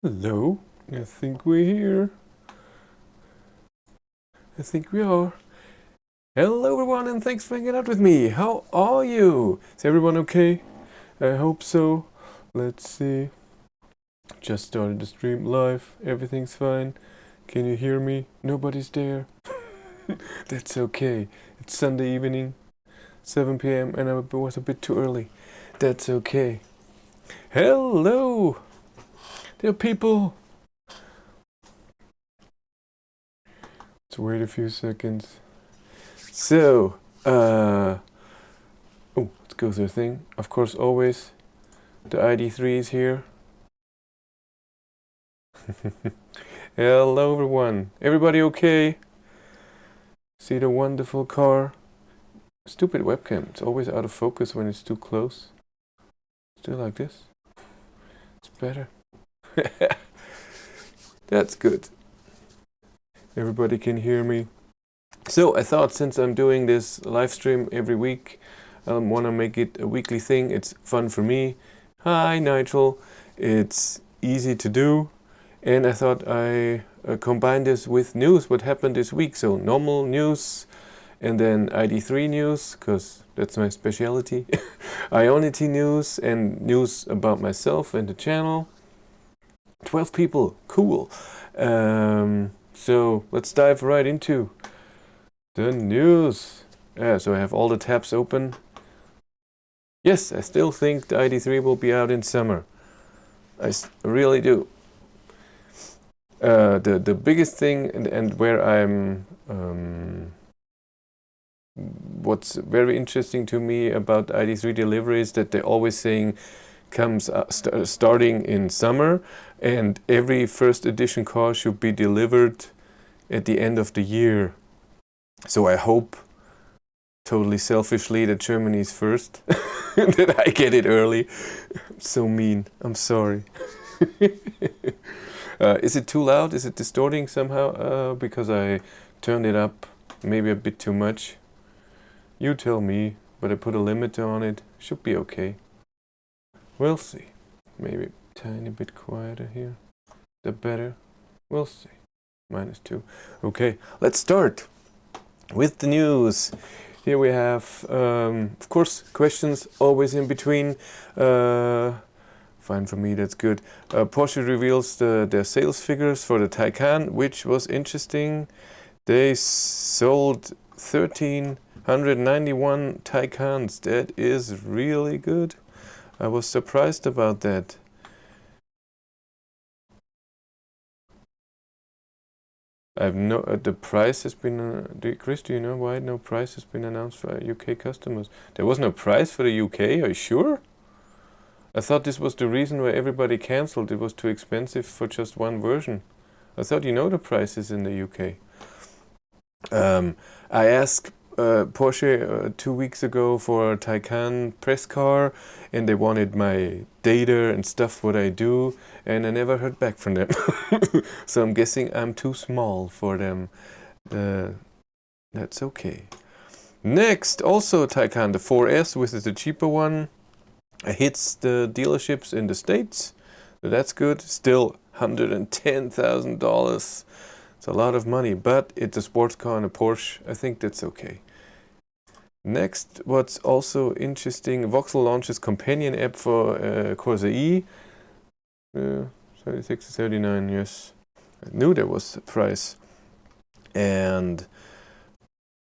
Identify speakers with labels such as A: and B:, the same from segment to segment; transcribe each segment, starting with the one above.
A: Hello, I think we're here. I think we are. Hello everyone and thanks for hanging out with me. How are you? Is everyone okay? I hope so. Let's see. Just started the stream live. Everything's fine. Can you hear me? Nobody's there. That's okay. It's Sunday evening, 7 p.m. and I was a bit too early. That's okay. Hello, dear people. Let's wait a few seconds. So, let's go through the thing. Of course, always the ID3 is here. Hello, everyone. Everybody okay? See the wonderful car? Stupid webcam. It's always out of focus when it's too close. Still like this? It's better. That's good. Everybody can hear me. So I thought since I'm doing this live stream every week, I want to make it a weekly thing. It's fun for me. Hi, Nigel. It's easy to do. And I thought I combine this with news, what happened this week. So normal news and then ID3 news, because that's my specialty. Ionity news and news about myself and the channel. 12 people, cool. So let's dive right into the news. So I have all the tabs open. Yes, I still think the ID3 will be out in summer. I really do. The biggest thing and where I'm what's very interesting to me about ID3 delivery is that they're always saying comes starting in summer, and every first edition car should be delivered at the end of the year. So I hope, totally selfishly, that Germany is first, that I get it early. I'm so mean. I'm sorry. Is it too loud? Is it distorting somehow? Because I turned it up maybe a bit too much. You tell me, but I put a limiter on it. Should be okay. We'll see. Maybe a tiny bit quieter here. The better. We'll see. -2. Okay, let's start with the news. Here we have, of course, questions always in between. Fine for me, that's good. Porsche reveals their sales figures for the Taycan, which was interesting. They sold 1,391 Taycans. That is really good. I was surprised about that. I've no. The price has been. Chris, do you know why no price has been announced for UK customers? There was no price for the UK. Are you sure? I thought this was the reason why everybody cancelled. It was too expensive for just one version. I thought you know the prices in the UK. I asked Porsche 2 weeks ago for a Taycan press car, and they wanted my data and stuff what I do, and I never heard back from them. So I'm guessing I'm too small for them. That's okay. Next, also Taycan, the 4S, which is the cheaper one, hits the dealerships in the States. So that's good. Still $110,000. It's a lot of money, but it's a sports car and a Porsche. I think that's okay. Next, what's also interesting, Vauxhall launches companion app for Corsa E. 36 to 39, yes. I knew there was a price. And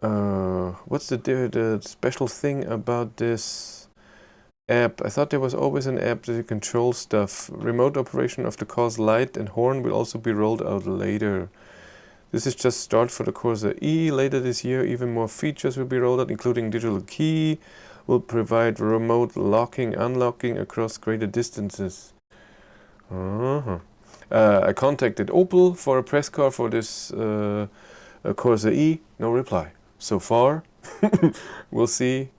A: what's the special thing about this app? I thought there was always an app that you control stuff. Remote operation of the car's light and horn will also be rolled out later. This is just start for the Corsa E. Later this year, even more features will be rolled out, including digital key, will provide remote locking, unlocking across greater distances. I contacted Opel for a press car for this Corsa E. No reply. So far, we'll see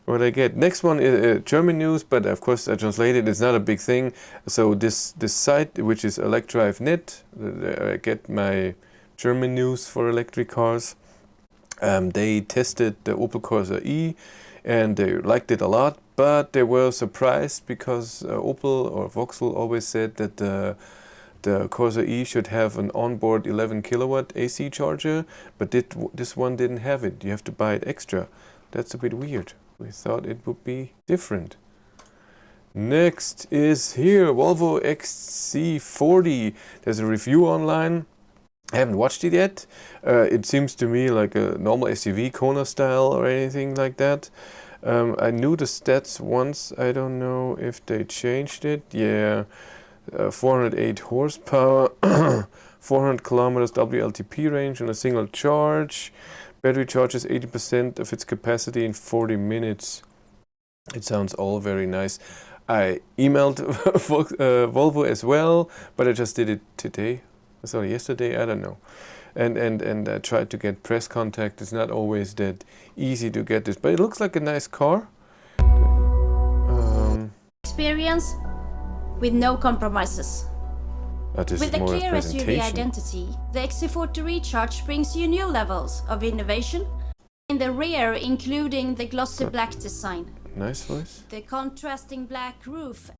A: what I get. Next one is German news, but of course I translated. It's not a big thing. So this site, which is ElectriveNet, I get my German news for electric cars. They tested the Opel Corsa E and they liked it a lot, but they were surprised because Opel or Vauxhall always said that the the Corsa E should have an onboard 11 kilowatt AC charger, but this one didn't have it. You have to buy it extra. That's a bit weird. We thought it would be different. Next is here, Volvo XC40. There's a review online. I haven't watched it yet. It seems to me like a normal SUV Kona style or anything like that. I knew the stats once. I don't know if they changed it. Yeah, 408 horsepower, 400 kilometers WLTP range on a single charge. Battery charges 80% of its capacity in 40 minutes. It sounds all very nice. I emailed Volvo as well, but I just did it today. Sorry, yesterday, I don't know. And I tried to get press contact. It's not always that easy to get this, but it looks like a nice car.
B: Experience with no compromises. With a clear SUV identity, the XC40 Recharge brings you new levels of innovation. In the rear, including the glossy black design.
A: Nice voice.
B: The contrasting black roof.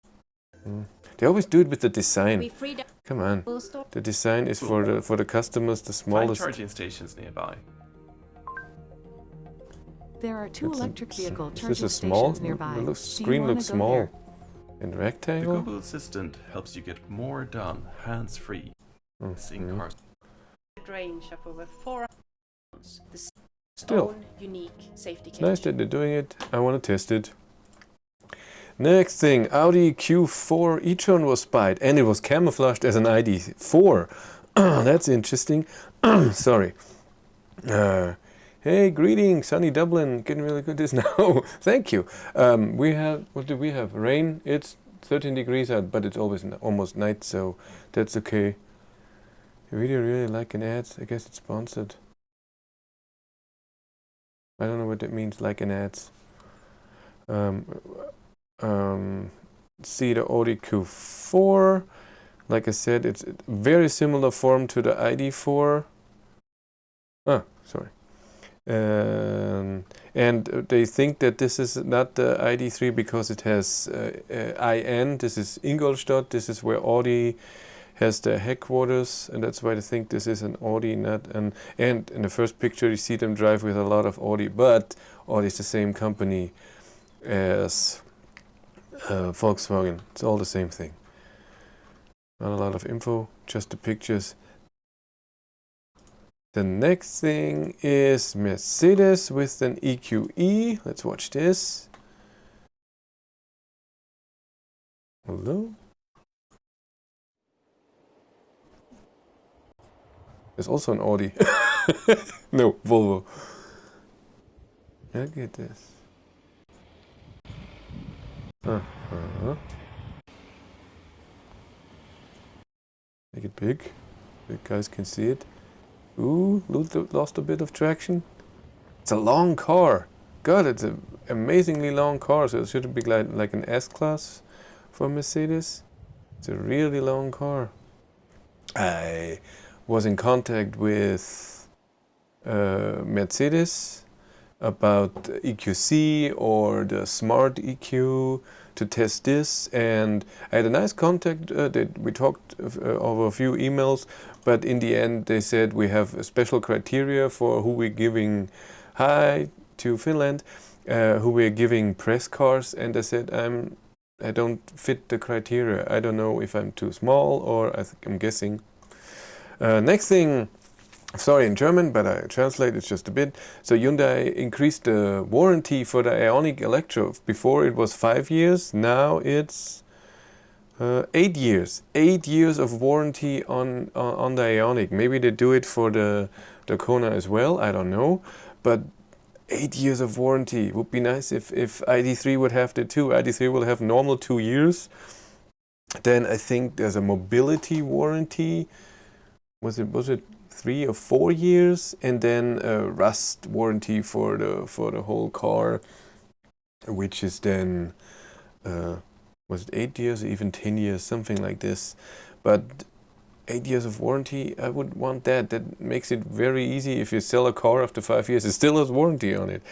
A: They always do it with the design. Come on. The design is for the customers, the smallest.
C: Find charging stations nearby.
D: There are two electric vehicle charging
A: this is small.
D: stations nearby.
A: The screen looks small. And
C: The
A: rectangle.
C: Google Assistant helps you get more done hands-free. In cars.
E: Range of over 4 hours. The
A: Still,
E: own unique safety
A: it's
E: cage.
A: nice that they're doing it. I want to test it. Next thing, Audi Q4 e-tron was spied, and it was camouflaged as an ID4. That's interesting. Sorry. Hey, greetings, sunny Dublin. Getting really good this now. Thank you. We have, what do we have? Rain. It's 13 degrees out, but it's always almost night, so that's okay. The video really liking ads. I guess it's sponsored. I don't know what that means, like an ads. See the Audi Q4. Like I said, it's very similar form to the ID4. Sorry. And they think that this is not the ID3 because it has IN. This is Ingolstadt. This is where Audi has their headquarters, and that's why they think this is an Audi, not an. And in the first picture, you see them drive with a lot of Audi, but Audi is the same company as Volkswagen. It's all the same thing. Not a lot of info, just the pictures. The next thing is Mercedes with an EQE. Let's watch this. Hello? There's also an Audi. No, Volvo. Look at this. Make it big. You guys can see it. Ooh, lost a bit of traction. It's a long car. God, it's an amazingly long car. So it should be like an S-Class for Mercedes. It's a really long car. I was in contact with Mercedes about EQC or the Smart EQ to test this, and I had a nice contact that we talked over a few emails, but in the end they said we have a special criteria for who we're giving hi to Finland, who we're giving press cars, and I said I don't fit the criteria. I don't know if I'm too small, or I'm guessing. Next thing, sorry in German, but I translate it just a bit. So Hyundai increased the warranty for the Ionic Electrode. Before it was 5 years, now it's 8 years. 8 years of warranty on the Ionic. Maybe they do it for the Kona as well, I don't know. But 8 years of warranty would be nice if ID3 would have that too. ID3 will have normal 2 years. Then I think there's a mobility warranty. Was it 3 or 4 years, and then a rust warranty for the whole car, which is then was it 8 years or even 10 years, something like this. But 8 years of warranty, I would want that. That makes it very easy. If you sell a car after 5 years, it still has warranty on it.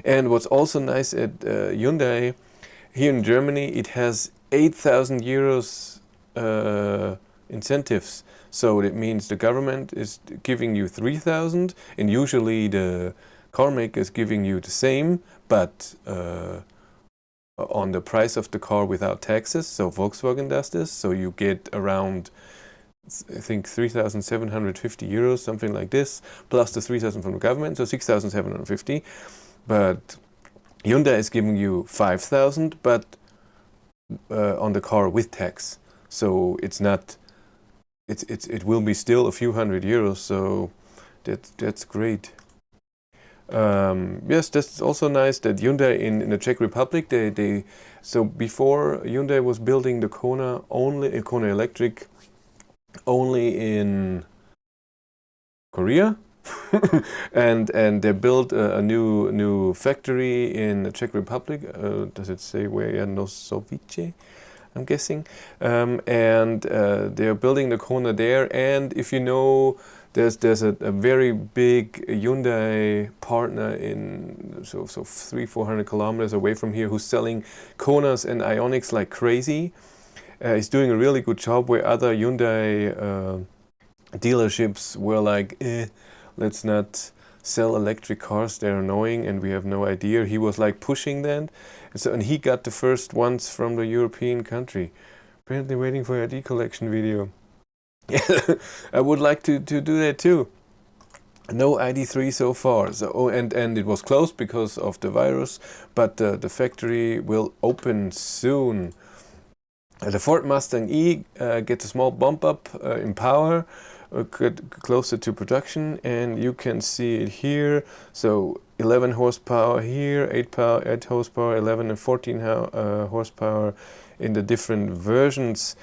A: And what's also nice at Hyundai, here in Germany, it has 8,000 euros incentives. So it means the government is giving you 3,000, and usually the car maker is giving you the same, but on the price of the car without taxes. So Volkswagen does this. So you get around, I think, 3,750 euros, something like this, plus the 3,000 from the government, so 6,750. But Hyundai is giving you 5,000, but on the car with tax. So it's not. It will be still a few hundred euros. So that's great. Yes, that's also nice that Hyundai in the Czech Republic, so before Hyundai was building the Kona Electric only in Korea, and they built a new factory in the Czech Republic. Does it say where? Nosovice, I'm guessing. And they're building the Kona there. And if you know, there's a very big Hyundai partner in so 300-400 kilometers away from here who's selling Konas and Ionics like crazy. He's doing a really good job where other Hyundai dealerships were like, let's not sell electric cars, they're annoying and we have no idea. He was like pushing that. And he got the first ones from the European country. Apparently waiting for ID collection video. I would like to do that too. No ID3 so far. So and it was closed because of the virus, but the factory will open soon. The Ford Mustang E gets a small bump up in power, closer to production, and you can see it here. So 11 horsepower here, 8 horsepower, 11 and 14 horsepower in the different versions.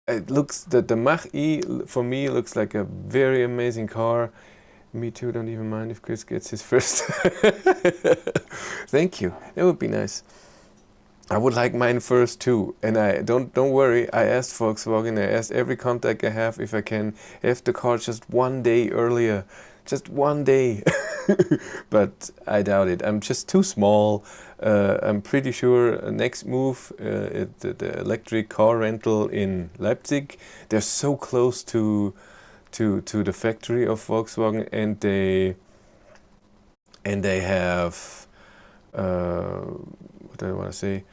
A: It looks that the mach-e for me looks like a very amazing car. Me too, don't even mind if Chris gets his first. Thank you, that would be nice. I would like mine first too, and I don't worry. I asked Volkswagen, I asked every contact I have if I can have the car just one day earlier, just one day. But I doubt it. I'm just too small. I'm pretty sure next move, the electric car rental in Leipzig. They're so close to the factory of Volkswagen, and they have what do I want to say?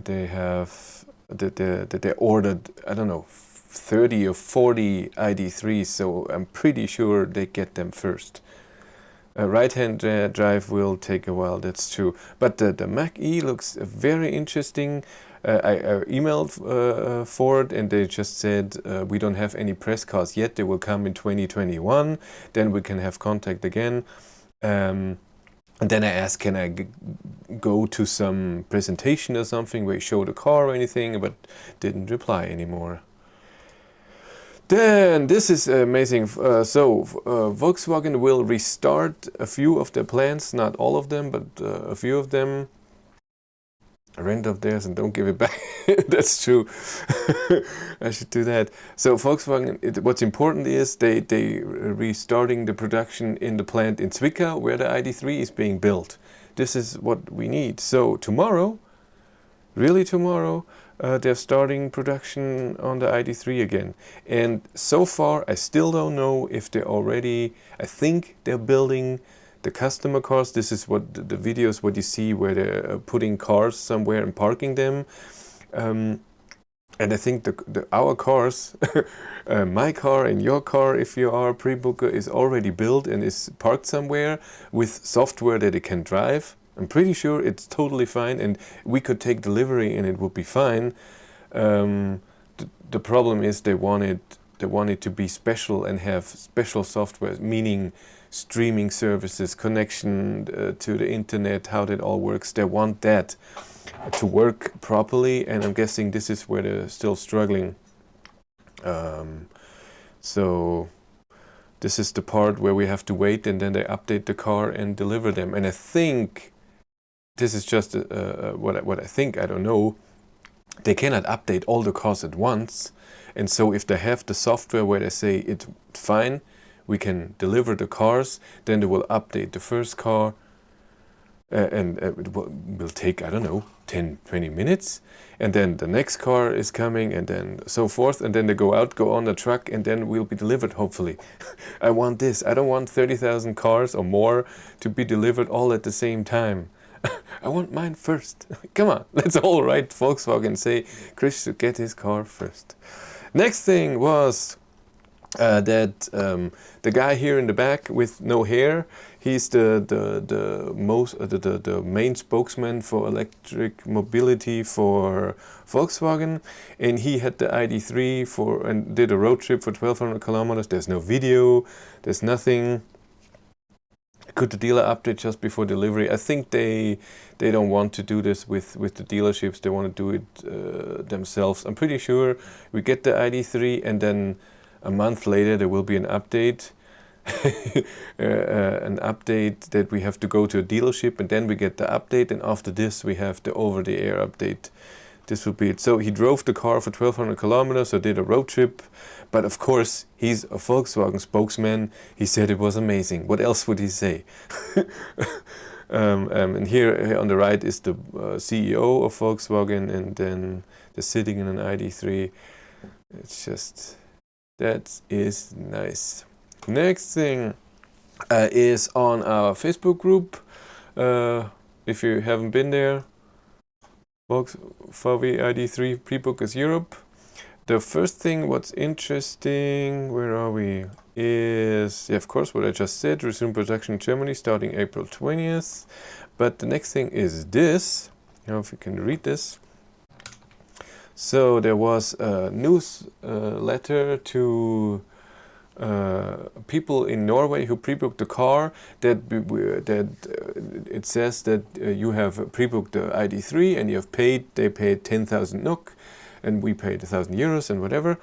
A: They have they ordered, I don't know, 30 or 40 ID3s, so I'm pretty sure they get them first. Right-hand drive will take a while, that's true. But the mach-e looks very interesting. I emailed Ford and they just said we don't have any press cars yet. They will come in 2021. Then we can have contact again. And then I asked, can I go to some presentation or something where you show the car or anything, but didn't reply anymore. Then this is amazing. Volkswagen will restart a few of their plants, not all of them, but a few of them. Rent of theirs and don't give it back. That's true. I should do that. So Volkswagen, what's important is they restarting the production in the plant in Zwickau where the ID3 is being built. This is what we need. So tomorrow, really tomorrow, they're starting production on the ID3 again. And so far, I still don't know if they're already, I think they're building the customer cars. This is what the videos what you see where they're putting cars somewhere and parking them. And I think our cars, my car and your car, if you are a pre-booker, is already built and is parked somewhere with software that it can drive. I'm pretty sure it's totally fine and we could take delivery and it would be fine. The problem is they want it to be special and have special software, meaning streaming services, connection to the internet, how that all works. They want that to work properly, and I'm guessing this is where they're still struggling. So this is the part where we have to wait, and then they update the car and deliver them. And I think this is just what I think. I don't know. They cannot update all the cars at once, and so if they have the software where they say it's fine, we can deliver the cars, then they will update the first car, and it will take, I don't know, 10, 20 minutes. And then the next car is coming, and then so forth. And then they go on the truck, and then we'll be delivered, hopefully. I want this. I don't want 30,000 cars or more to be delivered all at the same time. I want mine first. Come on, let's all write Volkswagen, say Chris should get his car first. Next thing was that the guy here in the back with no hair, he's the main spokesman for electric mobility for Volkswagen, and he had the ID.3 and did a road trip for 1,200 kilometers. There's no video, there's nothing. Could the dealer update just before delivery? I think they don't want to do this with the dealerships. They want to do it themselves. I'm pretty sure we get the ID.3 and then a month later there will be an update. An update that we have to go to a dealership, and then we get the update, and after this we have the over-the-air update. This will be it. So he drove the car for 1,200 kilometers, so did a road trip. But of course, he's a Volkswagen spokesman. He said it was amazing. What else would he say? And here on the right is the CEO of Volkswagen, and then they're sitting in an ID.3. It's just, that is nice. Next thing is on our Facebook group. If you haven't been there, VW ID.3 Pre-Bookers Europe. The first thing what's interesting, where are we, is, yeah, of course, what I just said, resume production in Germany starting April 20th. But the next thing is this. I don't know if you can read this. So there was a news letter to people in Norway who pre-booked the car, that it says that you have pre-booked the ID.3 and you have they paid 10,000 NOK and we paid 1,000 euros and whatever,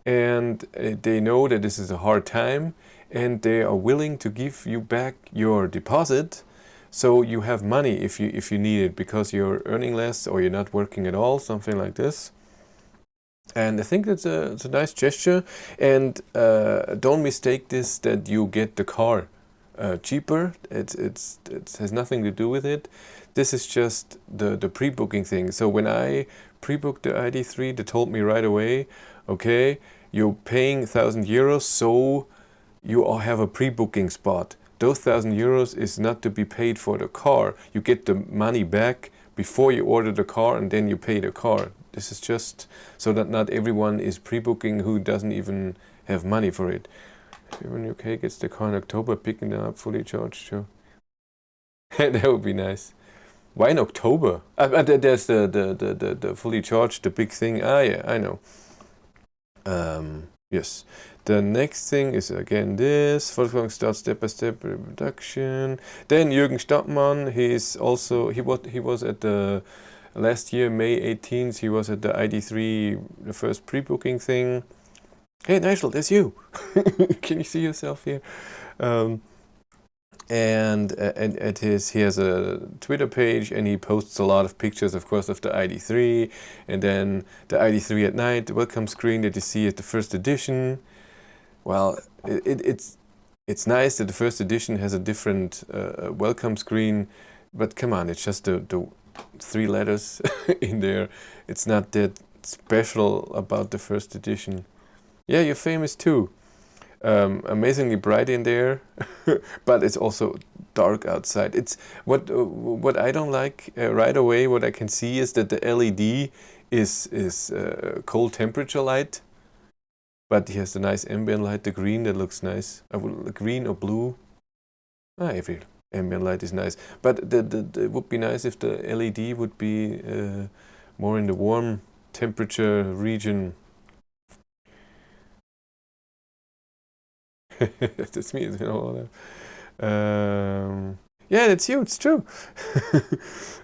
A: and they know that this is a hard time and they are willing to give you back your deposit, so you have money if you need it because you're earning less or you're not working at all, something like this. And I think it's a nice gesture, and don't mistake this that you get the car cheaper. It has nothing to do with it. This is just the pre-booking thing. So when I pre-booked the ID.3, they told me right away, okay, you're paying 1,000 euros, so you all have a pre-booking spot. Those 1,000 euros is not to be paid for the car. You get the money back before you order the car, and then you pay the car. This is just so that not everyone is pre-booking who doesn't even have money for it. Everyone in UK gets the car in October, picking them up fully charged too. That would be nice. Why in October? There's the fully charged, the big thing. Ah, yeah, I know. Yes. The next thing is again this. Volkswagen starts step-by-step reduction. Then Jürgen Stadtmann, he was at the last year, May 18th, he was at the ID.3, the first pre-booking thing. Hey Nigel, that's you. Can you see yourself here? And he has a Twitter page, and he posts a lot of pictures, of course, of the ID.3, and then the ID.3 at night, the welcome screen that you see at the first edition. Well, it's nice that the first edition has a different welcome screen, but come on, it's just the 3 letters in there. It's not that special about the first edition. Yeah, you're famous too. Amazingly bright in there, but it's also dark outside. It's what I don't like right away. What I can see is that the LED is cold temperature light, but he has a nice ambient light, the green that looks nice. Green or blue. Every ambient light is nice, but it would be nice if the LED would be more in the warm temperature region. That's me, you know. Yeah, that's you, it's true.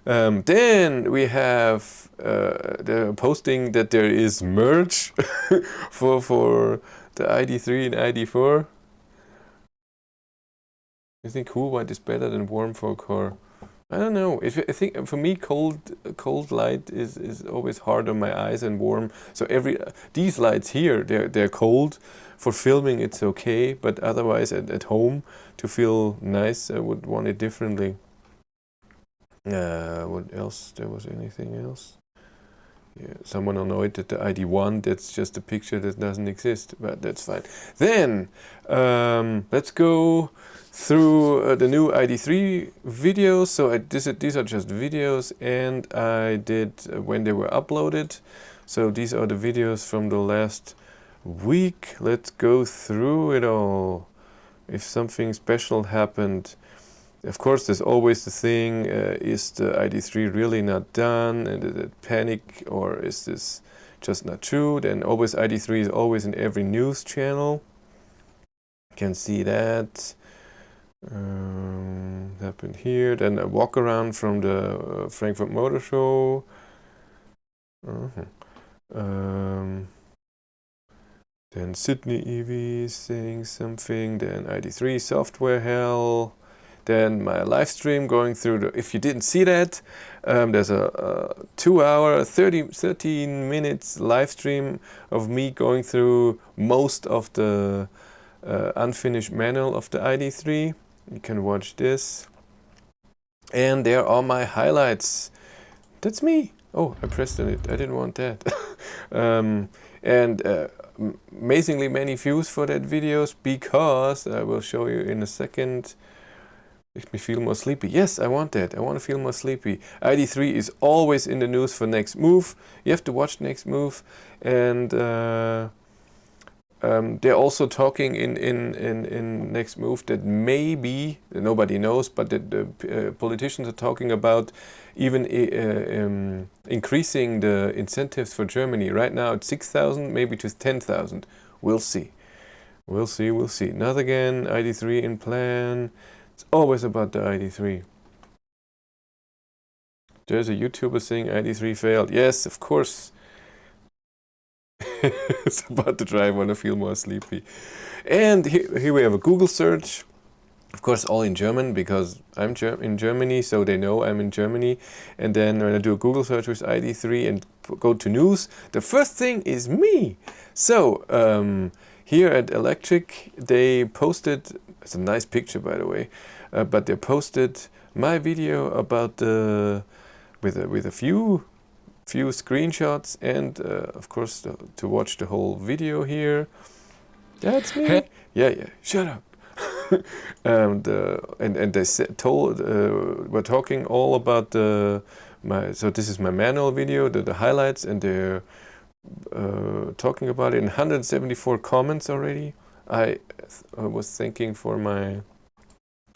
A: Then we have the posting that there is merch for the ID.3 and ID.4. You think cool white is better than warm for a car? I don't know. I think for me cold light is always hard on my eyes and warm. So these lights here, they're cold. For filming it's okay, but otherwise at home to feel nice I would want it differently. What else? There was anything else? Yeah, someone annoyed that the ID1, that's just a picture that doesn't exist, but that's fine. Then, let's go through the new ID3 videos. So these are just videos, and I did when they were uploaded. So these are the videos from the last week. Let's go through it all. If something special happened. Of course, there's always the thing, is the ID3 really not done? And did it panic, or is this just not true? Then always ID3 is always in every news channel. You can see that. Happened here. Then a walk around from the Frankfurt Motor Show. Then Sydney EV saying something. Then ID3 software hell. Then my live stream going through the, if you didn't see that, there's a 2 hour, 13 minutes live stream of me going through most of the unfinished manual of the ID3. You can watch this. And there are my highlights. That's me. Oh, I pressed on it. I didn't want that. Amazingly many views for that videos, because I will show you in a second. Makes me feel more sleepy. Yes, I want that. I want to feel more sleepy. ID3 is always in the news for Next Move. You have to watch Next Move. And they're also talking in Next Move that maybe, nobody knows, but that the politicians are talking about even increasing the incentives for Germany. Right now it's 6,000, maybe to 10,000. We'll see. We'll see, we'll see. Not again, ID3 in plan. It's always about the ID3. There's a YouTuber saying ID3 failed. Yes, of course. It's about to drive, want to feel more sleepy. And here we have a Google search. Of course, all in German, because I'm in Germany, so they know I'm in Germany. And then when I do a Google search with ID3 and go to news, the first thing is me. So here at Electric, they posted, it's a nice picture by the way, but they posted my video about the, with a few screenshots, and of course to watch the whole video here. That's me. Yeah, shut up. And they we're talking all about so this is my manual video, the highlights, and they're talking about it in 174 comments already. I was thanking for my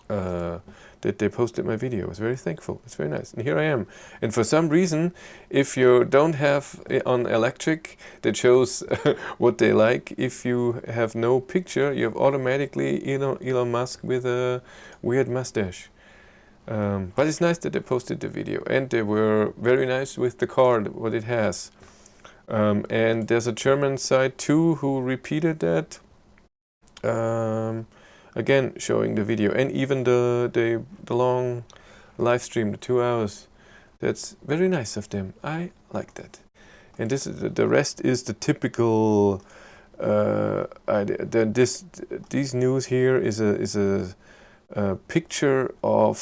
A: that they posted my video. I was very thankful. It's very nice. And here I am. And for some reason, if you don't have it on Electric that shows what they like, if you have no picture, you have automatically Elon Musk with a weird mustache. But it's nice that they posted the video, and they were very nice with the card, what it has. And there's a German site too who repeated that. Again, showing the video, and even the long live stream, the 2 hours. That's very nice of them. I like that. And this is the rest is the typical. These news here is a picture of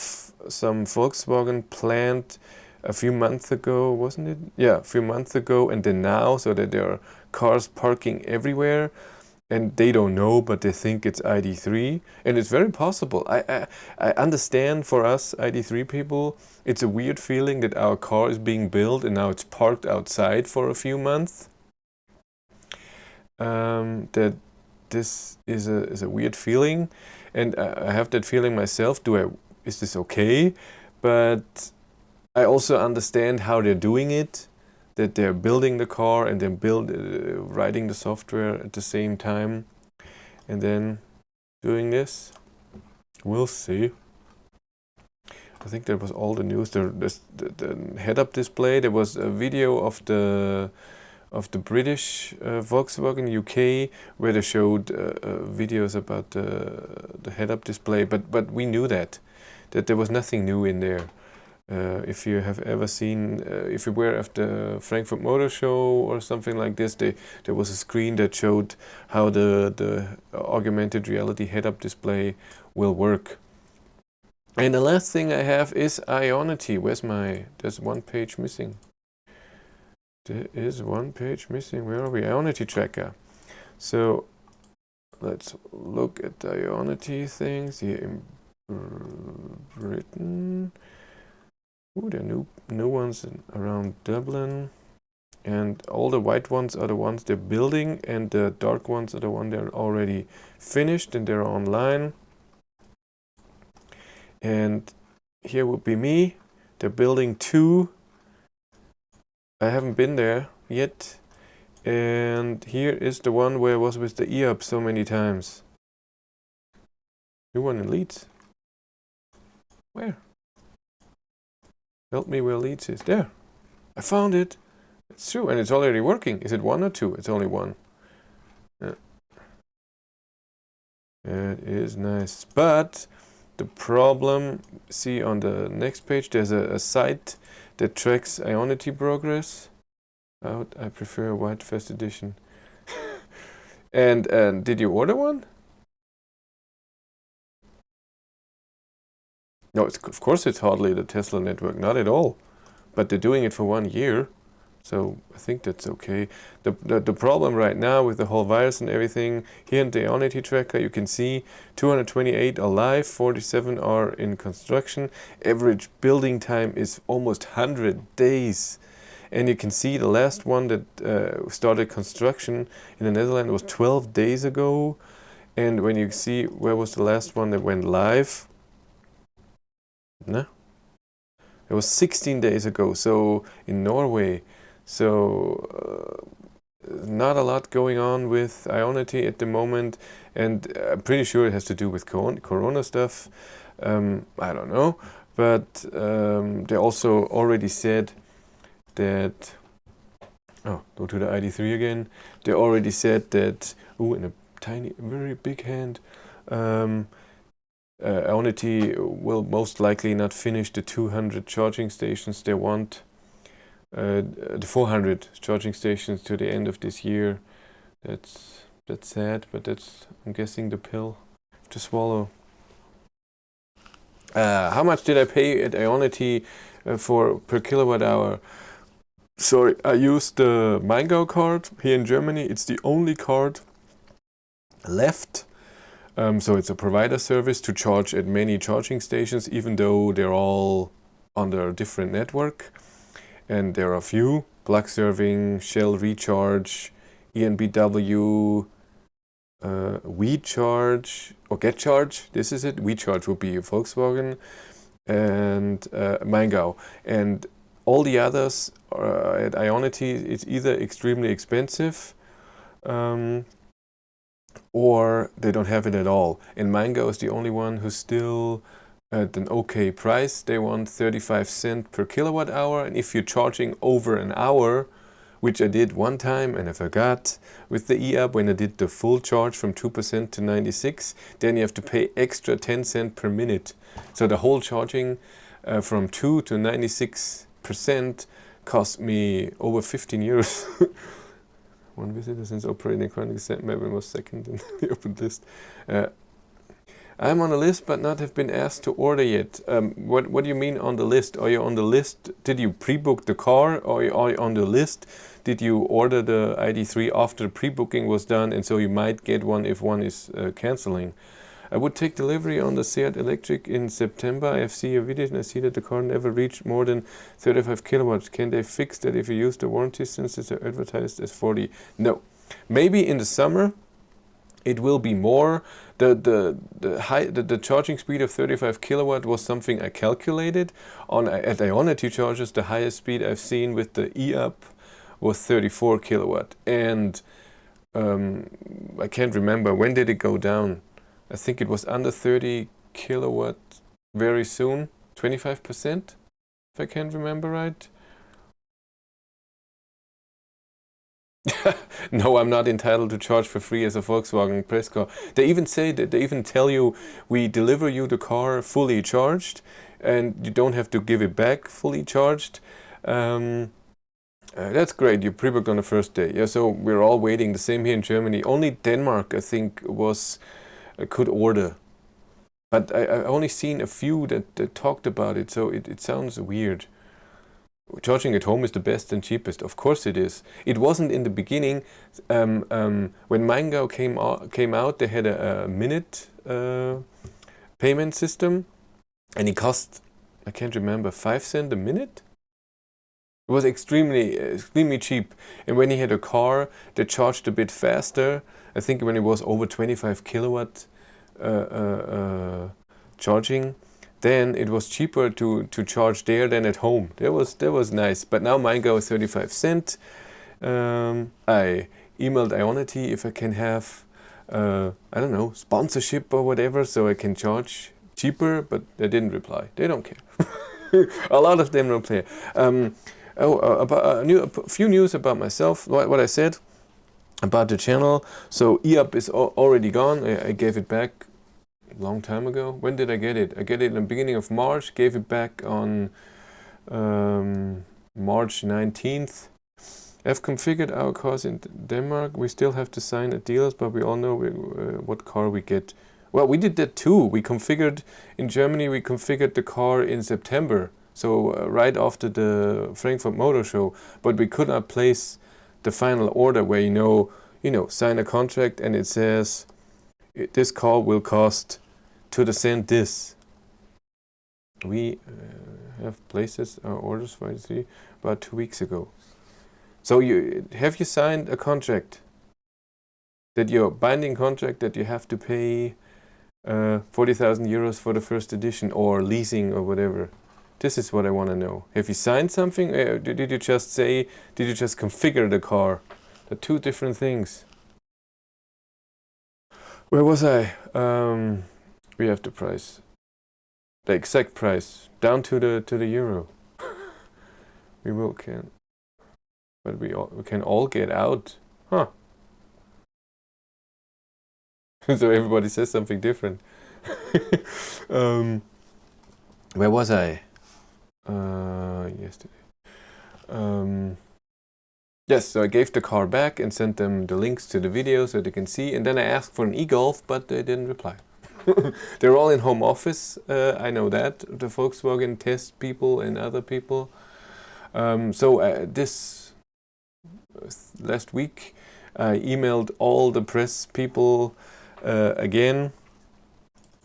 A: some Volkswagen plant a few months ago, wasn't it? Yeah, a few months ago, and then now, so that there are cars parking everywhere. And they don't know, but they think it's ID3, and it's very possible. I understand, for us ID3 people, it's a weird feeling that our car is being built and now it's parked outside for a few months. That this is a weird feeling, and I have that feeling myself. Is this okay? But I also understand how they're doing it. That they're building the car and then writing the software at the same time, and then doing this. We'll see. I think that was all the news. The head-up display. There was a video of the British Volkswagen UK where they showed videos about the head-up display. But we knew that there was nothing new in there. If you have ever seen, if you were at the Frankfurt Motor Show or something like this, there was a screen that showed how the augmented reality head-up display will work. And the last thing I have is Ionity. There's one page missing. There is one page missing. Where are we? Ionity tracker. So let's look at the Ionity things here in Britain. Ooh, there are new ones around Dublin. And all the white ones are the ones they're building, and the dark ones are the ones they're already finished and they're online. And here would be me. They're building 2. I haven't been there yet. And here is the one where I was with the e-up so many times. New one in Leeds. Where? Help me where Leeds is. There. I found it. It's true, and it's already working. Is it 1 or 2? It's only 1. Yeah. It is nice. But the problem, see on the next page, there's a site that tracks Ionity progress. I prefer white first edition. And did you order one? No, of course it's hardly the Tesla network, not at all. But they're doing it for 1 year. So I think that's okay. The problem right now with the whole virus and everything, here in the Ionity tracker you can see 228 are live, 47 are in construction. Average building time is almost 100 days. And you can see the last one that started construction in the Netherlands was 12 days ago. And when you see where was the last one that went live? No. It was 16 days ago, so in Norway. So not a lot going on with Ionity at the moment, and I'm pretty sure it has to do with Corona stuff. I don't know, but they also already said that. Oh, go to the ID3 again. They already said that. Ooh, in a tiny, very big hand. Ionity will most likely not finish the 200 charging stations they want. The 400 charging stations to the end of this year. That's sad, but that's, I'm guessing, the pill to swallow. How much did I pay at Ionity for per kilowatt hour? Sorry, I used the mach-e card here in Germany. It's the only card left. So it's a provider service to charge at many charging stations, even though they're all under a different network. And there are a few: Plug Serving, Shell Recharge, ENBW, WeCharge, or GetCharge. This is it. WeCharge would be Volkswagen, and mach-e. And all the others at Ionity, it's either extremely expensive, or they don't have it at all. And mach-e is the only one who's still at an okay price. They want 35 cents per kilowatt hour, and if you're charging over an hour, which I did one time and I forgot with the e-up when I did the full charge from 2% to 96, then you have to pay extra 10 cents per minute. So the whole charging from 2 to 96% cost me over 15 euros. One visitor since operating according to sent maybe was second in the open list. I'm on the list but not have been asked to order yet. What do you mean on the list? Are you on the list? Did you pre-book the car, or are you on the list? Did you order the ID3 after the pre-booking was done, and so you might get one if one is cancelling? I would take delivery on the Seat Electric in September. I have seen a video and I see that the car never reached more than 35 kilowatts. Can they fix that if you use the warranty, since it's advertised as 40? No. Maybe in the summer it will be more. The charging speed of 35 kilowatt was something I calculated on at Ionity chargers. The highest speed I've seen with the e-up was 34 kilowatt, and I can't remember when did it go down. I think it was under 30 kilowatt very soon, 25%, if I can remember right. No, I'm not entitled to charge for free as a Volkswagen press car. They even say that, they even tell you, we deliver you the car fully charged and you don't have to give it back fully charged. That's great, you pre-booked on the first day. Yeah, so we're all waiting. The same here in Germany. Only Denmark, I think, could order. But I only seen a few that talked about it, so it sounds weird. Charging at home is the best and cheapest. Of course it is. It wasn't in the beginning. When Mango came out, they had a minute payment system, and it cost, I can't remember, 5 cents a minute. It was extremely cheap. And when he had a car that charged a bit faster, I think when it was over 25 kilowatt charging, then it was cheaper to charge there than at home. That was nice. But now mine goes 35 cents. I emailed Ionic if I can have, I don't know, sponsorship or whatever, so I can charge cheaper, but they didn't reply. They don't care. A lot of them don't care. About a few news about myself, what I said about the channel. So e-up is already gone. I gave it back a long time ago. When did I get it? I get it in the beginning of March, gave it back on March 19th. I've configured our cars in Denmark. We still have to sign at dealers, but we all know what car we get. Well, we did that too. We configured in Germany. We configured the car in September, so right after the Frankfurt Motor Show. But we could not place the final order where you sign a contract and it says this car will cost to the cent this. We have places our orders for about 2 weeks ago. So have you signed a contract? That your binding contract that you have to pay 40,000 euros for the first edition, or leasing or whatever? This is what I want to know. Have you signed something? Did you just configure the car? They're two different things. Where was I? We have the price. The exact price. Down to the euro. But we can all get out. Huh. So everybody says something different. Where was I? Yesterday. Yes, so I gave the car back and sent them the links to the video so they can see. And then I asked for an e-Golf, but they didn't reply. They're all in home office. I know that. The Volkswagen test people and other people. This last week, I emailed all the press people again.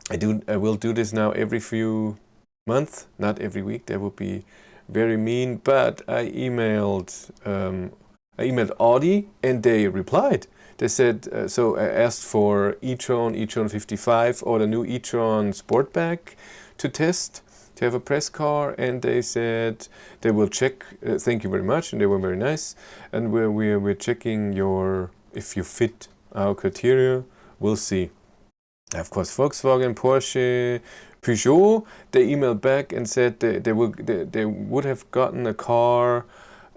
A: I will do this now every few months, not every week. That would be very mean. But I emailed Audi, and they replied. They said, so I asked for e-tron 55, or the new e-tron Sportback to test, to have a press car, and they said they will check. Thank you very much, and they were very nice. And we're checking if you fit our criteria. We'll see. Of course, Volkswagen, Porsche, Peugeot, they emailed back and said they would have gotten a car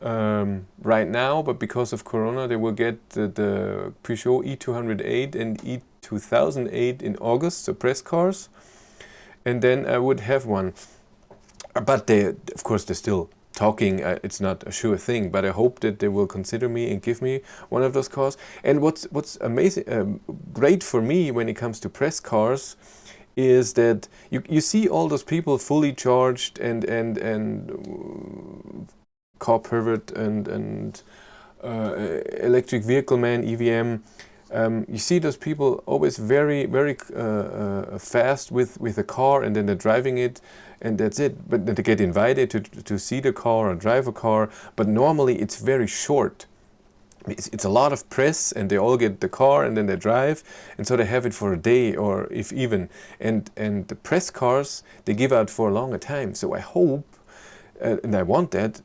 A: right now, but because of Corona, they will get the Peugeot E208 and E2008 in August, so press cars, and then I would have one. But of course, they're still talking. It's not a sure thing, but I hope that they will consider me and give me one of those cars. And what's amazing, great for me when it comes to press cars, is that you see all those people fully charged and car pervert and electric vehicle man, EVM. You see those people always very fast with a car, and then they're driving it, and that's it. But they get invited to see the car or drive a car, but normally it's very short. It's a lot of press, and they all get the car and then they drive, and so they have it for a day, or if even. And the press cars, they give out for a longer time. So I hope, and I want that,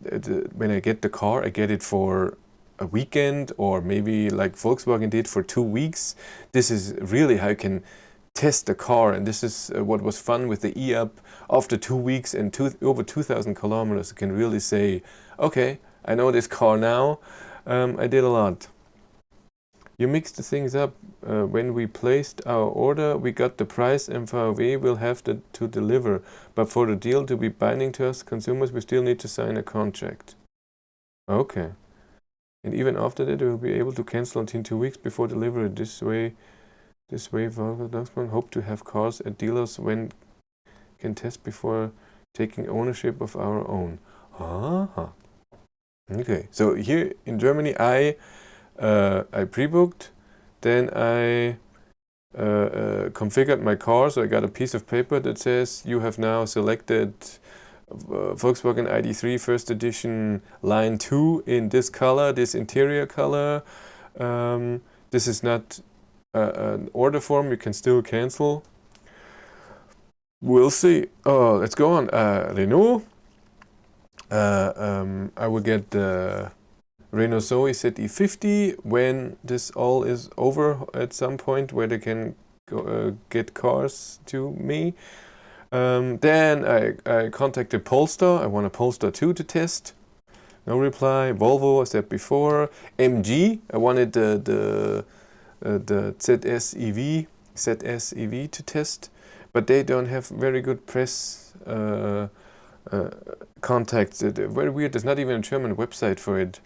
A: when I get the car, I get it for a weekend, or maybe like Volkswagen did for 2 weeks. This is really how you can test the car, and this is what was fun with the e-up. After 2 weeks and over 2,000 kilometers, you can really say, okay, I know this car now. I did a lot. You mixed the things up. When we placed our order, we got the price, and VW will have to deliver. But for the deal to be binding to us consumers, we still need to sign a contract. Okay. And even after that, we will be able to cancel until 2 weeks before delivery. This way, This way, Volvo Xc hope to have cars at dealers when can test before taking ownership of our own. Okay, so here in Germany, I pre-booked, then I configured my car, so I got a piece of paper that says you have now selected Volkswagen ID3 first edition line 2 in this color, this interior color. This is not an order form, you can still cancel. We'll see. Oh, let's go on. Renault. I will get the Renault Zoe ZE50 when this all is over at some point, where they can get cars to me. Then I contacted Polestar. I want a Polestar 2 to test. No reply. Volvo, I said before. MG, I wanted the ZS EV to test, but they don't have very good press contacts. Very weird. There's not even a German website for it.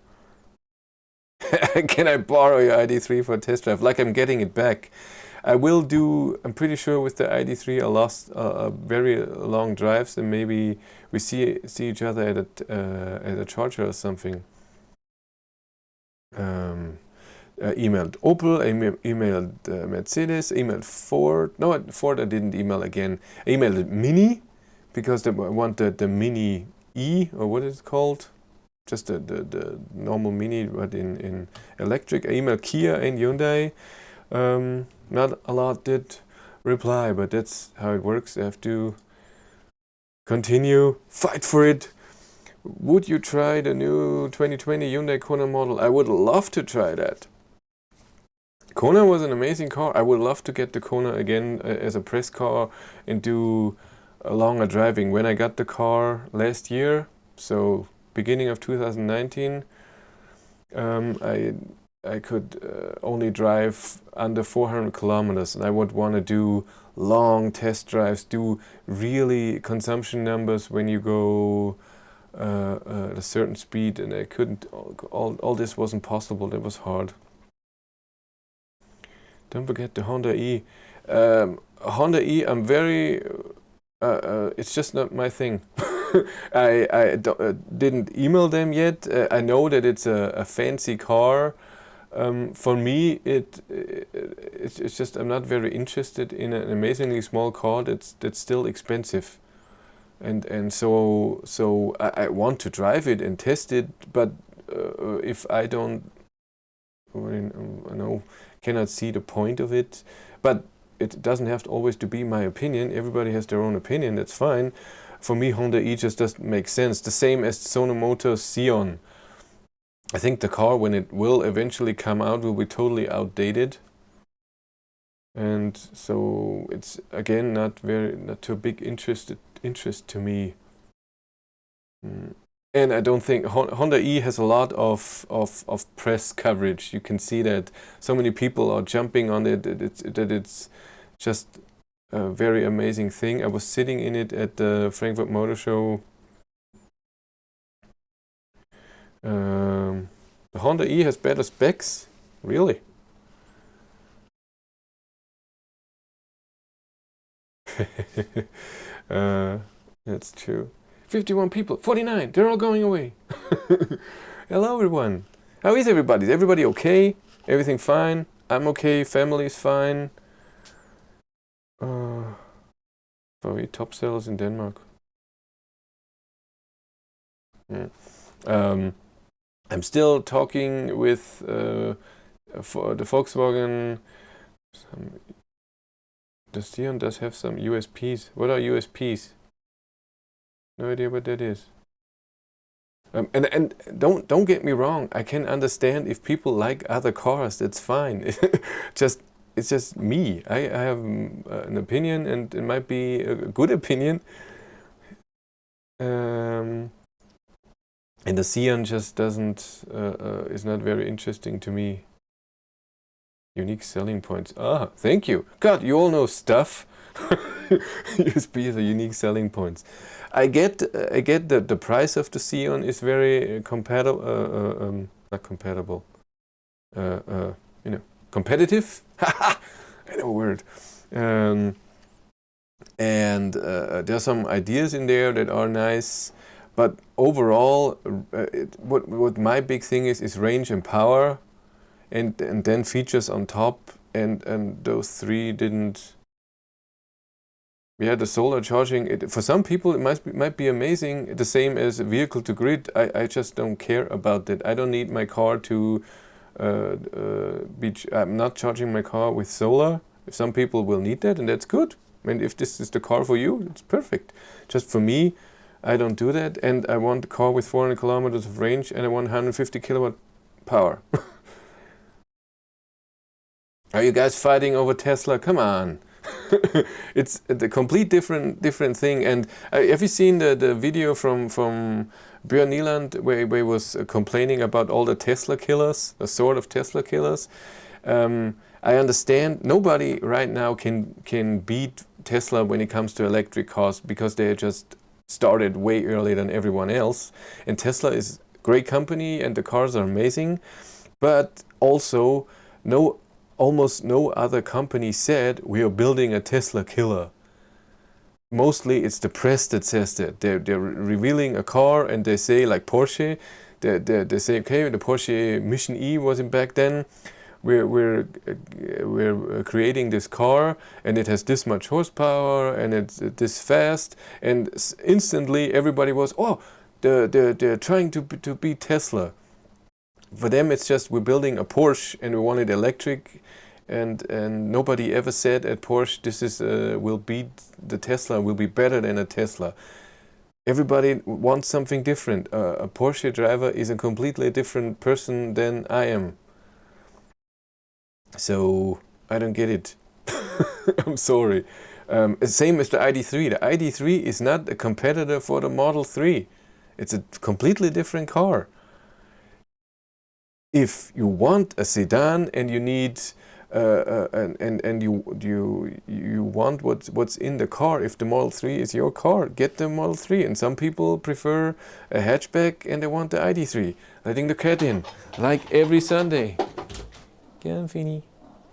A: Can I borrow your ID3 for a test drive? Like I'm getting it back. I will do, I'm pretty sure with the ID3 I lost very long drives, and maybe we see each other at a charger or something. Emailed Opel, emailed Mercedes, emailed Ford. No, Ford I didn't email again. I emailed Mini because I want the Mini E, or what is it called? Just the normal Mini, but in electric. I emailed Kia and Hyundai. Not a lot did reply, but that's how it works. I have to continue, fight for it. Would you try the new 2020 Hyundai Kona model? I would love to try that. Kona was an amazing car. I would love to get the Kona again as a press car and do a longer driving. When I got the car last year, so beginning of 2019, I could only drive under 400 kilometers, and I would want to do long test drives, do really consumption numbers when you go at a certain speed, and I couldn't, all this wasn't possible. That was hard. Don't forget the Honda E. Honda E, I'm very, it's just not my thing. I didn't email them yet. I know that it's a fancy car. For me, it's just I'm not very interested in an amazingly small car that's still expensive, and so I want to drive it and test it, but if I don't, cannot see the point of it, but it doesn't have to always to be my opinion. Everybody has their own opinion. That's fine. For me, Honda E just doesn't make sense. The same as Sono Motors Sion. I think the car, when it will eventually come out, will be totally outdated, and so it's again not too big interest to me. And I don't think Honda E has a lot of press coverage. You can see that so many people are jumping on it. That it's just a very amazing thing. I was sitting in it at the Frankfurt Motor Show. The Honda E has better specs? Really? That's true. 51 people, 49, they're all going away. Hello everyone. How is everybody? Is everybody okay? Everything fine? I'm okay, family's fine. Very top sellers in Denmark. I'm still talking with for the Volkswagen. The Sion does have some USPs. What are USPs? No idea what that is. And don't get me wrong. I can understand if people like other cars. That's fine. It's just me. I have an opinion, and it might be a good opinion. And the Sion just doesn't is not very interesting to me. Unique selling points. Ah, thank you. God, you all know stuff. USPs are unique selling points. I get that the price of the Sion is very compatible. Not compatible. Competitive. I kind of word. And there's some ideas in there that are nice, but overall, what my big thing is range and power, and then features on top, and those three didn't. Yeah, the solar charging, for some people it might be amazing, the same as vehicle to grid. I just don't care about that. I don't need my car to I'm not charging my car with solar. Some people will need that, and that's good. I mean, if this is the car for you, it's perfect. Just for me, I don't do that, and I want a car with 400 kilometers of range, and I want 150 kilowatt power. Are you guys fighting over Tesla? Come on. It's a complete different thing. And have you seen the video from Björn Nyland where he was complaining about all the Tesla killers, the sort of Tesla killers? I understand nobody right now can beat Tesla when it comes to electric cars, because they just started way earlier than everyone else. And Tesla is a great company and the cars are amazing, but also almost no other company said we are building a Tesla killer. Mostly it's the press that says that. They're revealing a car and they say, like Porsche, they say, okay, the Porsche mach-e wasn't back then. We're creating this car and it has this much horsepower and it's this fast, and instantly everybody was, oh, they're trying to beat Tesla. For them it's just, we're building a Porsche and we want it electric, and nobody ever said at Porsche this is will beat the Tesla, will be better than a Tesla. Everybody wants something different. A Porsche driver is a completely different person than I am. So I don't get it. I'm sorry. Same as the ID.3. The ID.3 is not a competitor for the Model 3. It's a completely different car. If you want a sedan and you need and you want what's in the car, if the Model 3 is your car, get the Model 3. And some people prefer a hatchback and they want the ID.3. Letting the cat in, like every Sunday. Get on, Finny.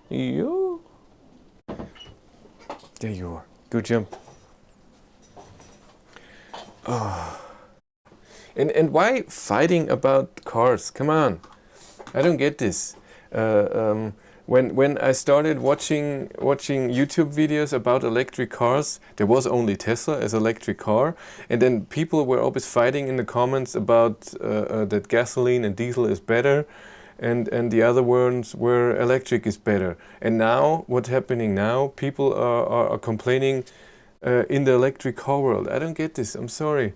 A: You. There you are. Good jump. Oh. And why fighting about cars? Come on. I don't get this. When I started watching YouTube videos about electric cars, there was only Tesla as electric car, and then people were always fighting in the comments about that gasoline and diesel is better, and the other ones were electric is better. And now, what's happening now? People are complaining in the electric car world. I don't get this. I'm sorry.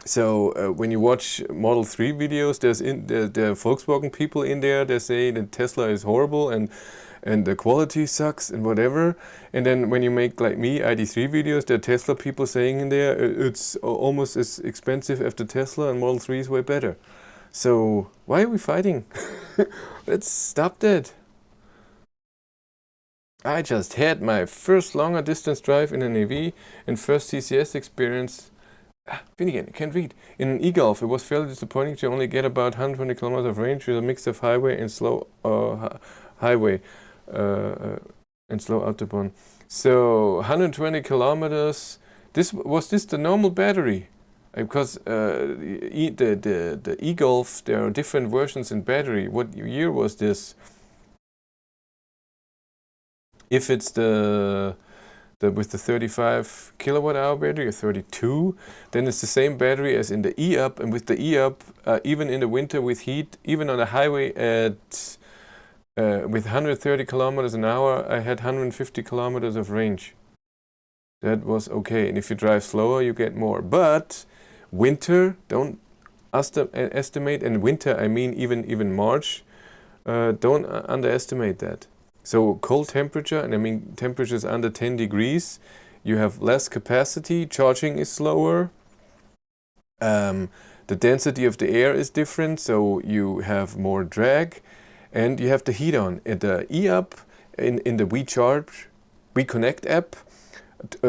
A: So when you watch Model 3 videos, there's the Volkswagen people in there. They say that Tesla is horrible and the quality sucks and whatever. And then when you make, like me, ID.3 videos, there are Tesla people saying in there it's almost as expensive as the Tesla and Model 3 is way better. So why are we fighting? Let's stop that. I just had my first longer distance drive in an EV and first CCS experience. Finnegan, I can't read. In an e-Golf, it was fairly disappointing to only get about 120 kilometers of range with a mix of highway and slow highway and slow autobahn. So 120 kilometers. Was this the normal battery? Because the e-Golf, there are different versions in battery. What year was this? If it's with the 35 kilowatt hour battery or 32, then it's the same battery as in the e-up, and with the e-up, even in the winter with heat, even on the highway at with 130 kilometers an hour, I had 150 kilometers of range. That was okay, and if you drive slower, you get more. But winter, don't estimate, and winter I mean even March, don't underestimate that. So cold temperature, and I mean temperatures under 10 degrees, you have less capacity, charging is slower, the density of the air is different, so you have more drag, and you have the heat on. And the e-up in the We Connect app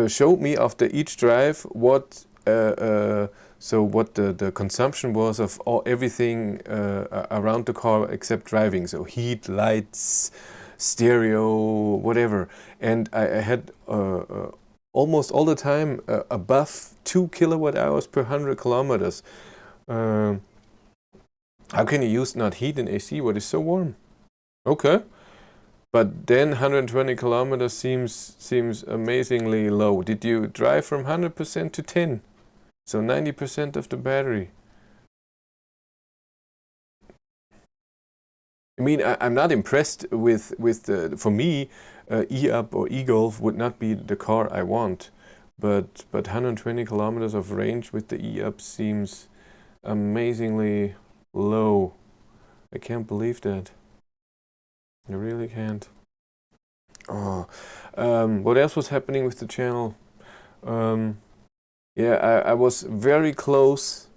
A: showed me after each drive what the consumption was of everything around the car except driving. So heat, lights, stereo, whatever. And I had almost all the time above 2 kilowatt hours per 100 kilometers. How can you use not heat in AC? What is so warm? Okay. But then 120 kilometers seems amazingly low. Did you drive from 100% to 10? So 90% of the battery. I mean, I'm not impressed with the. For me, e-up or e-Golf would not be the car I want, but 120 kilometers of range with the e-up seems amazingly low. I can't believe that. I really can't. Oh, what else was happening with the channel? Yeah, I was very close,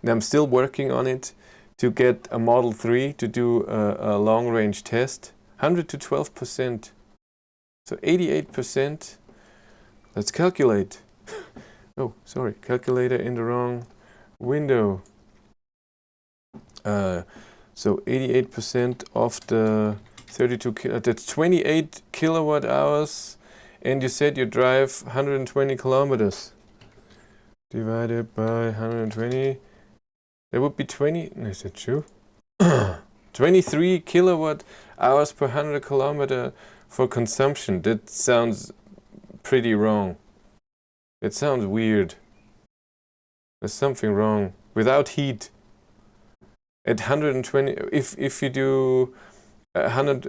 A: and I'm still working on it, to get a Model 3 to do a long-range test. 100 to 12%. So 88%. Let's calculate. Oh, sorry, calculator in the wrong window. So 88% of the 32, that's 28 kilowatt hours, and you said you drive 120 kilometers. Divided by 120, that would be 20, is that true? 23 kilowatt hours per 100 kilometer for consumption. That sounds pretty wrong. It sounds weird. There's something wrong. Without heat. At 120, if you do 100,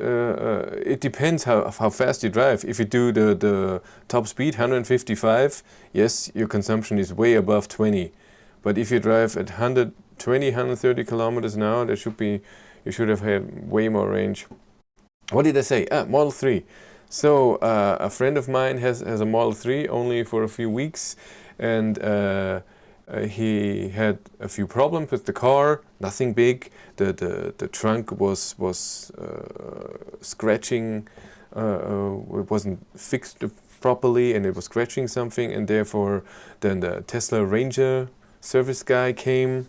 A: it depends how fast you drive. If you do the top speed 155, yes, your consumption is way above 20. But if you drive at 120, 130 kilometers an hour, you should have had way more range. What did I say? Model 3. So a friend of mine has a Model 3 only for a few weeks, and he had a few problems with the car. Nothing big. The trunk was scratching. It wasn't fixed properly, and it was scratching something. And therefore, then the Tesla Ranger service guy came,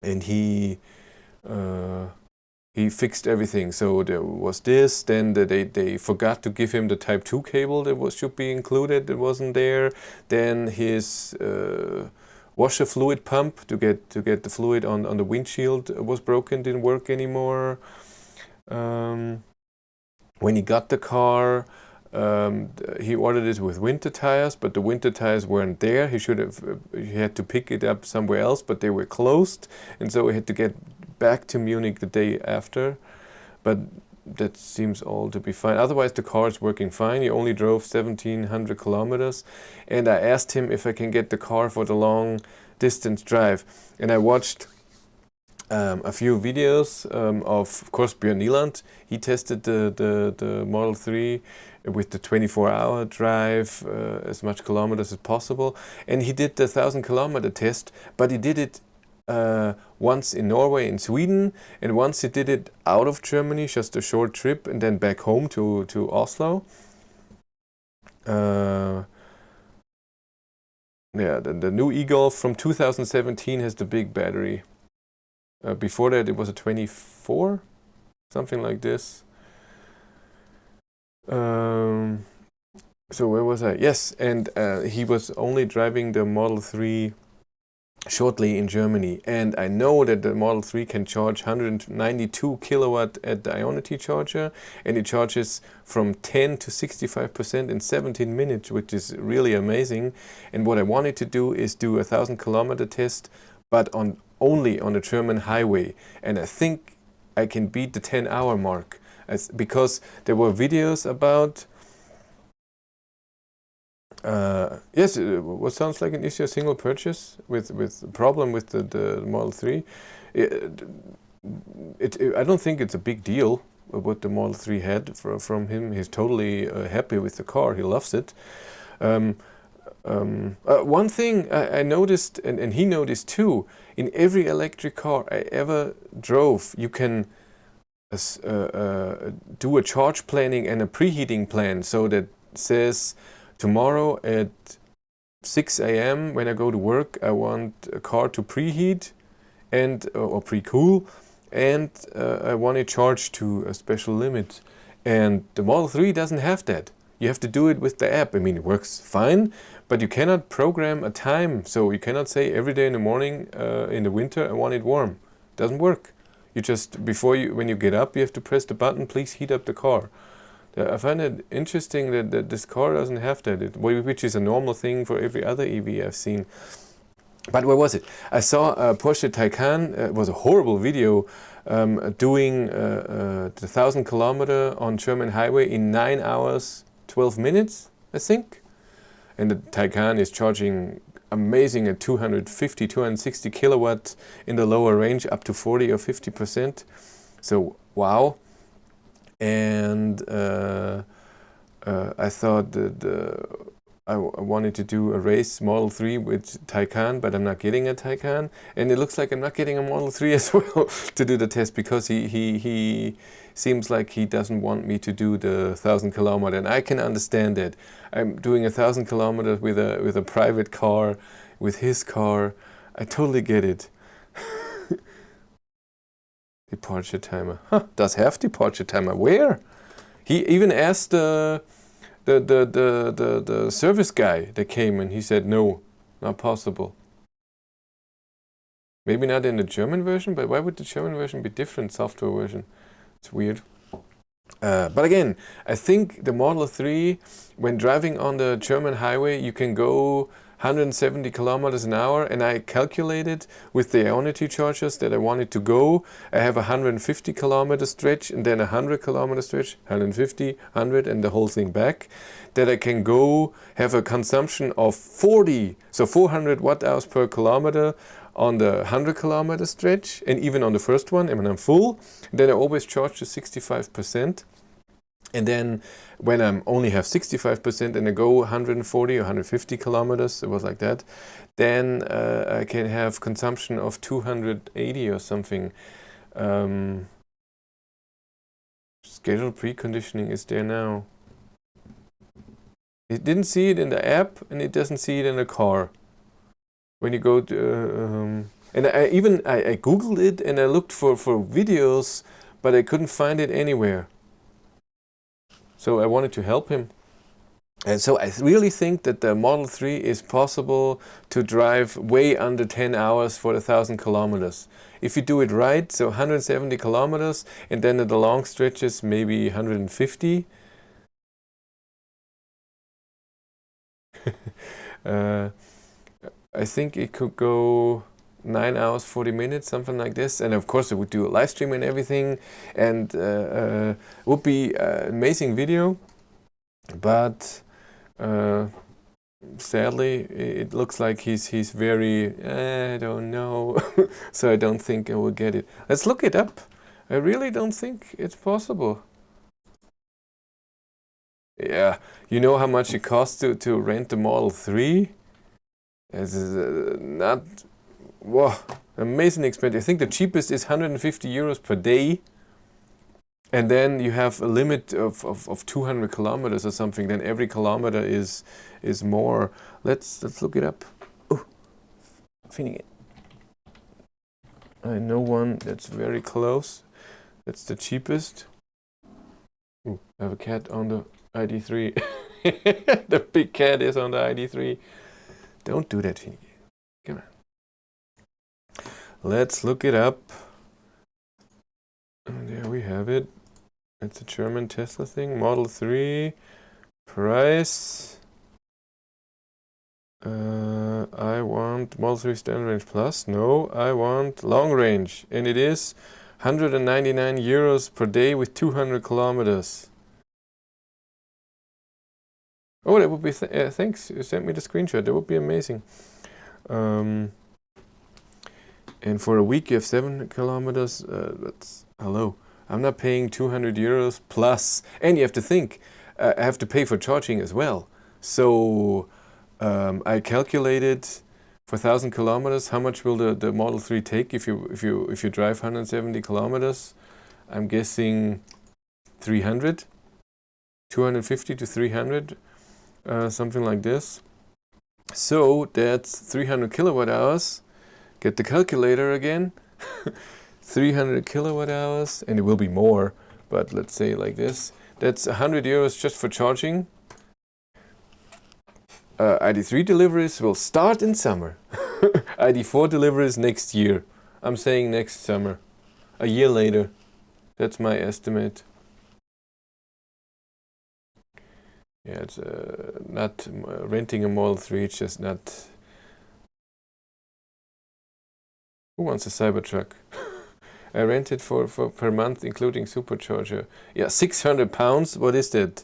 A: and he fixed everything. So there was this. Then they forgot to give him the Type 2 cable that should be included. It wasn't there. Then his washer fluid pump to get the fluid on the windshield was broken. Didn't work anymore. When he got the car, he ordered it with winter tires, but the winter tires weren't there. He had to pick it up somewhere else, but they were closed, and so he had to get back to Munich the day after. But that seems all to be fine. Otherwise, the car is working fine. He only drove 1,700 kilometers, and I asked him if I can get the car for the long distance drive. And I watched a few videos of course, Björn Nieland. He tested the Model 3 with the 24-hour drive, as much kilometers as possible. And he did the 1,000-kilometer test, but he did it once in Norway and Sweden, and once he did it out of Germany, just a short trip, and then back home to Oslo. Yeah, the new e-Golf from 2017 has the big battery. Before that, it was a 24, something like this. So where was I? Yes, and he was only driving the Model 3 shortly in Germany, and I know that the Model 3 can charge 192 kilowatt at the Ionic charger, and it charges from 10 to 65% in 17 minutes, which is really amazing. And what I wanted to do is do a 1,000-kilometer test, but only on a German highway, and I think I can beat the 10-hour mark, because there were videos about yes, what sounds like an issue, a single purchase with a problem with the Model 3. I don't think it's a big deal what the Model 3 had from him. He's totally happy with the car. He loves it. One thing I noticed, and he noticed too, in every electric car I ever drove, you can do a charge planning and a preheating plan, so that says, tomorrow at 6 a.m. when I go to work, I want a car to preheat or pre-cool, and I want it charged to a special limit. And the Model 3 doesn't have that. You have to do it with the app. I mean, it works fine, but you cannot program a time. So you cannot say every day in the morning, in the winter, I want it warm. It doesn't work. You just, when you get up, you have to press the button, please heat up the car. I find it interesting that this car doesn't have that, which is a normal thing for every other EV I've seen. But where was it? I saw Porsche Taycan. It was a horrible video doing the 1,000 kilometer on German highway in 9 hours, 12 minutes, I think. And the Taycan is charging amazing at 250, 260 kilowatts in the lower range, up to 40 or 50%. So, wow. And I thought that I wanted to do a race Model 3 with Taycan, but I'm not getting a Taycan. And it looks like I'm not getting a Model 3 as well to do the test, because he seems like he doesn't want me to do the 1,000 kilometer. And I can understand that. I'm doing 1,000 kilometers with a private car, with his car. I totally get it. Departure timer. Huh, does have departure timer. Where? He even asked the service guy that came, and he said no, not possible. Maybe not in the German version, but why would the German version be different software version? It's weird. But again, I think the Model 3, when driving on the German highway, you can go 170 kilometers an hour, and I calculated with the Ionic chargers that I wanted to go. I have a 150 kilometer stretch, and then a 100 kilometer stretch, 150, 100, and the whole thing back, that I can go have a consumption of 40, so 400 watt hours per kilometer on the 100 kilometer stretch, and even on the first one, and when I'm full, then I always charge to 65%. And then when I only have 65% and I go 140 or 150 kilometers, it was like that, then I can have consumption of 280 or something. Scheduled preconditioning is there now. It didn't see it in the app, and it doesn't see it in the car. When you go to, and I googled it, and I looked for videos, but I couldn't find it anywhere. So I wanted to help him. And so I really think that the Model 3 is possible to drive way under 10 hours for 1,000 kilometers. If you do it right, so 170 kilometers, and then at the long stretches, maybe 150. I think it could go 9 hours, 40 minutes, something like this. And of course, I would do a live stream and everything, and it would be an amazing video. But sadly, it looks like he's very, I don't know. So I don't think I will get it. Let's look it up. I really don't think it's possible. Yeah, you know how much it costs to rent the Model 3? It's not, wow, amazing expensive. I think the cheapest is 150 euros per day. And then you have a limit of 200 kilometers or something. Then every kilometer is more. Let's look it up. Oh, finding it. I know one that's very close. That's the cheapest. Ooh, I have a cat on the ID3. The big cat is on the ID3. Don't do that, Finny. Come on. Let's look it up. And there we have it. It's a German Tesla thing. Model 3. Price. I want Model 3 Standard Range Plus. No, I want long range. And it is 199 euros per day with 200 kilometers. Oh, that would be, thanks, you sent me the screenshot, that would be amazing. And for a week you have 7 kilometers, that's, hello. I'm not paying 200 euros plus, and you have to think, I have to pay for charging as well. So I calculated for 1,000 kilometers, how much will the Model 3 take if you drive 170 kilometers? I'm guessing 300, 250 to 300. Something like this. So that's 300 kilowatt hours. Get the calculator again. 300 kilowatt hours, and it will be more, but let's say like this. That's 100 euros just for charging. ID3 deliveries will start in summer. ID4 deliveries next year. I'm saying next summer. A year later. That's my estimate. Yeah, it's not renting a Model 3, it's just not... Who wants a Cybertruck? I rent it for per month, including supercharger. Yeah, 600 pounds, what is that?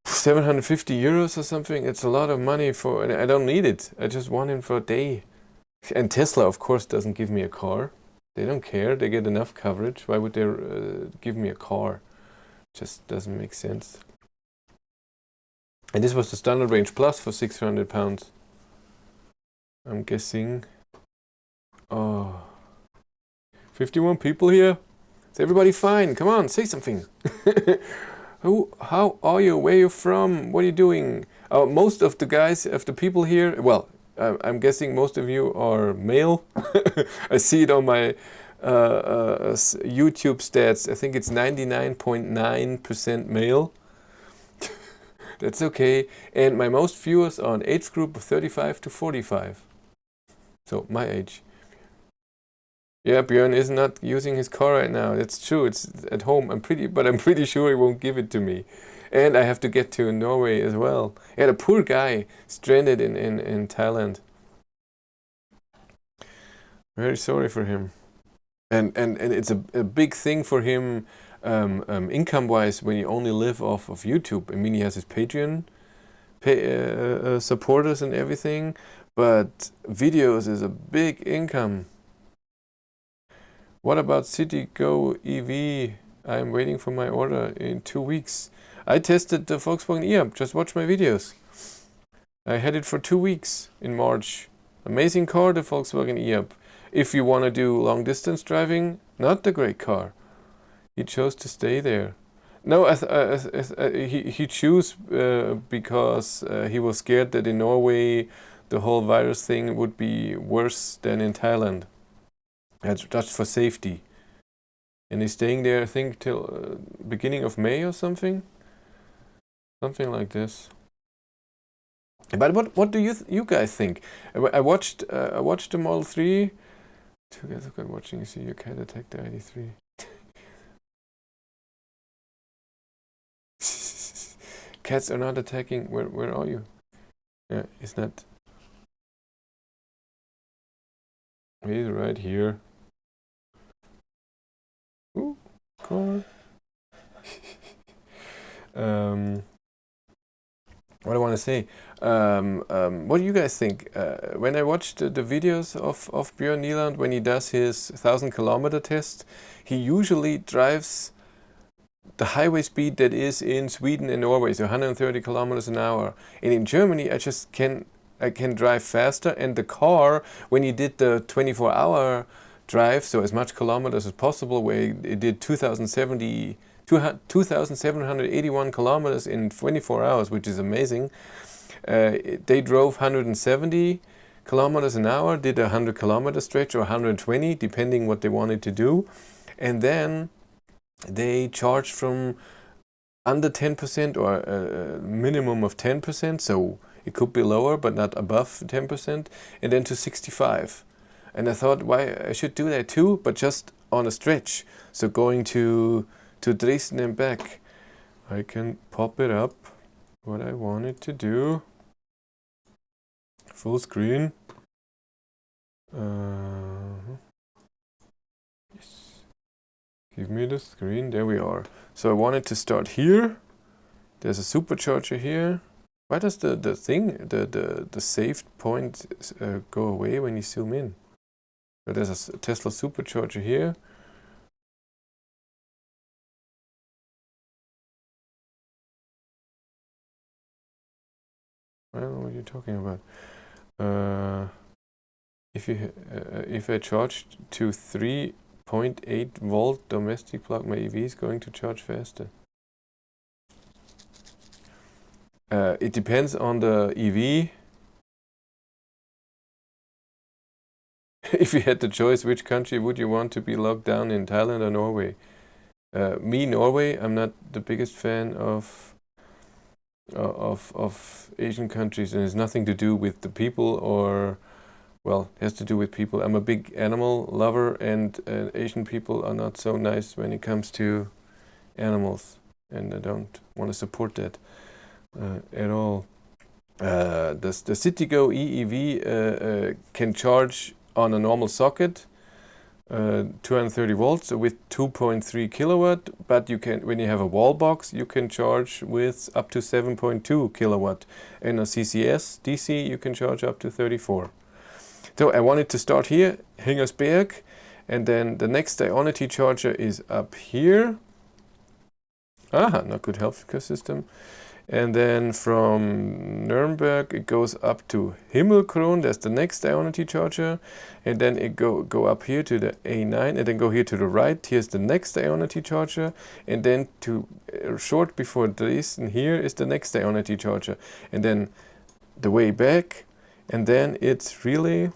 A: 750 euros or something? It's a lot of money for... And I don't need it. I just want it for a day. And Tesla, of course, doesn't give me a car. They don't care. They get enough coverage. Why would they give me a car? Just doesn't make sense. And this was the Standard Range Plus for 600 pounds. I'm guessing. Oh. 51 people here? Is everybody fine? Come on, say something. How are you? Where are you from? What are you doing? Most of the guys, of the people here, well, I'm guessing most of you are male. I see it on my YouTube stats. I think it's 99.9% male. That's okay. And my most viewers are an age group of 35 to 45. So my age. Yeah, Björn is not using his car right now. That's true. It's at home. I'm pretty sure he won't give it to me. And I have to get to Norway as well. Yeah, the poor guy stranded in Thailand. Very sorry for him. And it's a big thing for him income-wise when you only live off of YouTube. I mean, he has his Patreon supporters and everything, but videos is a big income. What about City Go EV? I'm waiting for my order in 2 weeks. I tested the Volkswagen e-up. Just watch my videos. I had it for 2 weeks in March. Amazing car, the Volkswagen e-up. If you want to do long distance driving, not the great car. He chose to stay there. No, he chose because he was scared that in Norway the whole virus thing would be worse than in Thailand. That's for safety. And he's staying there, I think, till beginning of May or something. Something like this. But what do you guys think? I watched the Model 3. Two guys are watching. You see your cat attack the ID3. Cats are not attacking. Where are you? Yeah, it's not. He's right here. Ooh, car. What I want to say. What do you guys think? When I watched the videos of Björn Nyland, when he does his 1,000-kilometer test, he usually drives the highway speed that is in Sweden and Norway, so 130 kilometers an hour. And in Germany, I can drive faster. And the car, when he did the 24-hour drive, so as much kilometers as possible, where it did 2,781 kilometers in 24 hours, which is amazing. They drove 170 kilometers an hour, did a 100-kilometer stretch or 120, depending what they wanted to do. And then they charged from under 10% or a minimum of 10%, so it could be lower, but not above 10%, and then to 65. And I thought, why I should do that too, but just on a stretch. So going to Dresden and back. I can pop it up, what I wanted to do. Full screen. Yes. Give me the screen, there we are. So I wanted to start here. There's a supercharger here. Why does the saved point go away when you zoom in? So there's a Tesla supercharger here. I don't know what you're talking about. If I charged to 3.8 volt domestic plug, my EV is going to charge faster. It depends on the EV. If you had the choice, which country would you want to be locked down in, Thailand or Norway? Me, Norway. I'm not the biggest fan of Asian countries, and it's nothing to do with the people, or well, it has to do with people. I'm a big animal lover, and Asian people are not so nice when it comes to animals, and I don't want to support that at all. The Citigo EEV can charge on a normal socket 230 volts with 2.3 kilowatt, but you can, when you have a wall box, you can charge with up to 7.2 kilowatt, and a CCS DC you can charge up to 34. So I wanted to start here, Hingersberg, and then the next Ionity charger is up here. Not good healthcare system. And then from Nuremberg it goes up to Himmelkron, that's the next Ionity charger. And then it go up here to the A9, and then go here to the right, here's the next Ionity charger. And then to short before this, and here is the next Ionity charger. And then the way back, and then it's really,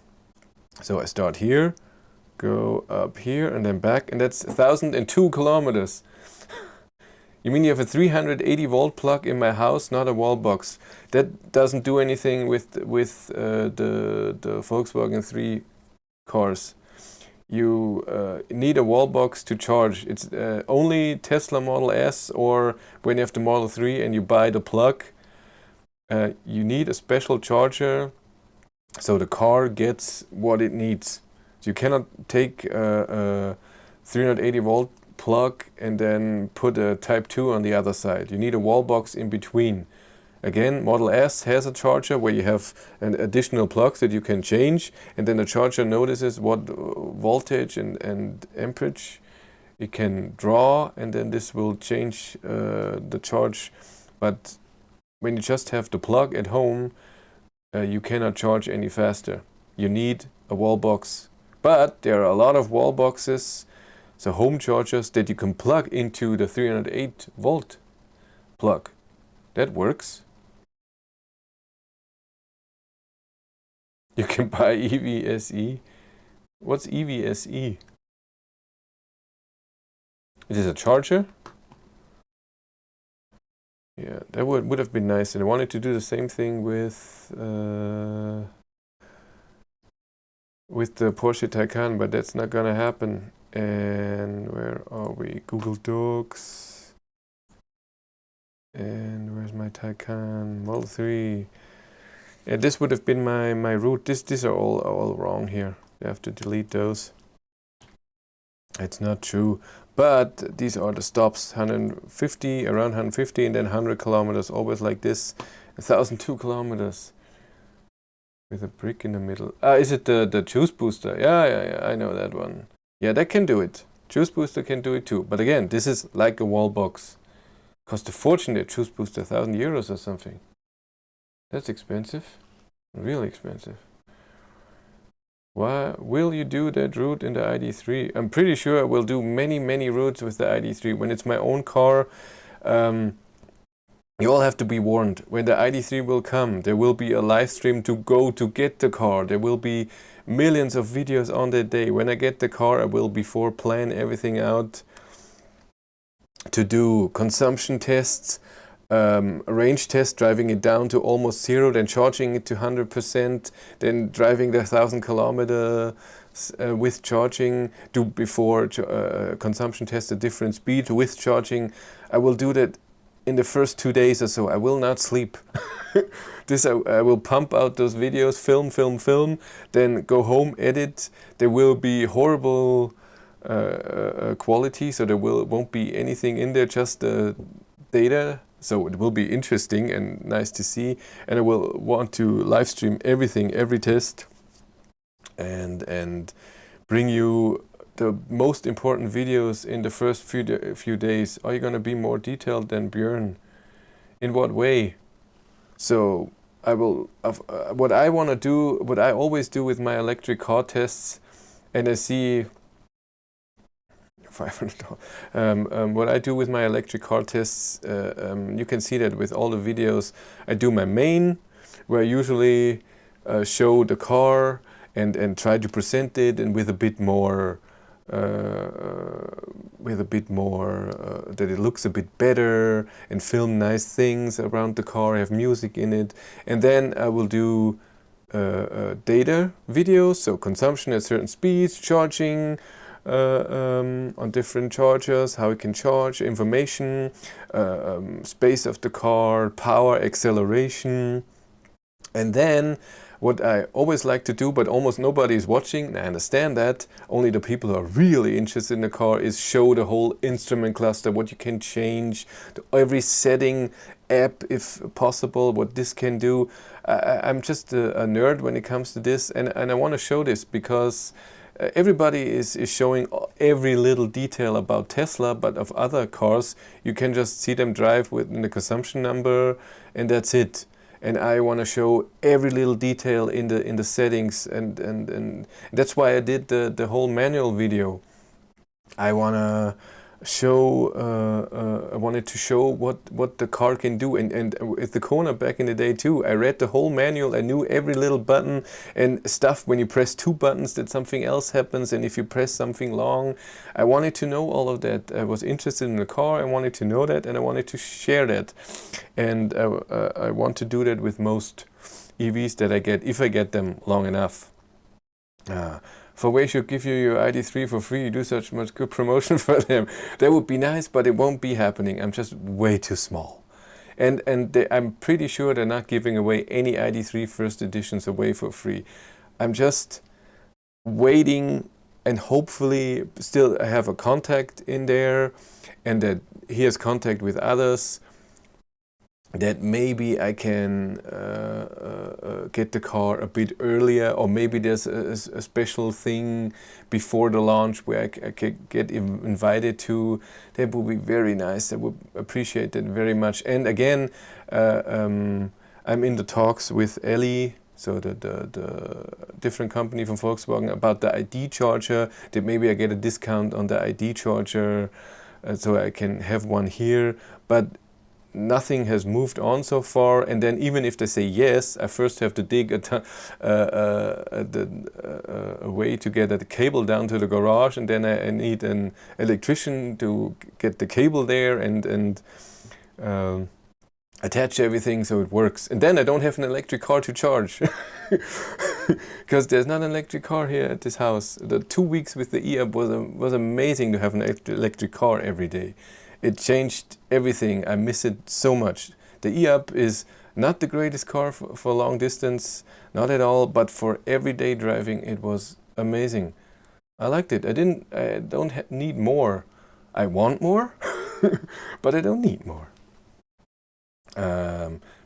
A: so I start here, go up here, and then back, and that's 1,002 kilometers. You mean you have a 380 volt plug in my house, not a wall box? That doesn't do anything with the Volkswagen 3 cars. You need a wall box to charge. It's only Tesla Model S, or when you have the Model 3 and you buy the plug, you need a special charger so the car gets what it needs. So you cannot take a 380 volt plug and then put a Type 2 on the other side. You need a wall box in between. Again, Model S has a charger where you have an additional plug that you can change, and then the charger notices what voltage and amperage it can draw, and then this will change the charge. But when you just have the plug at home, you cannot charge any faster. You need a wall box. But there are a lot of wall boxes, so home chargers, that you can plug into the 308 volt plug. That works. You can buy EVSE. What's EVSE? It is a charger? Yeah, that would have been nice. And I wanted to do the same thing with the Porsche Taycan, but that's not gonna happen. And where are we? Google Docs. And where's my Taycan? Model 3. Yeah, this would have been my route. These are all wrong here. You have to delete those. It's not true. But these are the stops. 150, around 150, and then 100 kilometers. Always like this. 1,002 kilometers. With a brick in the middle. Is it the juice booster? Yeah, I know that one. Yeah, that can do it. Juice booster can do it too. But again, this is like a wall box. Cost a fortune, that juice booster, 1,000 euros or something. That's expensive. Really expensive. Why will you do that route in the ID3? I'm pretty sure I will do many routes with the ID3. When it's my own car, you all have to be warned. When the ID3 will come, there will be a live stream to go to get the car. There will be millions of videos on that day. When I get the car, I will before plan everything out to do consumption tests, range test, driving it down to almost zero, then charging it to 100%, then driving the 1,000 kilometers with charging, do before consumption test at different speed with charging. I will do that in the first 2 days or so. I will not sleep. I will pump out those videos, film, then go home, edit. There will be horrible quality, so there won't be anything in there, just the data. So it will be interesting and nice to see. And I will want to live stream everything, every test, and bring you the most important videos in the first few days. Are you going to be more detailed than Björn? In what way? So I will. What I want to do, what I always do with my electric car tests, and I see $500. What I do with my electric car tests, you can see that with all the videos. I do my main, where I usually show the car and try to present it and with a bit more that it looks a bit better, and film nice things around the car, have music in it. And then I will do data videos, so consumption at certain speeds, charging on different chargers, how it can charge, information, space of the car, power, acceleration. And then what I always like to do, but almost nobody is watching, I understand that, only the people who are really interested in the car, is show the whole instrument cluster, what you can change, every setting, app if possible, what this can do. I'm just a nerd when it comes to this, and I want to show this because everybody is showing every little detail about Tesla, but of other cars, you can just see them drive with the consumption number, and that's it. And I want to show every little detail in the settings, and that's why I did the whole manual video. I want to show I wanted to show what the car can do, and with the Kona back in the day too, I read the whole manual. I knew every little button and stuff. When you press 2 buttons, that something else happens, and if you press something long, I wanted to know all of that. I was interested in the car, I wanted to know that, and I wanted to share that. And I want to do that with most EVs that I get, if I get them long enough. Volvo should give you your ID3 for free. You do such much good promotion for them. That would be nice, but it won't be happening. I'm just way too small. And I'm pretty sure they're not giving away any ID3 first editions away for free. I'm just waiting, and hopefully still I have a contact in there, and that he has contact with others, that maybe I can get the car a bit earlier, or maybe there's a special thing before the launch where I can get invited to. That would be very nice. I would appreciate that very much. And again, I'm in the talks with Ellie, so the different company from Volkswagen, about the ID charger, that maybe I get a discount on the ID charger, so I can have one here. But nothing has moved on so far, and then even if they say yes, I first have to dig a way to get a cable down to the garage, and then I need an electrician to get the cable there and attach everything so it works. And then I don't have an electric car to charge because there's not an electric car here at this house. The 2 weeks with the e-up was amazing to have an electric car every day. It changed everything. I miss it so much. The e-up is not the greatest car for long distance, not at all, but for everyday driving it was amazing. I liked it. I don't need more. I want more, but I don't need more.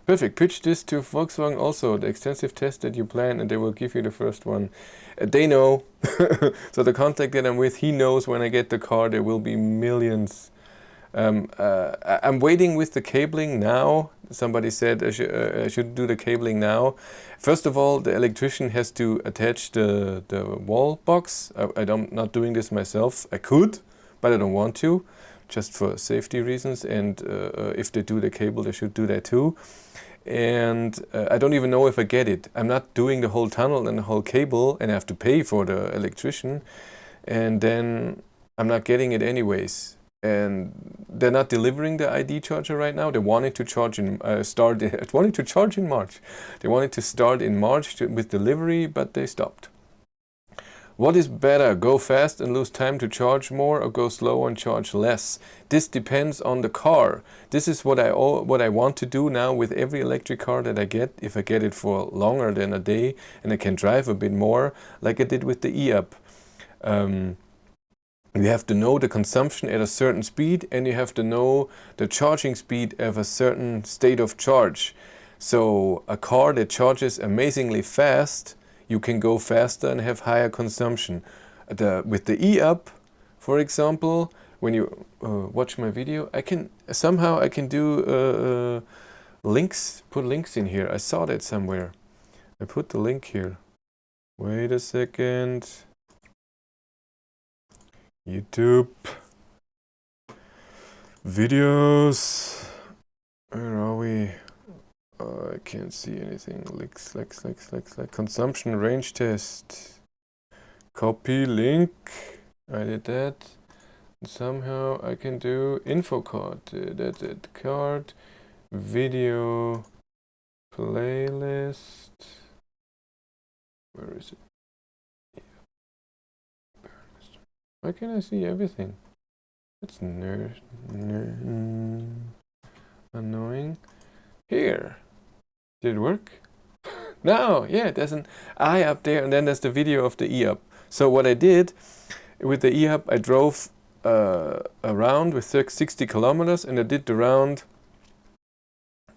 A: Perfect. Pitch this to Volkswagen also, the extensive test that you plan, and they will give you the first one. They know. So the contact that I'm with, he knows when I get the car there will be millions. I'm waiting with the cabling now. Somebody said I should do the cabling now. First of all, the electrician has to attach the wall box. I'm not doing this myself. I could, but I don't want to, just for safety reasons. And if they do the cable, they should do that too. And I don't even know if I get it. I'm not doing the whole tunnel and the whole cable, and I have to pay for the electrician. And then I'm not getting it anyways. And they're not delivering the ID charger right now. They wanted to charge in wanted to charge in March. They wanted to start in March with delivery, but they stopped. What is better, go fast and lose time to charge more, or go slow and charge less? This depends on the car. This is what I want to do now with every electric car that I get. If I get it for longer than a day and I can drive a bit more, like I did with the e-up. You have to know the consumption at a certain speed, and you have to know the charging speed at a certain state of charge. So a car that charges amazingly fast, you can go faster and have higher consumption. With the e-up, for example, when you watch my video, I can do links, put links in here. I saw that somewhere. I put the link here. Wait a second. YouTube videos. Where are we? I can't see anything. Consumption range test. Copy link. I did that. And somehow I can do info card. That's it. Card. Video. Playlist. Where is it? Why can't I see everything? That's annoying. Here. Did it work? No, yeah, there's an I up there, and then there's the video of the E-up. So what I did with the E-up, I drove around with 60 kilometers, and I did the round.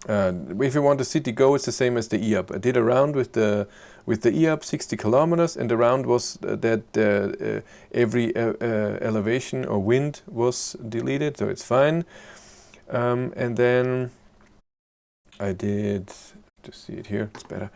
A: If you want the city go, it's the same as the E-up. I did a round with the E-up 60 kilometers, and the round was that every elevation or wind was deleted, so it's fine. And then I did, to see it here, it's better.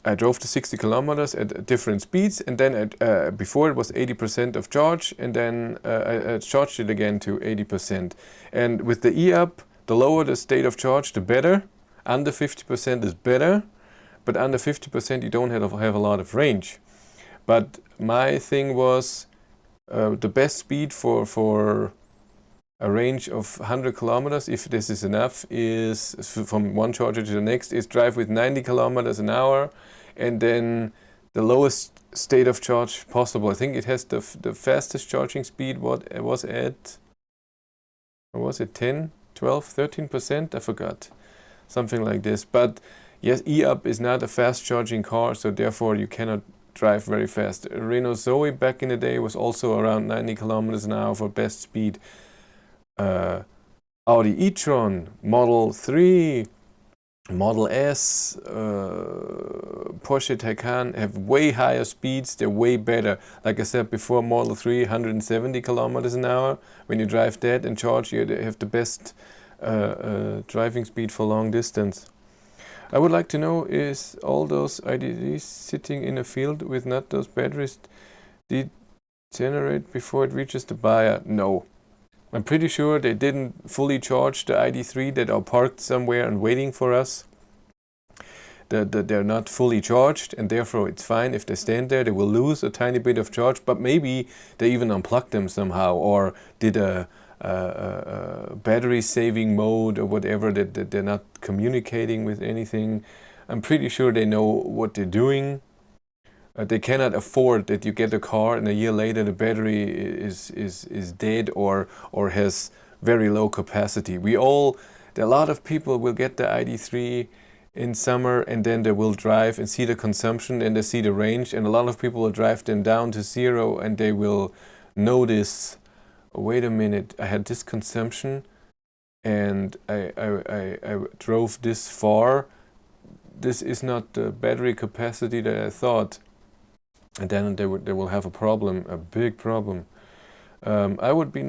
A: I drove the 60 kilometers at different speeds, and then before it was 80% of charge, and then I charged it again to 80%. And with the E-up, the lower the state of charge, the better. Under 50% is better, but under 50% you don't have a lot of range. But my thing was the best speed for a range of 100 kilometers, if this is enough, is from one charger to the next, is drive with 90 kilometers an hour, and then the lowest state of charge possible. I think it has the fastest charging speed. What it was at? Or was it 10, 12, 13%? I forgot. Something like this. But yes, E-up is not a fast charging car, so therefore you cannot drive very fast. Renault Zoe back in the day was also around 90 kilometers an hour for best speed. Audi e-tron, Model 3, Model S, Porsche Taycan have way higher speeds. They're way better. Like I said before, Model 3, 170 kilometers an hour. When you drive that and charge, you have the best driving speed for long distance. I would like to know, is all those IDs sitting in a field with not those batteries degenerate before it reaches the buyer? No. I'm pretty sure they didn't fully charge the ID3 that are parked somewhere and waiting for us. They're not fully charged, and therefore it's fine if they stand there. They will lose a tiny bit of charge, but maybe they even unplugged them somehow, or did a battery saving mode or whatever, that they're not communicating with anything. I'm pretty sure they know what they're doing. They cannot afford that you get a car and a year later the battery is dead or has very low capacity. A lot of people will get the ID3 in summer, and then they will drive and see the consumption and they see the range, and a lot of people will drive them down to zero and they will notice, oh, wait a minute, I had this consumption and I drove this far. This is not the battery capacity that I thought. And then they will have a problem, a big problem. It would be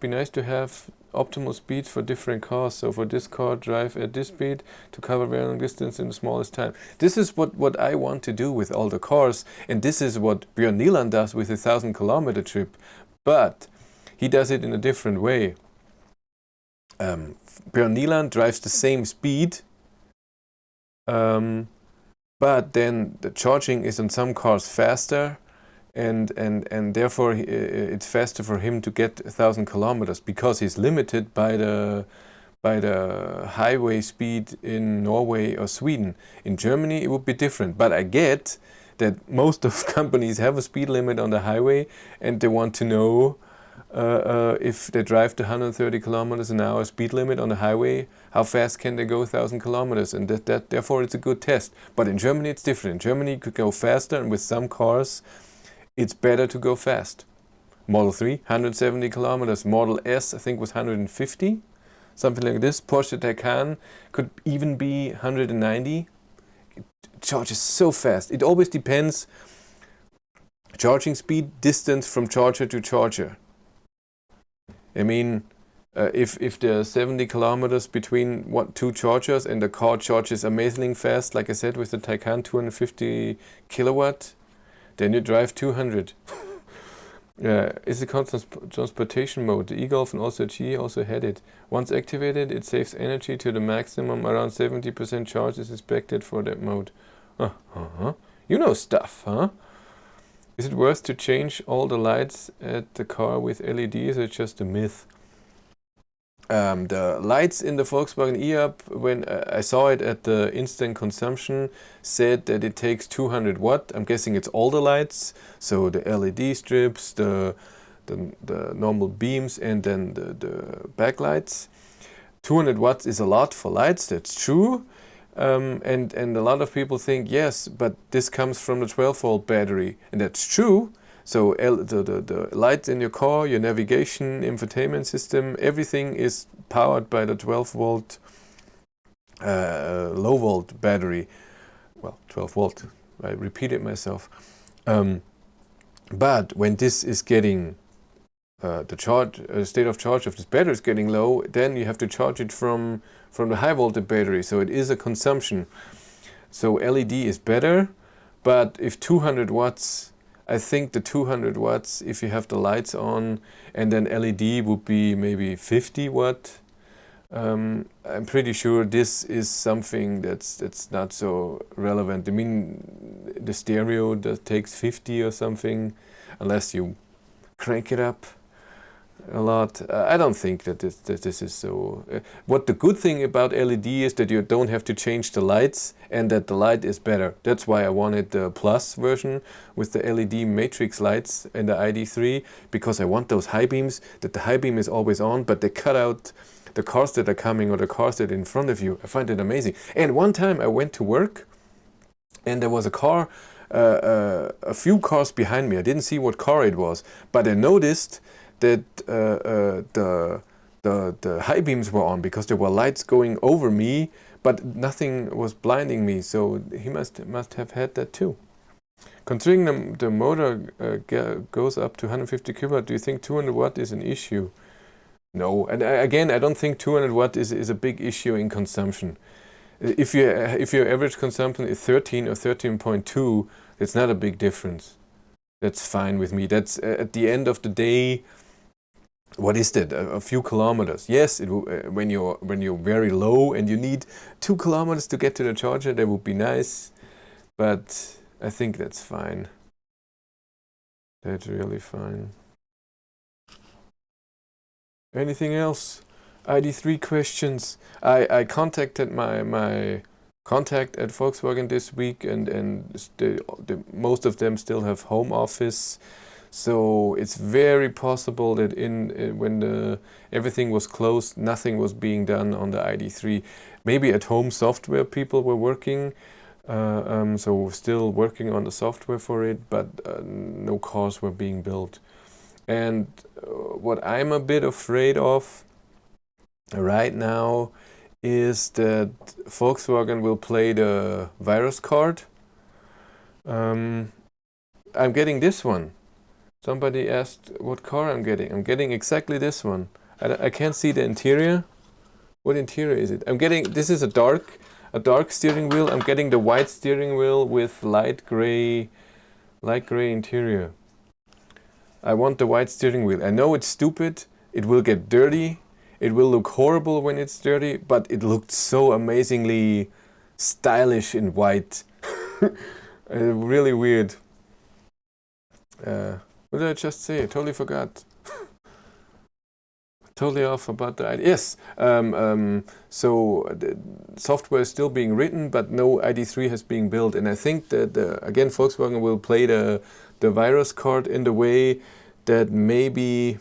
A: nice to have optimal speeds for different cars. So for this car, drive at this speed to cover very long distance in the smallest time. This is what I want to do with all the cars, and this is what Björn Nyland does with his 1,000-kilometer trip. But he does it in a different way. Björn Nyland drives the same speed. But then the charging is on some cars faster, and therefore it's faster for him to get 1,000 kilometers because he's limited by the highway speed in Norway or Sweden. In Germany it would be different, but I get that most of companies have a speed limit on the highway, and they want to know if they drive the 130 kilometers an hour speed limit on the highway, how fast can they go 1,000 kilometers? And therefore it's a good test. But in Germany it's different. In Germany you could go faster, and with some cars it's better to go fast. Model 3, 170 kilometers. Model S, I think, was 150, something like this. Porsche Taycan could even be 190. It charges so fast. It always depends. Charging speed, distance from charger to charger. I mean, if there are 70 kilometers between two chargers and the car charges amazingly fast, like I said with the Taycan 250 kilowatt, then you drive 200. Is the constant transportation mode. The e-Golf and also G also had it. Once activated, it saves energy to the maximum. Around 70% charge is expected for that mode. You know stuff, huh? Is it worth to change all the lights at the car with LEDs, or just a myth? The lights in the Volkswagen e-Up, when I saw it at the instant consumption, said that it takes 200 watt. I'm guessing it's all the lights, so the LED strips, the normal beams, and then the backlights. 200 watts is a lot for lights, that's true. And a lot of people think, yes, but this comes from the 12-volt battery, and that's true. So the lights in your car, your navigation, infotainment system, everything is powered by the 12-volt low-volt battery. Well, 12-volt, I repeated myself. But when this is getting, the state of charge of this battery is getting low, then you have to charge it from the high-voltage battery. So it is a consumption. So LED is better, but if 200 watts, I think the 200 watts, if you have the lights on, and then LED would be maybe 50 watt. I'm pretty sure this is something that's not so relevant. I mean, the stereo that takes 50 or something, unless you crank it up a lot. I don't think that this is so. What the good thing about LED is that you don't have to change the lights, and that the light is better. That's why I wanted the Plus version with the LED matrix lights and the ID3, because I want those high beams, that the high beam is always on, but they cut out the cars that are coming or the cars that are in front of you. I find it amazing. And one time I went to work, and there was a car, a few cars behind me. I didn't see what car it was, but I noticed that the high beams were on, because there were lights going over me, but nothing was blinding me. So he must have had that too. Considering the motor goes up to 150 kilowatt, do you think 200 watt is an issue? No, and again, I don't think 200 watt is a big issue in consumption. If your average consumption is 13 or 13.2, it's not a big difference. That's fine with me. That's at the end of the day. What is that? A few kilometers. Yes, when you're very low and you need 2 kilometers to get to the charger, that would be nice. But I think that's fine. That's really fine. Anything else? ID3 questions. I contacted my contact at Volkswagen this week, and most of them still have home office. So it's very possible that when everything was closed, nothing was being done on the ID3. Maybe at home software people were working, so still working on the software for it, but no cars were being built. And what I'm a bit afraid of right now is that Volkswagen will play the virus card. I'm getting this one. Somebody asked what car I'm getting. I'm getting exactly this one. I can't see the interior. What interior is it? I'm getting, this is a dark steering wheel. I'm getting the white steering wheel with light gray interior. I want the white steering wheel. I know it's stupid. It will get dirty. It will look horrible when it's dirty, but it looked so amazingly stylish in white. Really weird. What did I just say? I totally forgot. Totally off about the idea. Yes, so the software is still being written, but no ID3 has been built. And I think that, again, Volkswagen will play the virus card in the way that maybe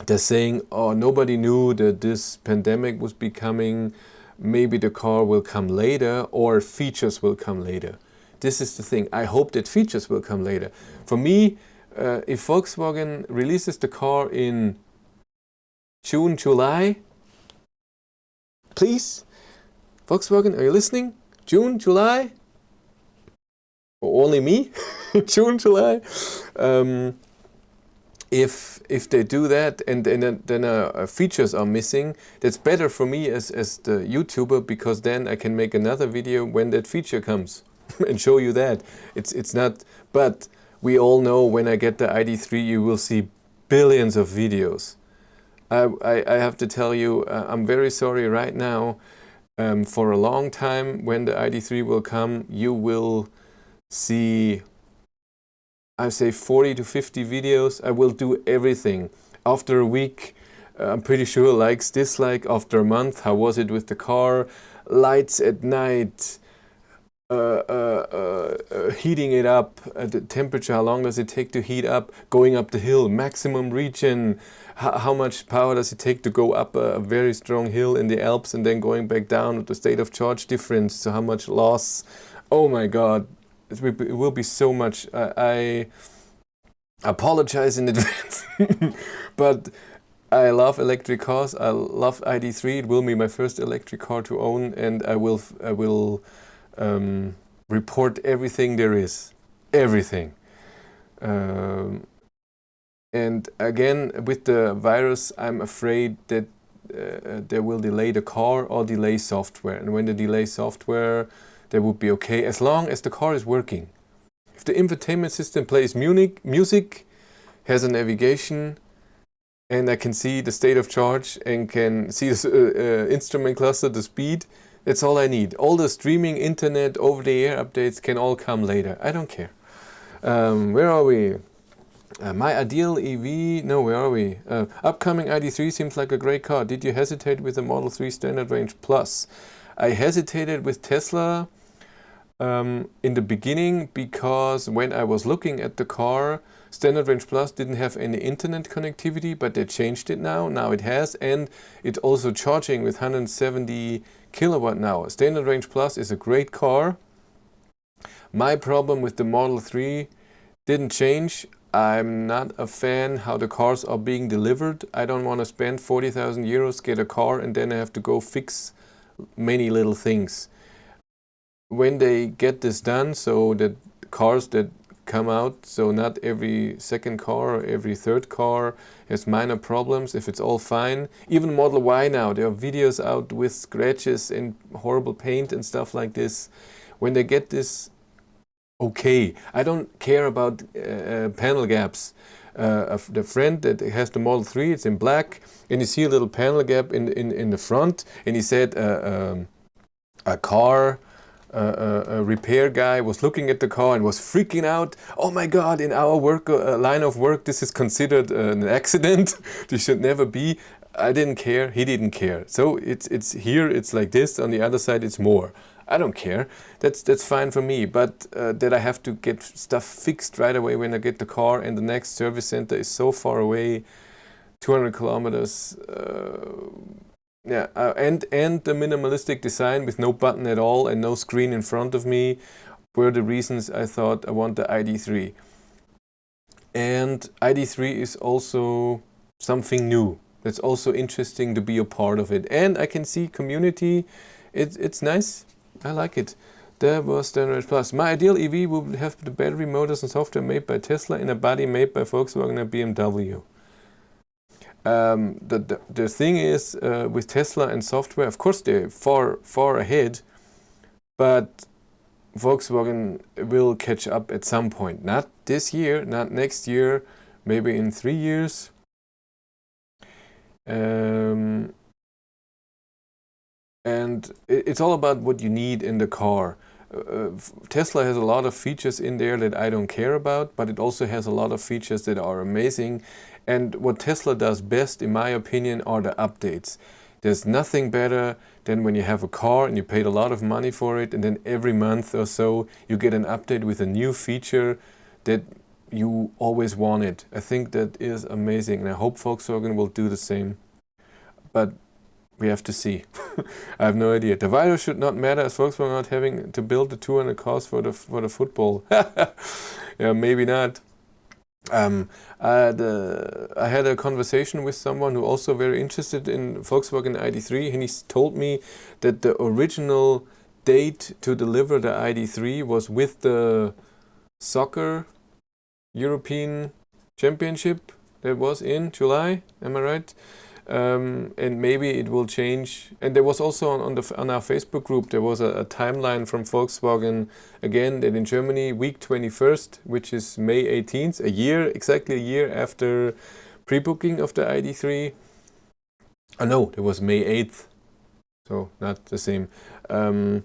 A: they're saying, oh, nobody knew that this pandemic was becoming. Maybe the car will come later, or features will come later. This is the thing. I hope that features will come later. For me, if Volkswagen releases the car in June, July, please, Volkswagen, are you listening? June, July? Or only me? June, July? If they do that and then features are missing, that's better for me as the YouTuber, because then I can make another video when that feature comes and show you that. It's not, but we all know when I get the ID3 you will see billions of videos. I have to tell you, I'm very sorry right now. For a long time, when the ID3 will come, you will see, I say 40 to 50 videos. I will do everything. After a week, I'm pretty sure likes, dislike. After a month, how was it with the car? Lights at night, heating it up, the temperature, how long does it take to heat up, going up the hill, maximum region, how much power does it take to go up a very strong hill in the Alps and then going back down with the state of charge difference, so how much loss. Oh my god, it will be so much. I apologize in advance, but I love electric cars. I love ID3. It will be my first electric car to own, and I will report everything there is, everything. And again, with the virus, I'm afraid that they will delay the car or delay software. And when they delay software, they would be okay as long as the car is working. If the infotainment system plays music, has a navigation, and I can see the state of charge and can see the instrument cluster, the speed, that's all I need. All the streaming, internet, over-the-air updates can all come later. I don't care. Where are we? My ideal EV, no, where are we? Upcoming ID3 seems like a great car. Did you hesitate with the Model 3 Standard Range Plus? I hesitated with Tesla in the beginning because when I was looking at the car, Standard Range Plus didn't have any internet connectivity, but they changed it now. Now it has, and it's also charging with 170 kilowatt now. Standard Range Plus is a great car. My problem with the Model 3 didn't change. I'm not a fan how the cars are being delivered. I don't want to spend 40,000 euros, get a car, and then I have to go fix many little things. When they get this done, so that cars that come out, so not every second car or every third car has minor problems, if it's all fine. Even Model Y now, there are videos out with scratches and horrible paint and stuff like this. When they get this okay, I don't care about panel gaps. The friend that has the Model 3, it's in black, and you see a little panel gap in the front, and he said a repair guy was looking at the car and was freaking out. Oh my god, in our work line of work, this is considered an accident. This should never be. I didn't care, he didn't care. So it's here, it's like this, on the other side it's more. I don't care. That's fine for me, but that I have to get stuff fixed right away when I get the car, and the next service center is so far away, 200 kilometers. And the minimalistic design with no button at all and no screen in front of me were the reasons I thought I want the ID3. And ID3 is also something new. It's also interesting to be a part of it. And I can see community. It's nice. I like it. There was Standard Plus. My ideal EV would have the battery, motors and software made by Tesla in a body made by Volkswagen and BMW. The thing is, with Tesla and software, of course they're far ahead, but Volkswagen will catch up at some point. Not this year, not next year, maybe in 3 years. And it's all about what you need in the car. Tesla has a lot of features in there that I don't care about, but it also has a lot of features that are amazing. And what Tesla does best, in my opinion, are the updates. There's nothing better than when you have a car and you paid a lot of money for it, and then every month or so you get an update with a new feature that you always wanted. I think that is amazing, and I hope Volkswagen will do the same. But we have to see. I have no idea. The virus should not matter, as Volkswagen not having to build the 200 cars for the football. Yeah, maybe not. I had a conversation with someone who also very interested in Volkswagen ID3, and he told me that the original date to deliver the ID3 was with the soccer European Championship that was in July. Am I right? and maybe it will change. And there was also on our Facebook group, there was a timeline from Volkswagen again, that in Germany, week 21st, which is May 18th, exactly a year after pre-booking of the ID.3. Oh no, it was May 8th, so not the same. And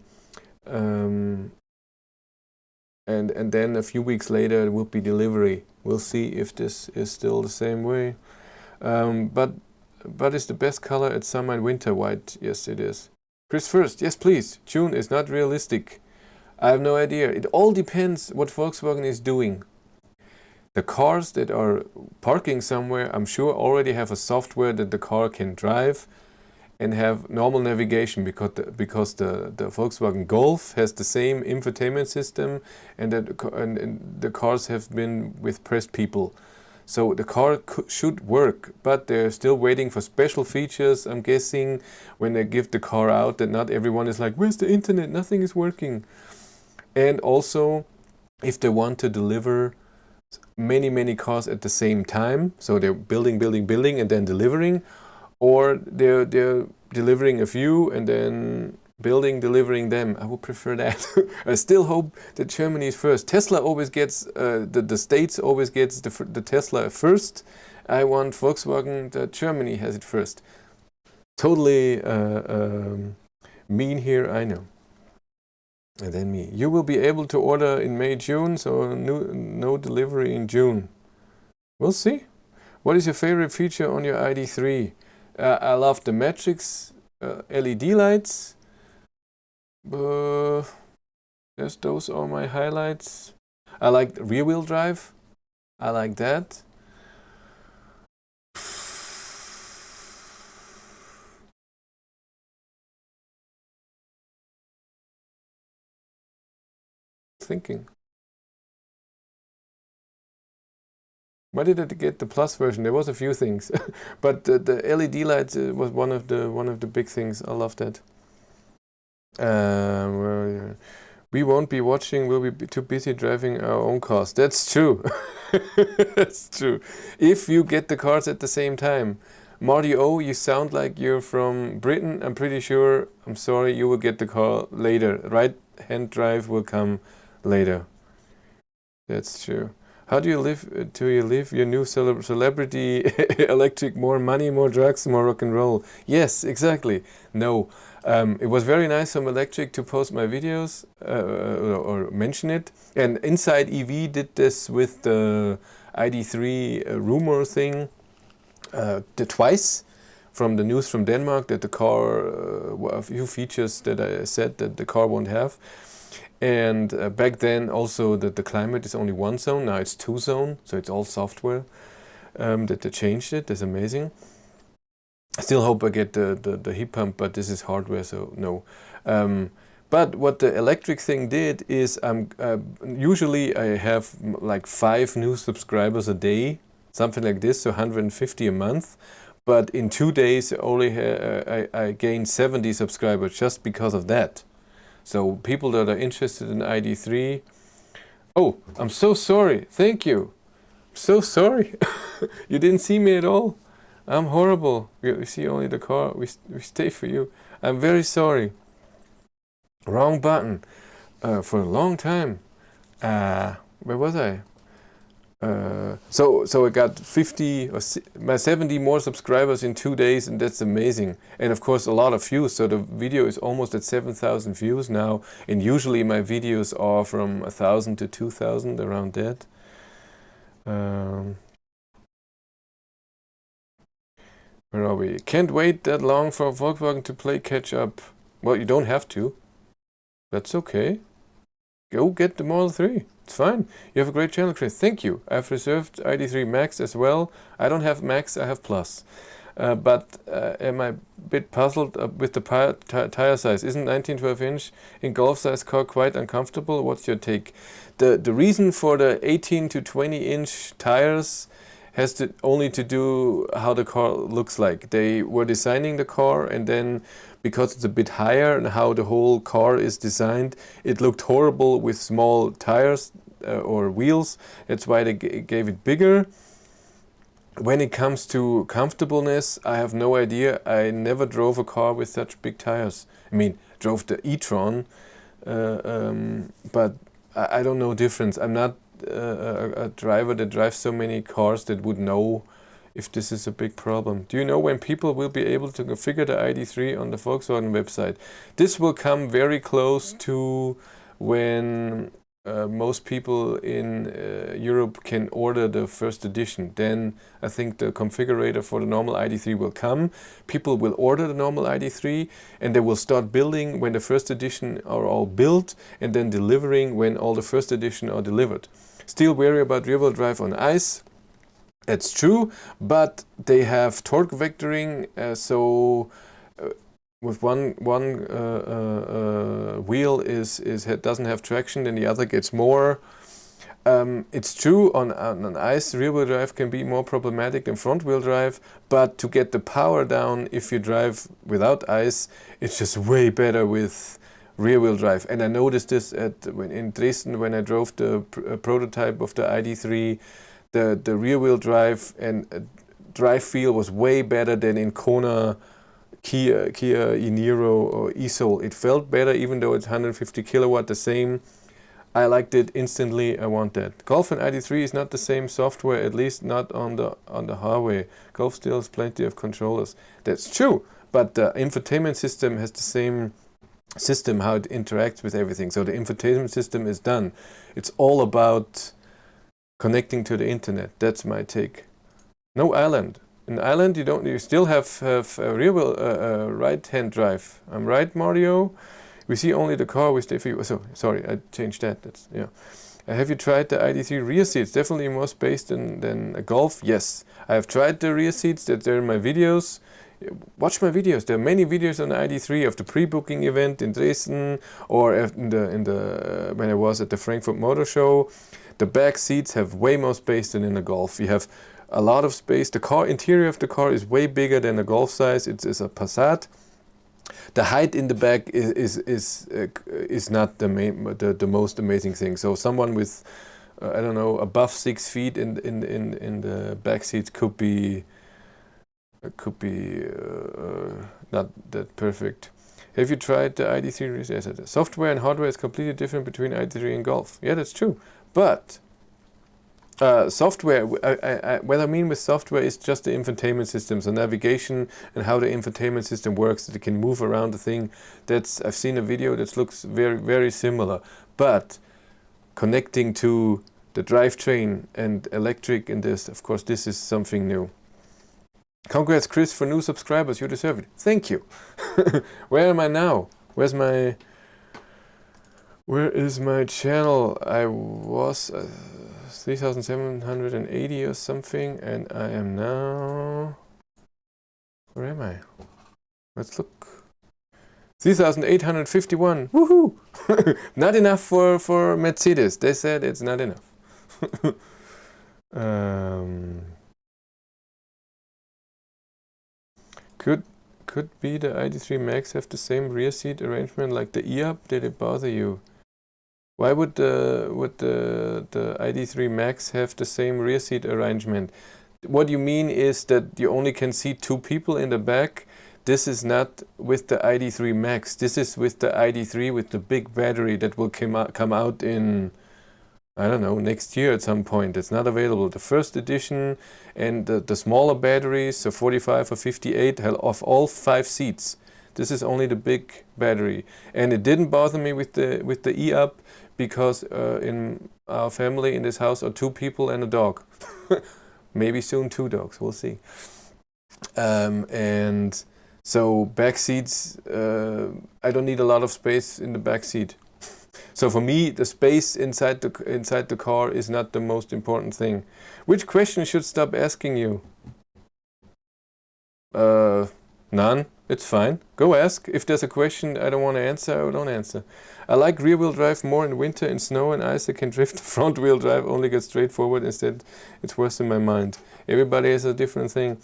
A: then a few weeks later it will be delivery. We'll see if this is still the same way. But it's the best color at summer and winter white. Yes, it is. Chris first. Yes, please. June is not realistic. I have no idea. It all depends what Volkswagen is doing. The cars that are parking somewhere, I'm sure already have a software that the car can drive and have normal navigation, because the Volkswagen Golf has the same infotainment system, and the cars have been with press people. So the car should work, but they're still waiting for special features, I'm guessing, when they give the car out, that not everyone is like, where's the internet? Nothing is working. And also, if they want to deliver many cars at the same time, so they're building and then delivering, or they're delivering a few and then delivering them. I would prefer that. I still hope that Germany is first. Tesla always gets, the States always gets the Tesla first. I want Volkswagen that Germany has it first. Totally mean here, I know. And then me. You will be able to order in May, June, so no delivery in June. We'll see. What is your favorite feature on your ID.3? I love the Matrix LED lights. Those are my highlights. I like rear-wheel drive. I like that. Thinking. Why did I get the Plus version? There was a few things, but the LED lights was one of the big things. I love that. We won't be watching. We'll be too busy driving our own cars. That's true. That's true. If you get the cars at the same time, Mario, you sound like you're from Britain. I'm pretty sure. I'm sorry. You will get the car later. Right-hand drive will come later. That's true. How do you live? Do you live your new celebrity electric? More money, more drugs, more rock and roll. Yes, exactly. No, it was very nice from Electric to post my videos or mention it. And Inside EV did this with the ID.3 rumor thing twice. From the news from Denmark that the car, a few features that I said that the car won't have. And back then also that the climate is only one zone, now it's 2 zone, so it's all software that they changed it. That's amazing. I still hope I get the heat pump, but this is hardware, so no. But what the Electric thing did is usually I have like 5 new subscribers a day, something like this, so 150 a month. But in 2 days I gained 70 subscribers just because of that. So people that are interested in ID.3, oh, I'm so sorry. Thank you. I'm so sorry. You didn't see me at all. I'm horrible. We see only the car. We stay for you. I'm very sorry. Wrong button. For a long time. Where was I? So I got 50 or 70 more subscribers in 2 days, and that's amazing. And of course a lot of views, so the video is almost at 7,000 views now, and usually my videos are from 1,000 to 2,000, around that. Where are we? Can't wait that long for Volkswagen to play catch up. Well, you don't have to. That's okay. Go get the Model 3. It's fine. You have a great channel, Chris. Thank you. I've reserved ID.3 Max as well. I don't have Max, I have Plus. But am I a bit puzzled with the tire size? Isn't 1912 inch in Golf size car quite uncomfortable? What's your take? The reason for the 18 to 20 inch tires has only to do how the car looks like. They were designing the car, and then because it's a bit higher and how the whole car is designed, it looked horrible with small tires or wheels. That's why they gave it bigger. When it comes to comfortableness, I have no idea. I never drove a car with such big tires. I mean, drove the e-tron, but I don't know difference. I'm not a driver that drives so many cars that would know if this is a big problem. Do you know when people will be able to configure the ID3 on the Volkswagen website? This will come very close to when most people in Europe can order the first edition. Then I think the configurator for the normal ID3 will come. People will order the normal ID3 and they will start building when the first edition are all built and then delivering when all the first edition are delivered. Still wary about rear-wheel drive on ice. That's true, but they have torque vectoring, so with one wheel doesn't have traction, then the other gets more. It's true on ice, rear-wheel drive can be more problematic than front-wheel drive, but to get the power down if you drive without ice, it's just way better with rear-wheel drive. And I noticed this in Dresden when I drove the prototype of the ID3. The rear-wheel drive and drive feel was way better than in Kona, Kia e-Niro or e-Soul. It felt better even though it's 150 kilowatt, the same. I liked it instantly, I want that. Golf and ID3 is not the same software, at least not on the hardware. Golf still has plenty of controllers. That's true, but the infotainment system has the same system, how it interacts with everything. So the infotainment system is done. It's all about connecting to the internet. That's my take. No island. In Ireland, you still have a rear wheel, right-hand drive. I'm right, Mario. We see only the car with the. So sorry, I changed that. That's yeah. Have you tried the ID3 rear seats? Definitely more space than a Golf. Yes, I have tried the rear seats. They're in my videos. Watch my videos. There are many videos on the ID3 of the pre-booking event in Dresden or in the when I was at the Frankfurt Motor Show. The back seats have way more space than in a Golf. You have a lot of space. The interior of the car is way bigger than a Golf size. It's a Passat. The height in the back is not the most amazing thing. So someone with I don't know, above 6 feet in the back seats could be not that perfect. Have you tried the ID3? Yes, the software and hardware is completely different between ID3 and Golf. Yeah, that's true. But software, what I mean with software is just the infotainment system, so navigation and how the infotainment system works, that it can move around the thing. I've seen a video that looks very, very similar. But connecting to the drivetrain and electric in this, of course, this is something new. Congrats, Chris, for new subscribers. You deserve it. Thank you. Where am I now? Where is my channel? I was 3,780 or something, and I am now. Where am I? Let's look. 3,851. Woohoo! Not enough for Mercedes. They said it's not enough. Could be the ID3 Max have the same rear seat arrangement like the e-up? Did it bother you? Why would the ID3 Max have the same rear seat arrangement? What you mean is that you only can see 2 people in the back. This is not with the ID3 Max. This is with the ID3 with the big battery that will come out in, I don't know, next year at some point. It's not available. The first edition and the smaller batteries, so 45 or 58, of all 5 seats. This is only the big battery. And it didn't bother me with the e-up because in our family in this house are 2 people and a dog. Maybe soon 2 dogs, we'll see. And so back seats, I don't need a lot of space in the back seat. So for me, the space inside the car is not the most important thing. Which question should stop asking you? None. It's fine. Go ask. If there's a question I don't want to answer, I don't answer. I like rear-wheel drive more in winter, in snow and ice. I can drift. Front-wheel drive only gets straightforward. Instead, it's worse in my mind. Everybody has a different thing.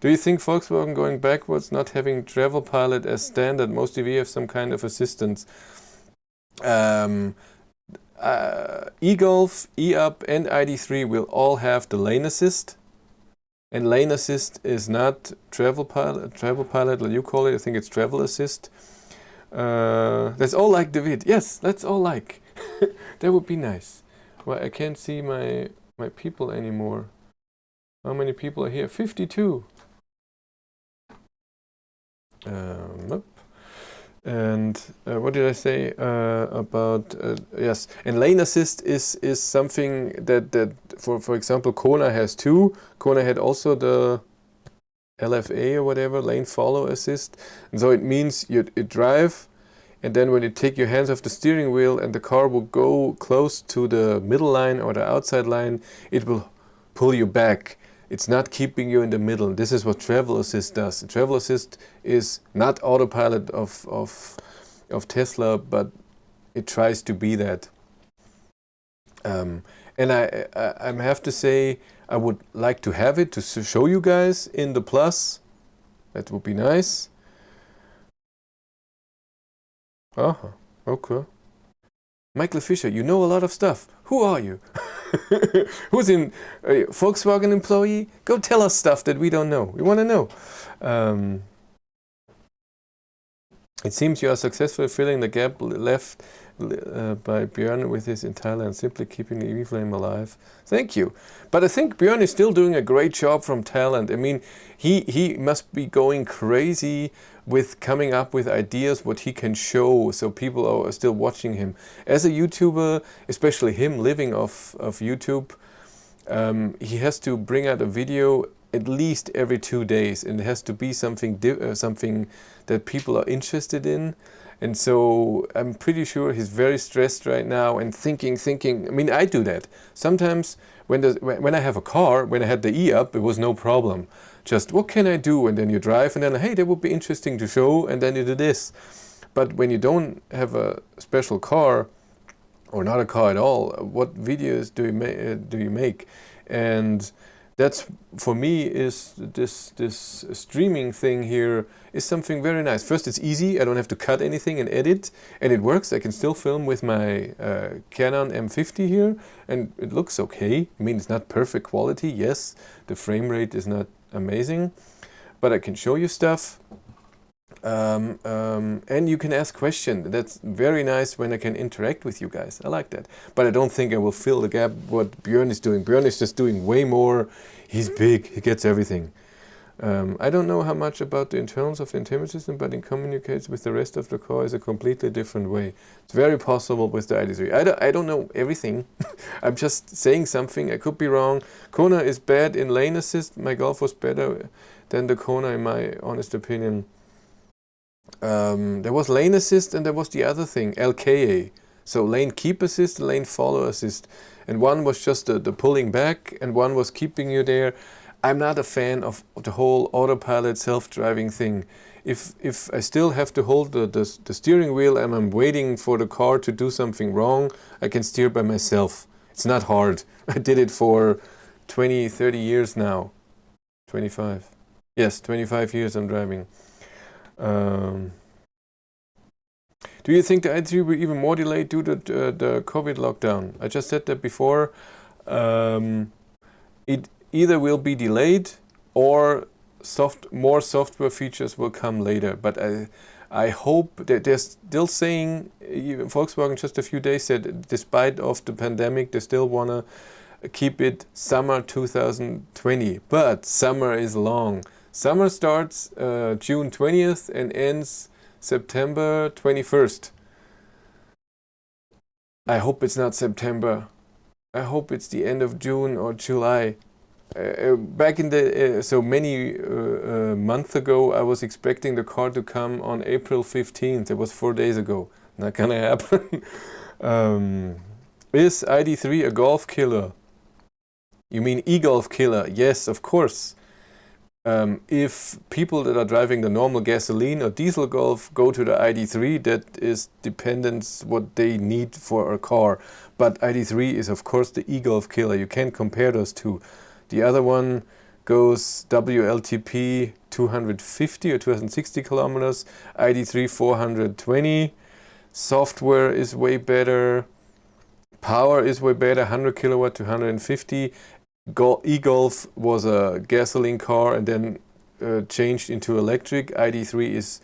A: Do you think Volkswagen going backwards, not having travel pilot as standard? Most EV have some kind of assistance. E-Golf, e-up and ID3 will all have the lane assist. And lane assist is not travel pilot, like you call it. I think it's travel assist. That's all like, David. Yes, that's all like. That would be nice. Well, I can't see my people anymore. How many people are here? 52. Nope. And what did I say about yes? And lane assist is something that for example Kona has too. Kona had also the LFA or whatever, lane follow assist, and so it means you drive, and then when you take your hands off the steering wheel and the car will go close to the middle line or the outside line, it will pull you back. It's not keeping you in the middle. This is what travel assist does. Travel assist is not autopilot of Tesla, but it tries to be that. And I have to say, I would like to have it to show you guys in the Plus. That would be nice. Okay. Michael Fischer, you know a lot of stuff. Who are you? Who's in a Volkswagen employee? Go tell us stuff that we don't know. We want to know. It seems you are successfully filling the gap left by Björn with his in Thailand, simply keeping the EV flame alive. Thank you. But I think Björn is still doing a great job from Thailand. I mean, he must be going crazy with coming up with ideas what he can show, so people are still watching him. As a YouTuber, especially him living off of YouTube, he has to bring out a video at least every 2 days, and it has to be something something that people are interested in. And so I'm pretty sure he's very stressed right now and thinking. I mean, I do that. Sometimes when I have a car, when I had the E-Up, it was no problem. Just, what can I do? And then you drive and then, hey, that would be interesting to show, and then you do this. But when you don't have a special car, or not a car at all, what videos do you make? And that's, for me, is this streaming thing here is something very nice. First, it's easy. I don't have to cut anything and edit, and it works. I can still film with my Canon M50 here, and it looks okay. I mean, it's not perfect quality. Yes, the frame rate is not amazing, but I can show you stuff. And you can ask questions. That's very nice when I can interact with you guys. I like that. But I don't think I will fill the gap what Björn is doing. Björn is just doing way more. He's big. He gets everything. I don't know how much about the internals of the infotainment system, but it communicates with the rest of the car is a completely different way. It's very possible with the ID3. I don't know everything. I'm just saying something. I could be wrong. Kona is bad in lane assist. My Golf was better than the Kona in my honest opinion. There was lane assist and there was the other thing, LKA. So lane keep assist, lane follow assist. And one was just the pulling back and one was keeping you there. I'm not a fan of the whole autopilot self-driving thing. If I still have to hold the steering wheel and I'm waiting for the car to do something wrong, I can steer by myself. It's not hard. I did it for 20, 30 years now. 25. Yes, 25 years I'm driving. Do you think the ID3 will even more delayed due to the COVID lockdown? I just said that before. It either will be delayed or more software features will come later. But I hope that they're still saying, Volkswagen just a few days said, despite of the pandemic, they still want to keep it summer 2020. But summer is long. Summer starts June 20th and ends September 21st. I hope it's not September. I hope it's the end of June or July. Back in the so many months ago, I was expecting the car to come on April 15th. It was 4 days ago. Not gonna happen. Is ID3 a Golf killer? You mean e-Golf killer? Yes, of course. If people that are driving the normal gasoline or diesel Golf go to the ID3, that is dependent what they need for a car. But ID3 is of course the e-Golf killer. You can't compare those two. The other one goes WLTP 250 or 260 kilometers, ID3 420. Software is way better. Power is way better, 100 kilowatt to 150. e-Golf was a gasoline car and then changed into electric. ID3 is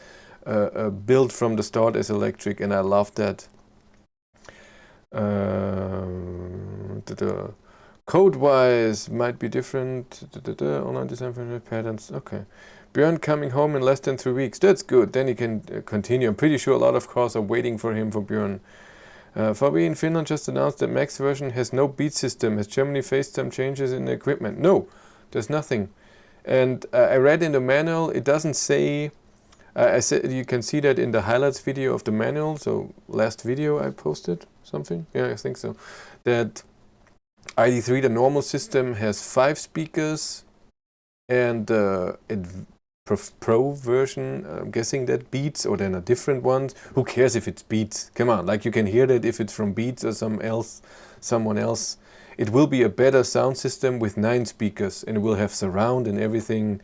A: built from the start as electric, and I love that. Code-wise might be different. Online design for patterns. Okay. Björn coming home in less than 3 weeks. That's good. Then he can continue. I'm pretty sure a lot of cars are waiting for him for Björn. VW in Finland just announced that Max version has no beat system. Has Germany faced some changes in the equipment? No, there's nothing. And I read in the manual, it doesn't say. I said you can see that in the highlights video of the manual. So last video I posted something. Yeah, I think so. That ID3, the normal system, has 5 speakers, and Pro version, I'm guessing that Beats, or then a different one. Who cares if it's Beats? Come on, like you can hear that if it's from Beats or someone else. It will be a better sound system with 9 speakers, and it will have surround and everything.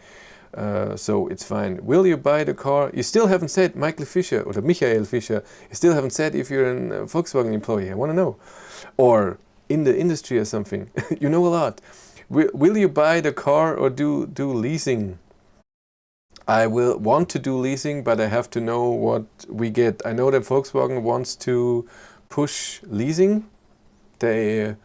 A: So it's fine. Will you buy the car? You still haven't said, Michael Fischer or Michael Fischer. You still haven't said if you're a Volkswagen employee. I want to know, or in the industry or something. You know a lot. Will you buy the car or do leasing? I will want to do leasing, but I have to know what we get. I know that Volkswagen wants to push leasing. They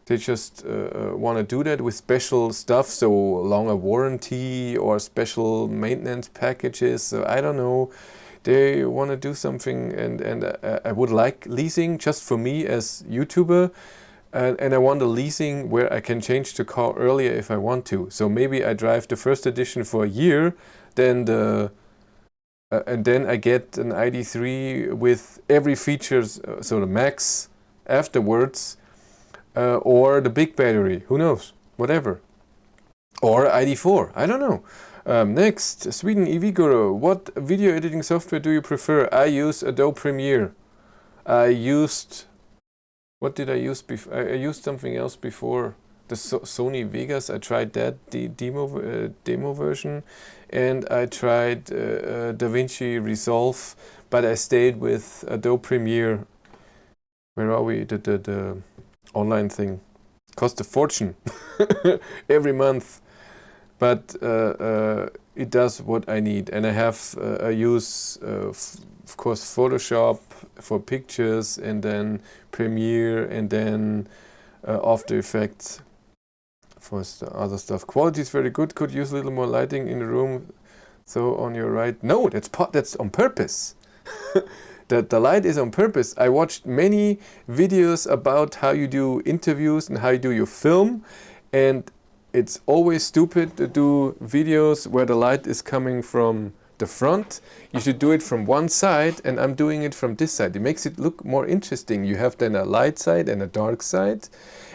A: just want to do that with special stuff, so longer warranty or special maintenance packages. So I don't know. They want to do something, and I would like leasing just for me as YouTuber. And I want a leasing where I can change the car earlier if I want to. So maybe I drive the first edition for a year, then and then I get an ID3 with every features, so the Max afterwards, or the big battery. Who knows? Whatever. Or ID4. I don't know. Next, Sweden EV Guru. What video editing software do you prefer? I use Adobe Premiere. What did I use before? I used something else before. The Sony Vegas. I tried that, the demo version, and I tried DaVinci Resolve, but I stayed with Adobe Premiere. Where are we? The online thing cost a fortune every month, but it does what I need, and I use of course Photoshop for pictures, and then Premiere, and then After Effects for other stuff. Quality is very good. Could use a little more lighting in the room. So on your right, no, that's on purpose. The light is on purpose. I watched many videos about how you do interviews and how you do your film, and it's always stupid to do videos where the light is coming from the front. You should do it from one side, and I'm doing it from this side. It makes it look more interesting. You have then a light side and a dark side,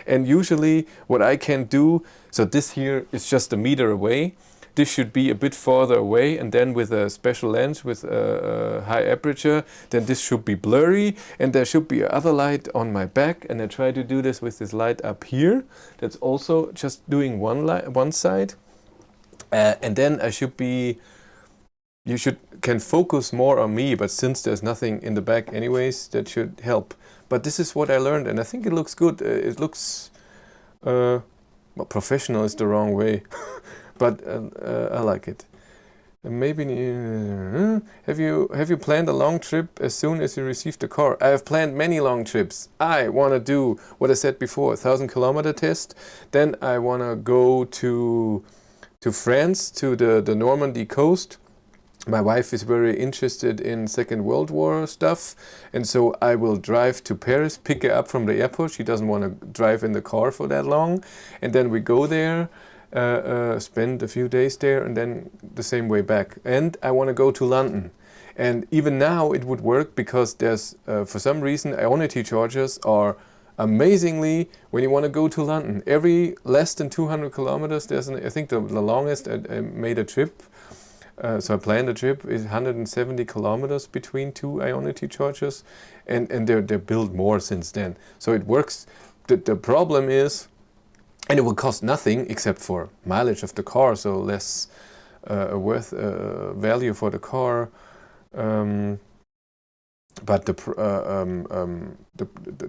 A: and usually what I can do, so this here is just a meter away. This should be a bit farther away, and then with a special lens with a high aperture, then this should be blurry, and there should be other light on my back, and I try to do this with this light up here. That's also just doing one side, and then you can focus more on me, but since there's nothing in the back anyways, that should help. But this is what I learned, and I think it looks good. It looks well, professional is the wrong way. But I like it. Maybe have you planned a long trip as soon as you receive the car? I have planned many long trips. I want to do what I said before, 1,000-kilometer test. Then I want to go to France, to the Normandy coast. My wife is very interested in Second World War stuff, and so I will drive to Paris, pick her up from the airport. She doesn't want to drive in the car for that long, and then we go there. Spend a few days there, and then the same way back. And I want to go to London. And even now it would work, because there's, for some reason, Ionity chargers are amazingly, when you want to go to London, every less than 200 kilometers, I think the longest I made a trip, so I planned a trip, is 170 kilometers between 2 Ionity chargers, and they're built more since then. So it works. The problem is, and it will cost nothing except for mileage of the car, so less value for the car. But the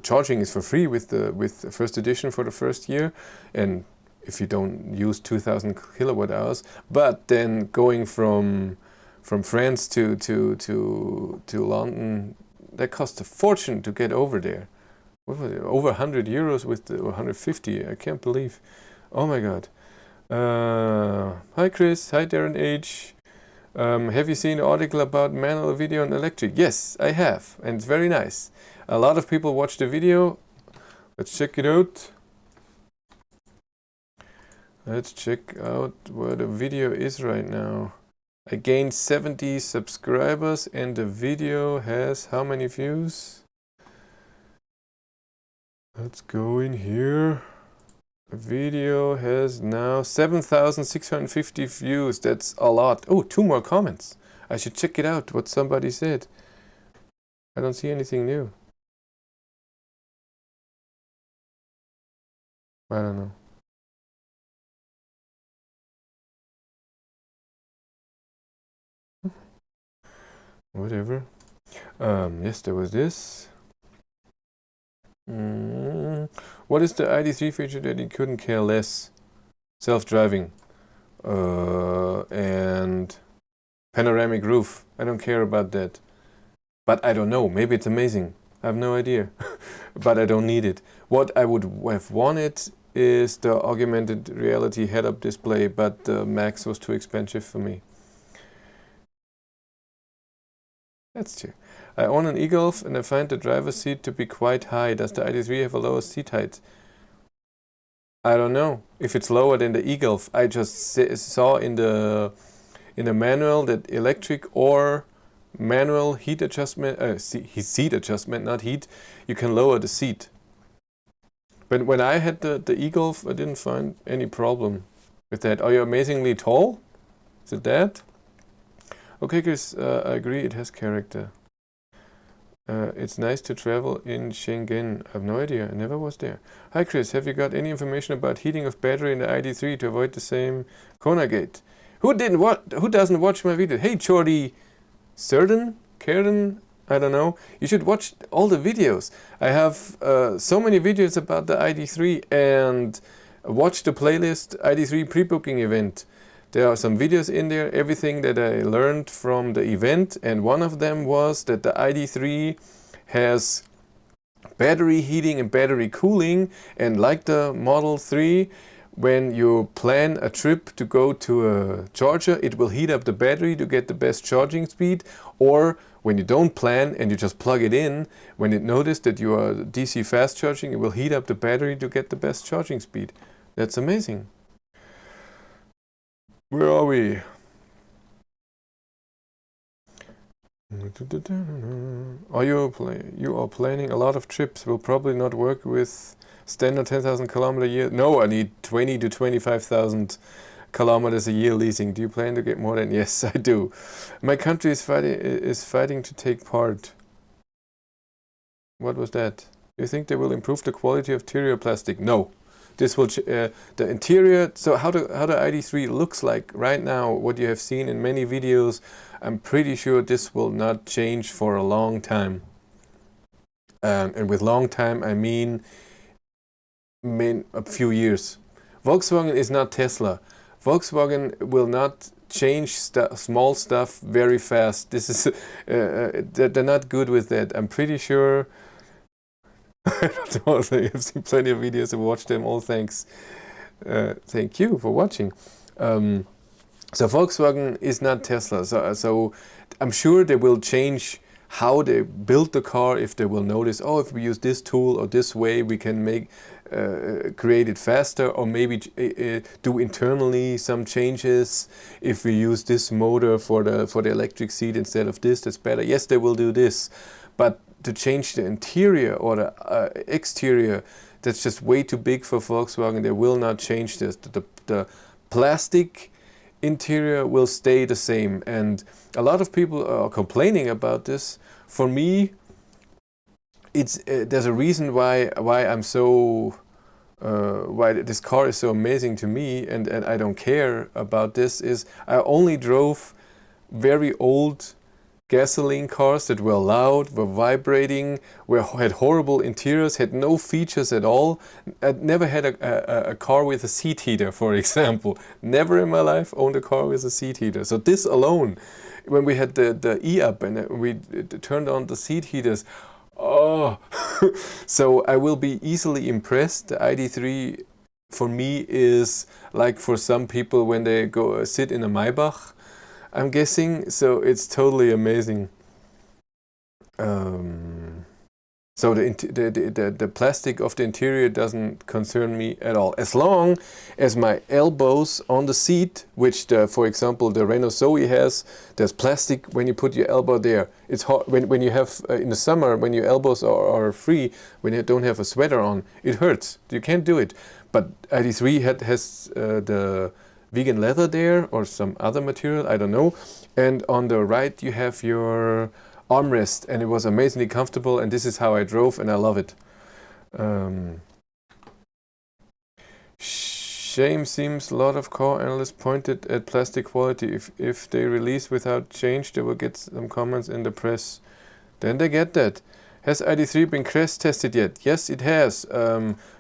A: charging is for free with the first edition for the first year. And if you don't use 2,000 kilowatt hours. But then going from France to London, that costs a fortune to get over there. What was it? Over 100 euros with the, or 150. I can't believe. Oh my God. Hi Chris. Hi Darren H. Have you seen an article about manual video and electric? Yes, I have, and it's very nice. A lot of people watch the video. Let's check it out. Let's check out where the video is right now. I gained 70 subscribers and the video has how many views? Let's go in here. The video has now 7,650 views. That's a lot. Oh, 2 more comments. I should check it out, what somebody said. I don't see anything new. I don't know. Whatever. Yes, there was this. What is the ID3 feature that you couldn't care less? Self-driving. And panoramic roof. I don't care about that. But I don't know. Maybe it's amazing. I have no idea. But I don't need it. What I would have wanted is the augmented reality head-up display, but the Max was too expensive for me. That's true. I own an e-Golf and I find the driver's seat to be quite high. Does the ID3 have a lower seat height? I don't know if it's lower than the e-Golf. I just saw in the manual that electric or manual heat adjustment, seat adjustment, not heat, you can lower the seat. But when I had the e-Golf, I didn't find any problem with that. Are you amazingly tall? Is it that? Okay, Chris, I agree, it has character. It's nice to travel in Schengen. I have no idea, I never was there. Hi Chris, have you got any information about heating of battery in the ID3 to avoid the same corner gate? Who doesn't watch my video? Hey Jordi, Karen, I don't know. You should watch all the videos. I have so many videos about the ID3 and watch the playlist ID3 pre-booking event. There are some videos in there, everything that I learned from the event, and one of them was that the ID3 has battery heating and battery cooling, and like the Model 3, when you plan a trip to go to a charger, it will heat up the battery to get the best charging speed, or when you don't plan and you just plug it in, when it notices that you are DC fast charging, it will heat up the battery to get the best charging speed. That's amazing. Where are we? You are planning a lot of trips. Will probably not work with standard 10,000 kilometer a year. No, I need 20 to 25,000 kilometers a year leasing. Do you plan to get more than? Yes, I do. My country is fighting to take part. What was that? Do you think they will improve the quality of interior plastic? No. This will the interior. So how the ID3 looks like right now, what you have seen in many videos, I'm pretty sure this will not change for a long time. And with long time, I mean a few years. Volkswagen is not Tesla. Volkswagen will not change small stuff very fast. This is they're not good with that. I'm pretty sure. I don't know. I've seen plenty of videos and watched them all. Thanks. Thank you for watching. So Volkswagen is not Tesla. So I'm sure they will change how they build the car. If they will notice, oh, if we use this tool or this way, we can create it faster, or maybe do internally some changes. If we use this motor for the electric seat instead of this, that's better. Yes, they will do this, but to change the interior or the exterior, that's just way too big for Volkswagen. They will not change this. The plastic interior will stay the same, and a lot of people are complaining about this. For me, it's there's a reason why I'm so why this car is so amazing to me, and I don't care about this. Is I only drove very old gasoline cars that were loud, were vibrating, had horrible interiors, had no features at all. I'd never had a car with a seat heater, for example. Never in my life owned a car with a seat heater. So this alone, when we had the E-Up and we turned on the seat heaters, oh! So I will be easily impressed. The ID.3 for me is like for some people when they go sit in a Maybach, I'm guessing. So it's totally amazing. So the plastic of the interior doesn't concern me at all, as long as my elbows on the seat, which for example the Renault Zoe has, there's plastic when you put your elbow there. It's hot when you have in the summer, when your elbows are free, when you don't have a sweater on, it hurts. You can't do it. But ID.3 has the vegan leather there, or some other material, I don't know. And on the right you have your armrest, and it was amazingly comfortable, and this is how I drove, and I love it. Shame seems a lot of car analysts pointed at plastic quality. If they release without change, they will get some comments in the press. Then they get that. Has ID.3 been crash tested yet? Yes, it has.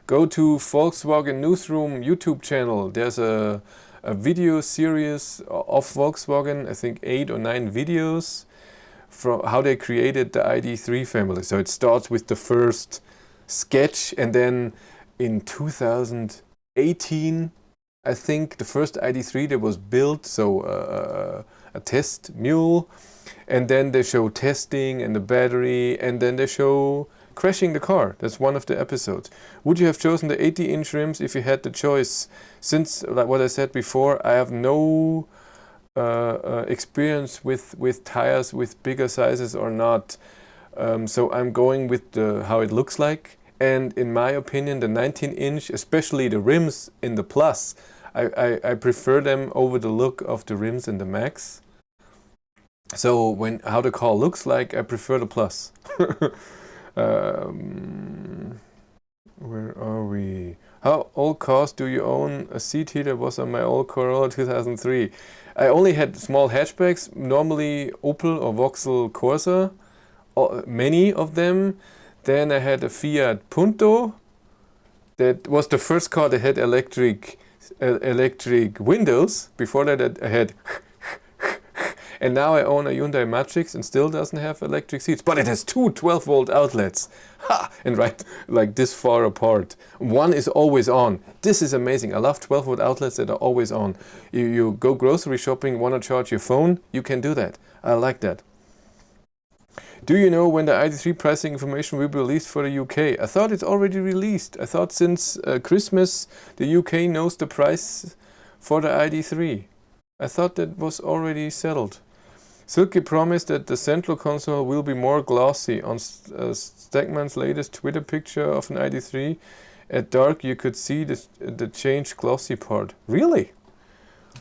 A: Go to Volkswagen Newsroom YouTube channel. There's a video series of Volkswagen, I think 8 or 9 videos from how they created the ID.3 family. So it starts with the first sketch, and then in 2018, I think, the first ID.3 that was built, so a test mule, and then they show testing and the battery, and then they show crashing the car. That's one of the episodes. Would you have chosen the 80-inch rims if you had the choice? Since, like what I said before, I have no experience with tires with bigger sizes or not. So I'm going with how it looks like. And in my opinion, the 19-inch, especially the rims in the Plus, I prefer them over the look of the rims in the Max. So how the car looks like, I prefer the Plus. Where are we? How old cars do you own? A seat heater was on my old Corolla 2003. I only had small hatchbacks, normally Opel or Vauxhall Corsa, many of them. Then I had a Fiat Punto. That was the first car that had electric windows. Before that I had and now I own a Hyundai Matrix and still doesn't have electric seats, but it has 2 12-volt outlets. Ha! And right like this far apart. One is always on. This is amazing. I love 12-volt outlets that are always on. You go grocery shopping, want to charge your phone, you can do that. I like that. Do you know when the ID.3 pricing information will be released for the UK? I thought it's already released. I thought since Christmas the UK knows the price for the ID.3. I thought that was already settled. Silky promised that the central console will be more glossy. On Stegman's latest Twitter picture of an ID.3, at dark you could see the changed glossy part. Really?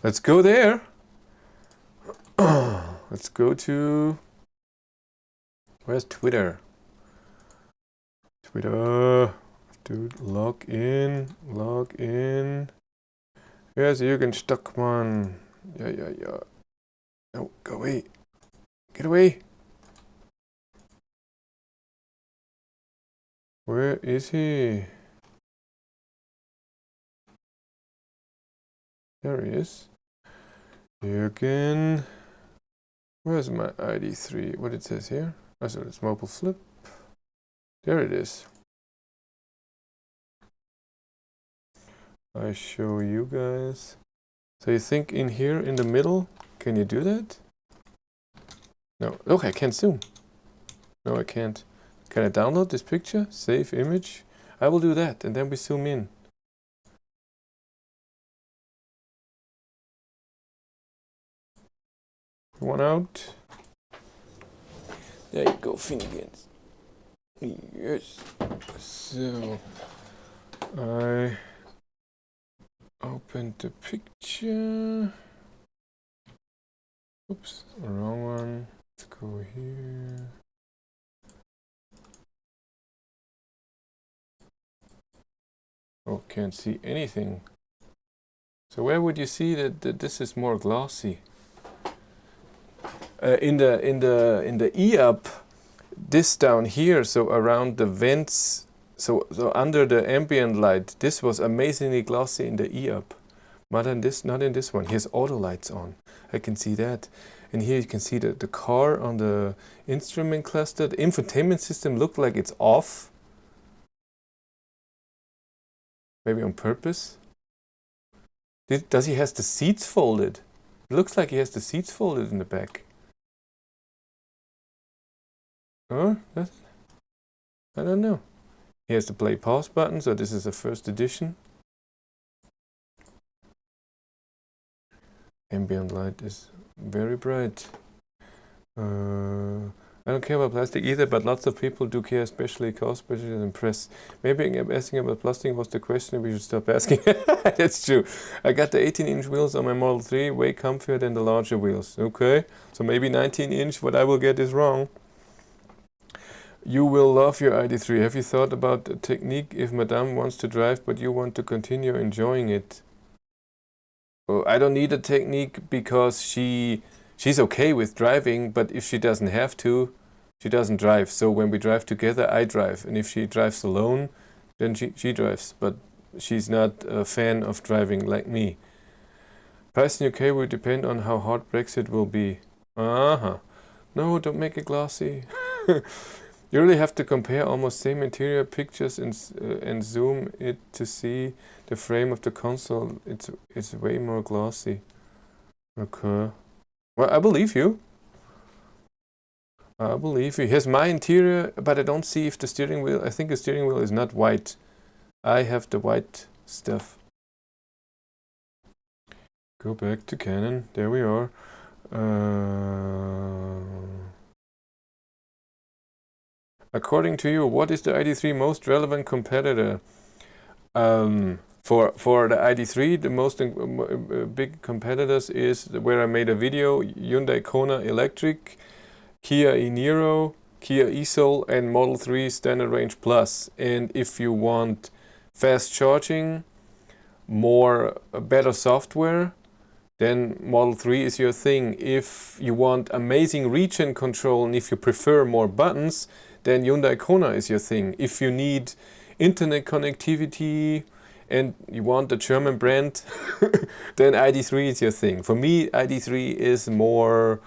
A: Let's go there. Let's go to... Where's Twitter? Twitter. Dude, log in. Here's Jürgen Stockmann. Yeah. No, go away. Get away. Where is he? There he is. Jürgen. Where's my ID.3? What it says here? Oh, so it's mobile flip. There it is. I show you guys. So you think in here in the middle, can you do that? No, look, I can't zoom. No, I can't. Can I download this picture? Save image? I will do that, and then we zoom in. One out. There you go, Finnegan. Yes. So I opened the picture. Oops, wrong one. Let's go here. Oh, can't see anything. So where would you see that this is more glossy? In the E-up, this down here, so around the vents, so under the ambient light, this was amazingly glossy in the E-up. But in this, not in this one. Here's auto lights on. I can see that. And here you can see the car on the instrument cluster. The infotainment system looked like it's off. Maybe on purpose. Does he has the seats folded? It looks like he has the seats folded in the back. Oh, I don't know. He has the play pause button, so this is a first edition. Ambient light is very bright. I don't care about plastic either, but lots of people do care, especially car specialists and press. Maybe asking about plastic was the question, we should stop asking. That's true. I got the 18-inch wheels on my Model 3, way comfier than the larger wheels. Okay, so maybe 19-inch, what I will get is wrong. You will love your ID3. Have you thought about the technique if Madame wants to drive, but you want to continue enjoying it? Well, I don't need a technique because she's okay with driving, but if she doesn't have to, she doesn't drive. So when we drive together, I drive. And if she drives alone, then she drives. But she's not a fan of driving like me. Price in UK will depend on how hard Brexit will be. No, don't make it glossy. You really have to compare almost same interior pictures and zoom it to see the frame of the console. It's way more glossy. Okay. Well, I believe you. I believe you. Here's my interior, but I don't see if the steering wheel... I think the steering wheel is not white. I have the white stuff. Go back to Canon. There we are. According to you, what is the ID3 most relevant competitor? For the ID3, the most big competitors is where I made a video: Hyundai Kona Electric, Kia e-Niro, Kia e-Soul, and Model 3 Standard Range Plus. And if you want fast charging, better software, then Model 3 is your thing. If you want amazing reach and control, and if you prefer more buttons, then Hyundai Kona is your thing. If you need internet connectivity and you want the German brand, then ID3 is your thing. For me, ID3 is more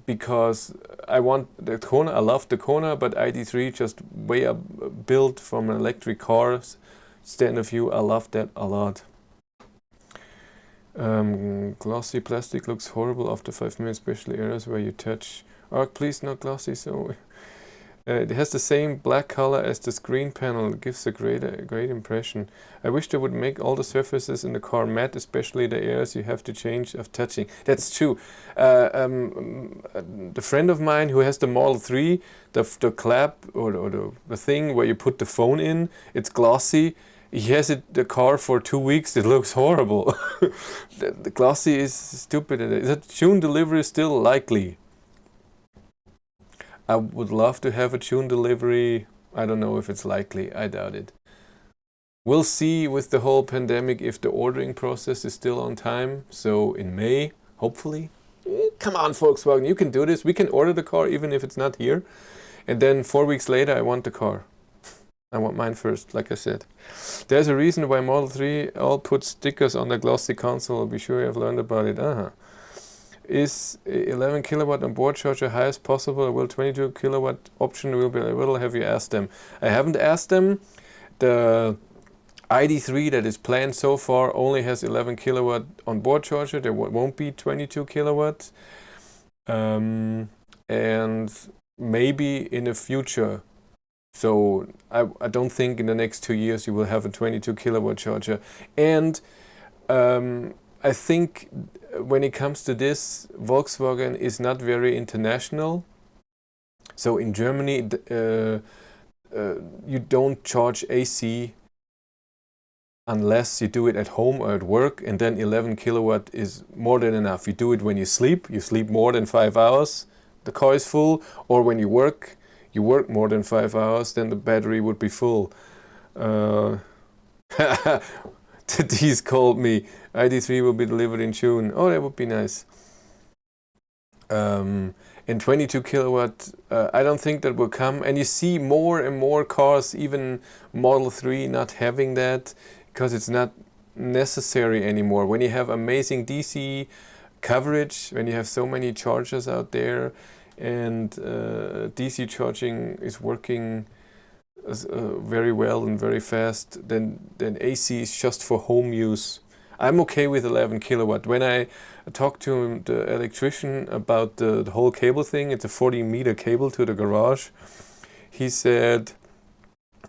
A: because I want the Kona. I love the Kona, but ID3 just way up built from an electric car stand of view. I love that a lot. Glossy plastic looks horrible after 5 minutes, especially areas where you touch. Oh, please, not glossy. So it has the same black color as the screen panel. It gives a great impression. I wish they would make all the surfaces in the car matte, especially the areas you have to change of touching. That's true. The friend of mine who has the Model 3, the clap or the thing where you put the phone in, it's glossy. He has the car for 2 weeks. It looks horrible. The glossy is stupid. Is a June delivery still likely? I would love to have a June delivery. I don't know if it's likely. I doubt it. We'll see with the whole pandemic if the ordering process is still on time. So in May, hopefully. Come on, Volkswagen, you can do this. We can order the car even if it's not here. And then 4 weeks later, I want the car. I want mine first, like I said. There's a reason why Model 3 all put stickers on the glossy console. Be sure you have learned about it. Is 11 kilowatt on board charger highest possible? Will 22 kilowatt option will be available? Have you asked them? I haven't asked them. The ID3 that is planned so far only has 11 kilowatt on board charger. There won't be 22 kilowatt. And maybe in the future. So I don't think in the next 2 years you will have a 22 kilowatt charger. And I think when it comes to this, Volkswagen is not very international. So in Germany, you don't charge AC unless you do it at home or at work, and then 11 kilowatt is more than enough. You do it when you sleep more than 5 hours, the car is full, or when you work more than 5 hours, then the battery would be full. Tadis called me. ID3 will be delivered in June. Oh, that would be nice. And 22 kilowatt, I don't think that will come. And you see more and more cars, even Model 3, not having that because it's not necessary anymore. When you have amazing DC coverage, when you have so many chargers out there, and DC charging is working very well and very fast, then AC is just for home use. I'm okay with 11 kilowatt. When I talked to the electrician about the whole cable thing, it's a 40-meter cable to the garage. He said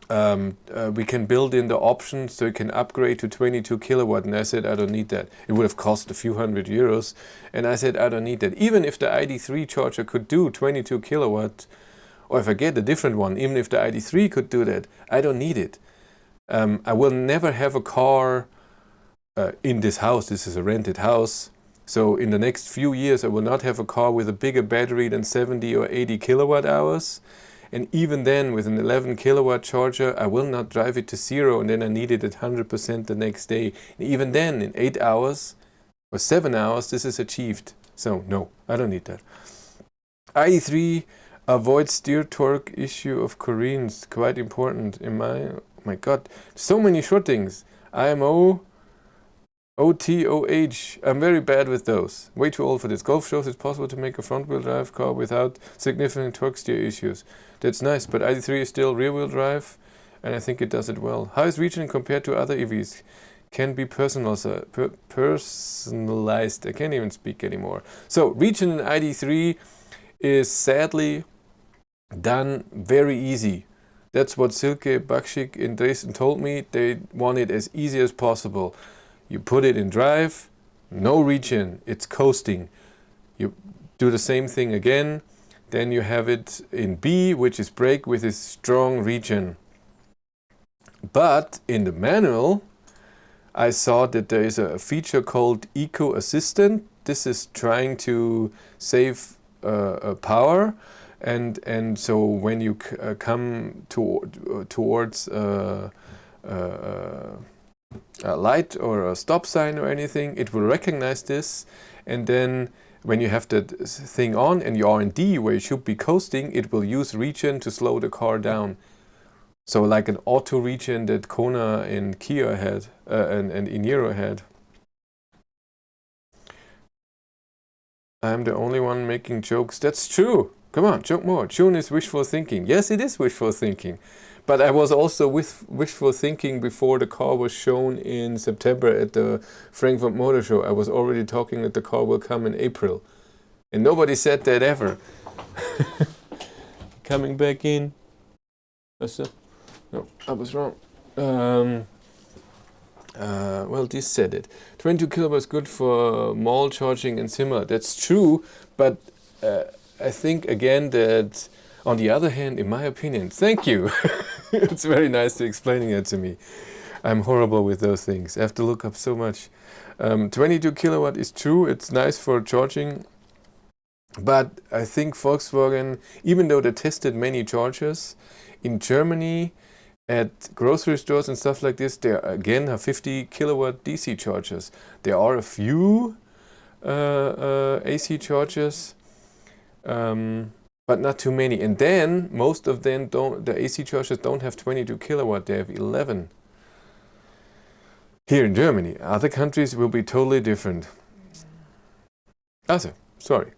A: we can build in the option so you can upgrade to 22 kilowatt. And I said, I don't need that. It would have cost a few €100. And I said, I don't need that. Even if the ID3 charger could do 22 kilowatt, or if I get a different one, even if the ID3 could do that, I don't need it. I will never have a car in this house. This is a rented house. So in the next few years, I will not have a car with a bigger battery than 70 or 80 kilowatt hours. And even then, with an 11 kilowatt charger, I will not drive it to zero and then I need it at 100% the next day. And even then, in 8 hours or 7 hours, this is achieved. So no, I don't need that. ID3 avoids steer torque issue of Koreans. Quite important in my God, so many shortings. IMO, OTOH. I'm very bad with those. Way too old for this. Golf shows it's possible to make a front-wheel drive car without significant torque steer issues. That's nice, but ID3 is still rear-wheel drive, and I think it does it well. How is region compared to other EVs? Can be personalized. I can't even speak anymore. So region in ID3 is sadly done very easy. That's what Silke Bakschik in Dresden told me. They want it as easy as possible. You put it in drive, no regen, it's coasting. You do the same thing again, then you have it in B, which is brake with a strong regen. But in the manual, I saw that there is a feature called Eco Assistant. This is trying to save power. And so when you come towards a light or a stop sign or anything, it will recognize this, and then when you have that thing on and you are in D where you should be coasting, it will use regen to slow the car down. So like an auto regen that Kona and Kia had and Iniro had. I'm the only one making jokes. That's true. Come on, joke more. June is wishful thinking. Yes, it is wishful thinking. But I was also with wishful thinking before the car was shown in September at the Frankfurt Motor Show. I was already talking that the car will come in April. And nobody said that ever. Coming back in. No, I was wrong. Well, this said it. 22 kilowatts good for mall charging and similar. That's true, but I think again that on the other hand, in my opinion, thank you. It's very nice to explaining it to me. I'm horrible with those things. I have to look up so much. 22 kilowatt is true. It's nice for charging. But I think Volkswagen, even though they tested many chargers, in Germany at grocery stores and stuff like this, they again have 50 kilowatt DC chargers. There are a few AC chargers, but not too many. And then most of them don't. The AC chargers don't have 22 kilowatt. They have 11. Here in Germany, other countries will be totally different. Also, sorry.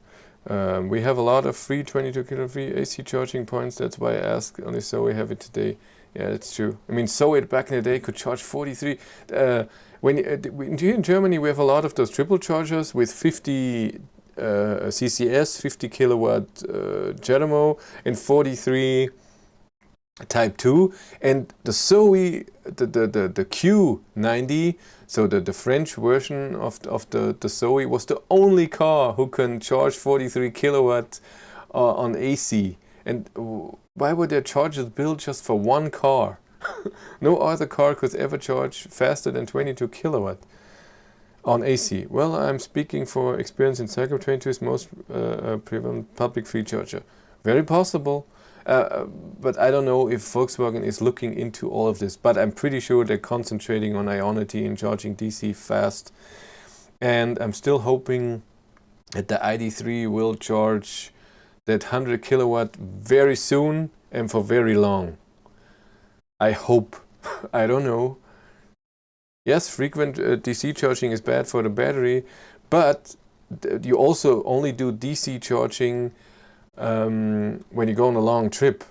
A: We have a lot of free 22 kilowatt AC charging points. That's why I asked. Only so we have it today. Yeah, that's true. I mean, so it back in the day could charge 43. Here in Germany, we have a lot of those triple chargers with 50 CCS, 50 kilowatt Geronimo, and 43 Type 2. And the Zoe, the Q90, so the French version of the Zoe, was the only car who can charge 43 kilowatt on AC. And why were there chargers built just for one car? No other car could ever charge faster than 22 kilowatt on AC. Well, I'm speaking for experience in Cycle 22 is most prevalent public free charger. Very possible. But I don't know if Volkswagen is looking into all of this. But I'm pretty sure they're concentrating on Ionity and charging DC fast. And I'm still hoping that the ID3 will charge that 100 kilowatt very soon and for very long. I hope. I don't know. Yes, frequent DC charging is bad for the battery, but you also only do DC charging when you go on a long trip.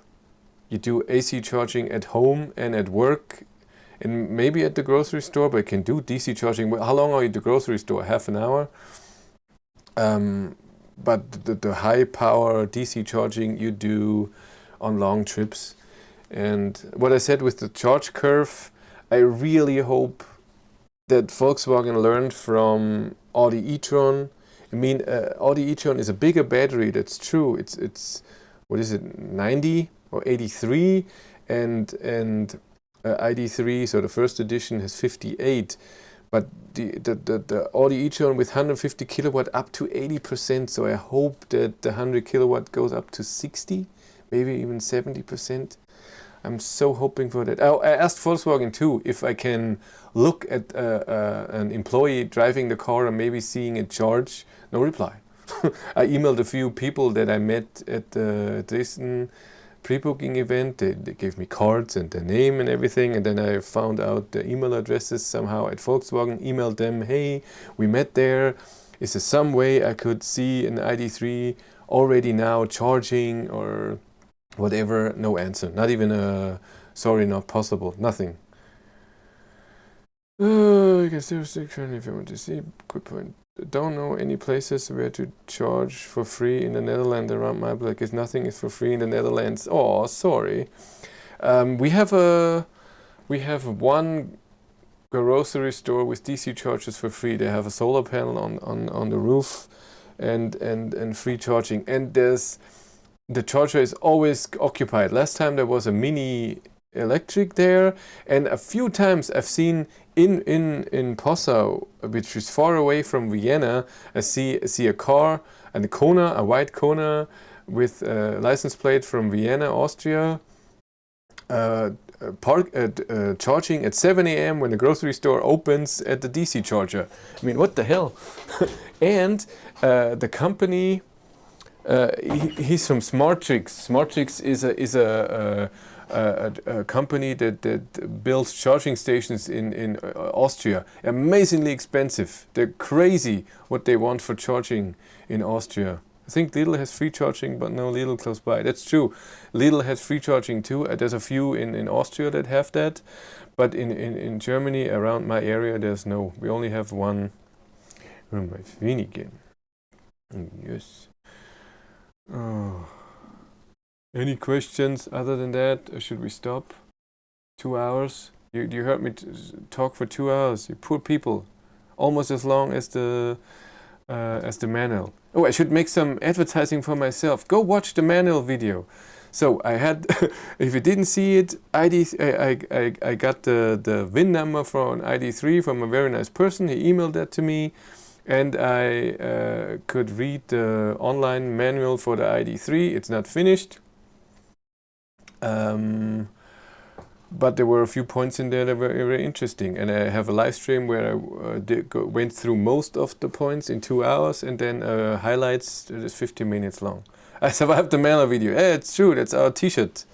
A: You do AC charging at home and at work and maybe at the grocery store, but you can do DC charging. How long are you at the grocery store? Half an hour? But the high power DC charging you do on long trips. And what I said with the charge curve, I really hope that Volkswagen learned from Audi e-tron. I mean, Audi e-tron is a bigger battery, that's true. It's what is it, 90 or 83? And ID3, so the first edition, has 58. But the Audi e-tron with 150 kilowatt up to 80%. So I hope that the 100 kilowatt goes up to 60, maybe even 70%. I'm so hoping for that. I asked Volkswagen too if I can look at an employee driving the car and maybe seeing it charge. No reply. I emailed a few people that I met at the Dresden pre-booking event. They gave me cards and their name and everything, and then I found out the email addresses somehow at Volkswagen, emailed them, hey, we met there. Is there some way I could see an ID3 already now charging or whatever? No answer. Not even a sorry, not possible. Nothing. You can still stick if you want to see. Good point. Don't know any places where to charge for free in the Netherlands around my block. If nothing is for free in the Netherlands. Oh, sorry. We have one grocery store with DC chargers for free. They have a solar panel on the roof and free charging. And the charger is always occupied. Last time there was a mini electric there, and a few times I've seen in Passau, which is far away from Vienna, I see a car and a white Kona with a license plate from Vienna, Austria, charging at 7 a.m. when the grocery store opens at the DC charger. I mean, what the hell? And the company, he's from Smartrix. Smartrix is a company that builds charging stations in Austria. Amazingly expensive. They're crazy what they want for charging in Austria. I think Lidl has free charging, but no Lidl close by. That's true. Lidl has free charging too. There's a few in Austria that have that, but in Germany, around my area, there's no. We only have one. Where am I? Wenigen. Yes. Oh. Any questions other than that, or should we stop? 2 hours? You heard me talk for 2 hours. You poor people. Almost as long as the manual. Oh, I should make some advertising for myself. Go watch the manual video. So I had, if you didn't see it, I got the VIN number for an ID3 from a very nice person. He emailed that to me. And I could read the online manual for the ID3. It's not finished. But there were a few points in there that were very interesting. And I have a live stream where I went through most of the points in 2 hours, and then highlights that is 15 minutes long. I survived the manual video. Yeah, it's true. That's our t-shirt.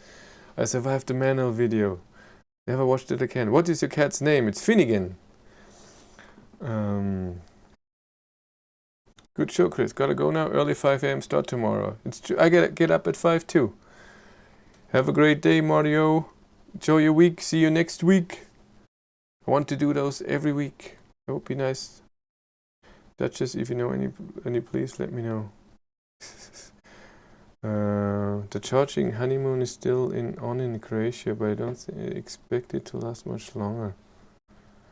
A: I survived the manual video. Never watched it again. What is your cat's name? It's Finnegan. Good show, Chris. Gotta go now. Early 5 a.m. start tomorrow. It's true. I get up at 5 too. Have a great day, Mario. Enjoy your week. See you next week. I want to do those every week. That would be nice. Duchess, if you know any, please let me know. The charging honeymoon is still on in Croatia, but I don't expect it to last much longer.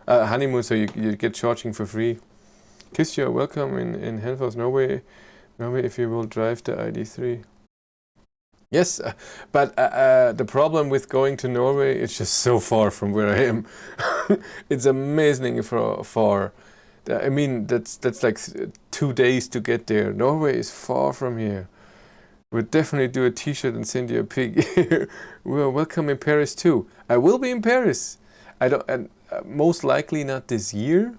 A: Honeymoon, so you get charging for free. Kiss, you're welcome in Helfors, Norway, if you will drive the ID3. Yes, but the problem with going to Norway, it's just so far from where I am. It's amazing far. I mean, that's like 2 days to get there. Norway is far from here. We'll definitely do a t-shirt and send you a pig. Well, welcome in Paris too. I will be in Paris. Most likely not this year.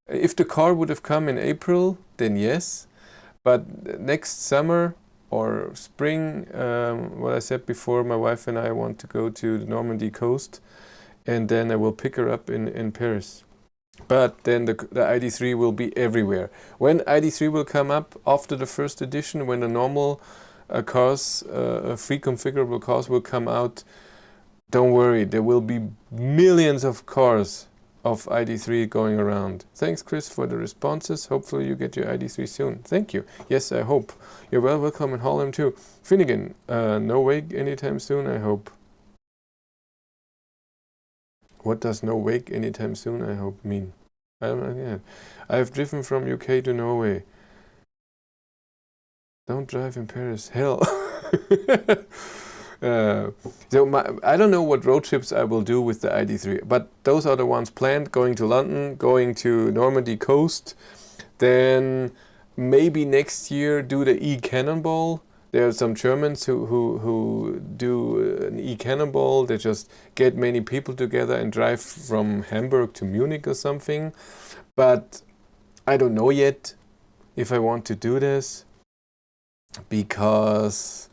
A: If the car would have come in April, then yes. But next summer or spring, what I said before, my wife and I want to go to the Normandy coast, and then I will pick her up in Paris. But then the ID3 will be everywhere. When ID3 will come up after the first edition, when the normal cars, free configurable cars will come out, don't worry, there will be millions of cars of ID3 going around. Thanks, Chris, for the responses. Hopefully you get your ID3 soon. Thank you. Yes, I hope. You're welcome in Holland too. Finnegan, no wake anytime soon, I hope. What does no wake anytime soon, I hope, mean? I don't know. Yeah. I have driven from UK to Norway. Don't drive in Paris. Hell. So I don't know what road trips I will do with the ID3, but those are the ones planned. Going to London, going to Normandy coast. Then maybe next year do the e-cannonball. There are some Germans who do an e-cannonball. They just get many people together and drive from Hamburg to Munich or something. But I don't know yet if I want to do this, because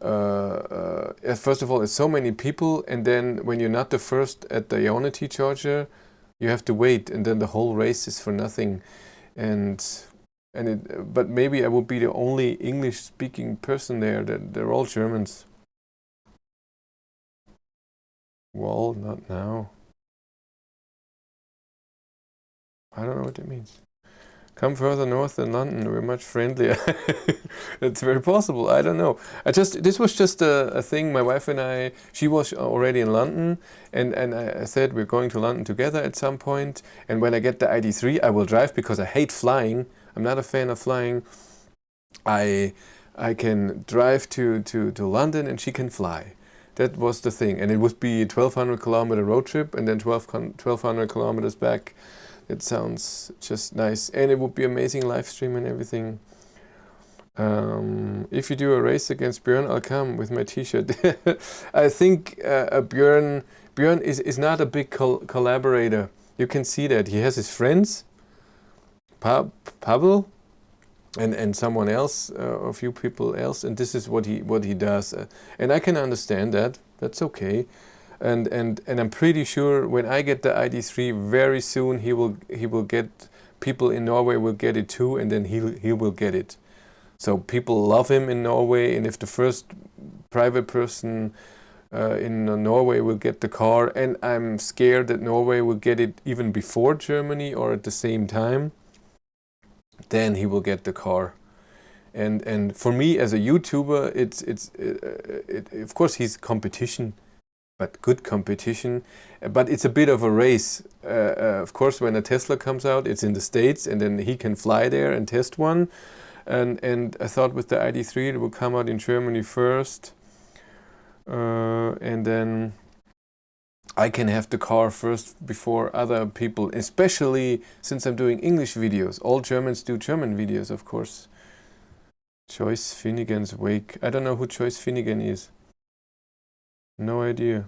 A: first of all, it's so many people, and then when you're not the first at the Ionic charger, you have to wait, and then the whole race is for nothing. But maybe I will be the only English-speaking person there. They're all Germans. Well, not now. I don't know what it means. Come further north than London, we're much friendlier. It's very possible, I don't know. This was just a thing, my wife and I, she was already in London, and I said we're going to London together at some point, and when I get the ID3 I will drive, because I hate flying. I'm not a fan of flying. I can drive to London and she can fly. That was the thing, and it would be a 1,200 kilometer road trip and then 1,200 kilometers back. It sounds just nice, and it would be amazing live stream and everything. If you do a race against Björn, I'll come with my t-shirt. I think Björn is not a big collaborator. You can see that. He has his friends, Pavel, and someone else, a few people else, and this is what he does. And I can understand that. That's okay. And I'm pretty sure when I get the ID3 very soon, he will get, people in Norway will get it too, and then he will get it. So people love him in Norway, and if the first private person in Norway will get the car, and I'm scared that Norway will get it even before Germany or at the same time, then he will get the car. And for me as a YouTuber, it's of course he's competition, but good competition, but it's a bit of a race. Of course, when a Tesla comes out, it's in the States, and then he can fly there and test one. And I thought with the ID3 it will come out in Germany first, and then I can have the car first before other people, especially since I'm doing English videos. All Germans do German videos, of course. Joyce Finnegan's Wake. I don't know who Joyce Finnegan is. No idea.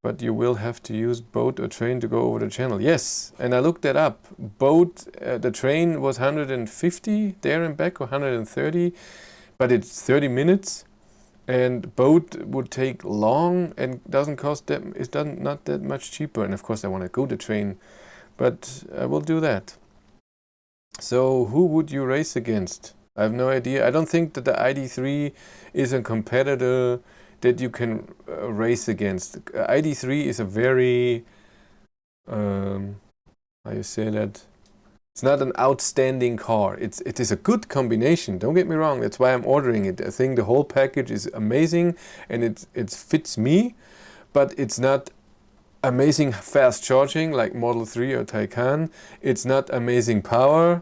A: But you will have to use boat or train to go over the channel. Yes, and I looked that up. Boat, the train was 150 there and back, or 130, but it's 30 minutes. And boat would take long and doesn't cost that. It's not that much cheaper. And of course, I want to go to train, but I will do that. So who would you race against? I have no idea. I don't think that the ID3 is a competitor that you can race against. ID3 is a very, how you say that? It's not an outstanding car. It is a good combination. Don't get me wrong. That's why I'm ordering it. I think the whole package is amazing, and it fits me, but it's not amazing fast charging like Model 3 or Taycan. It's not amazing power.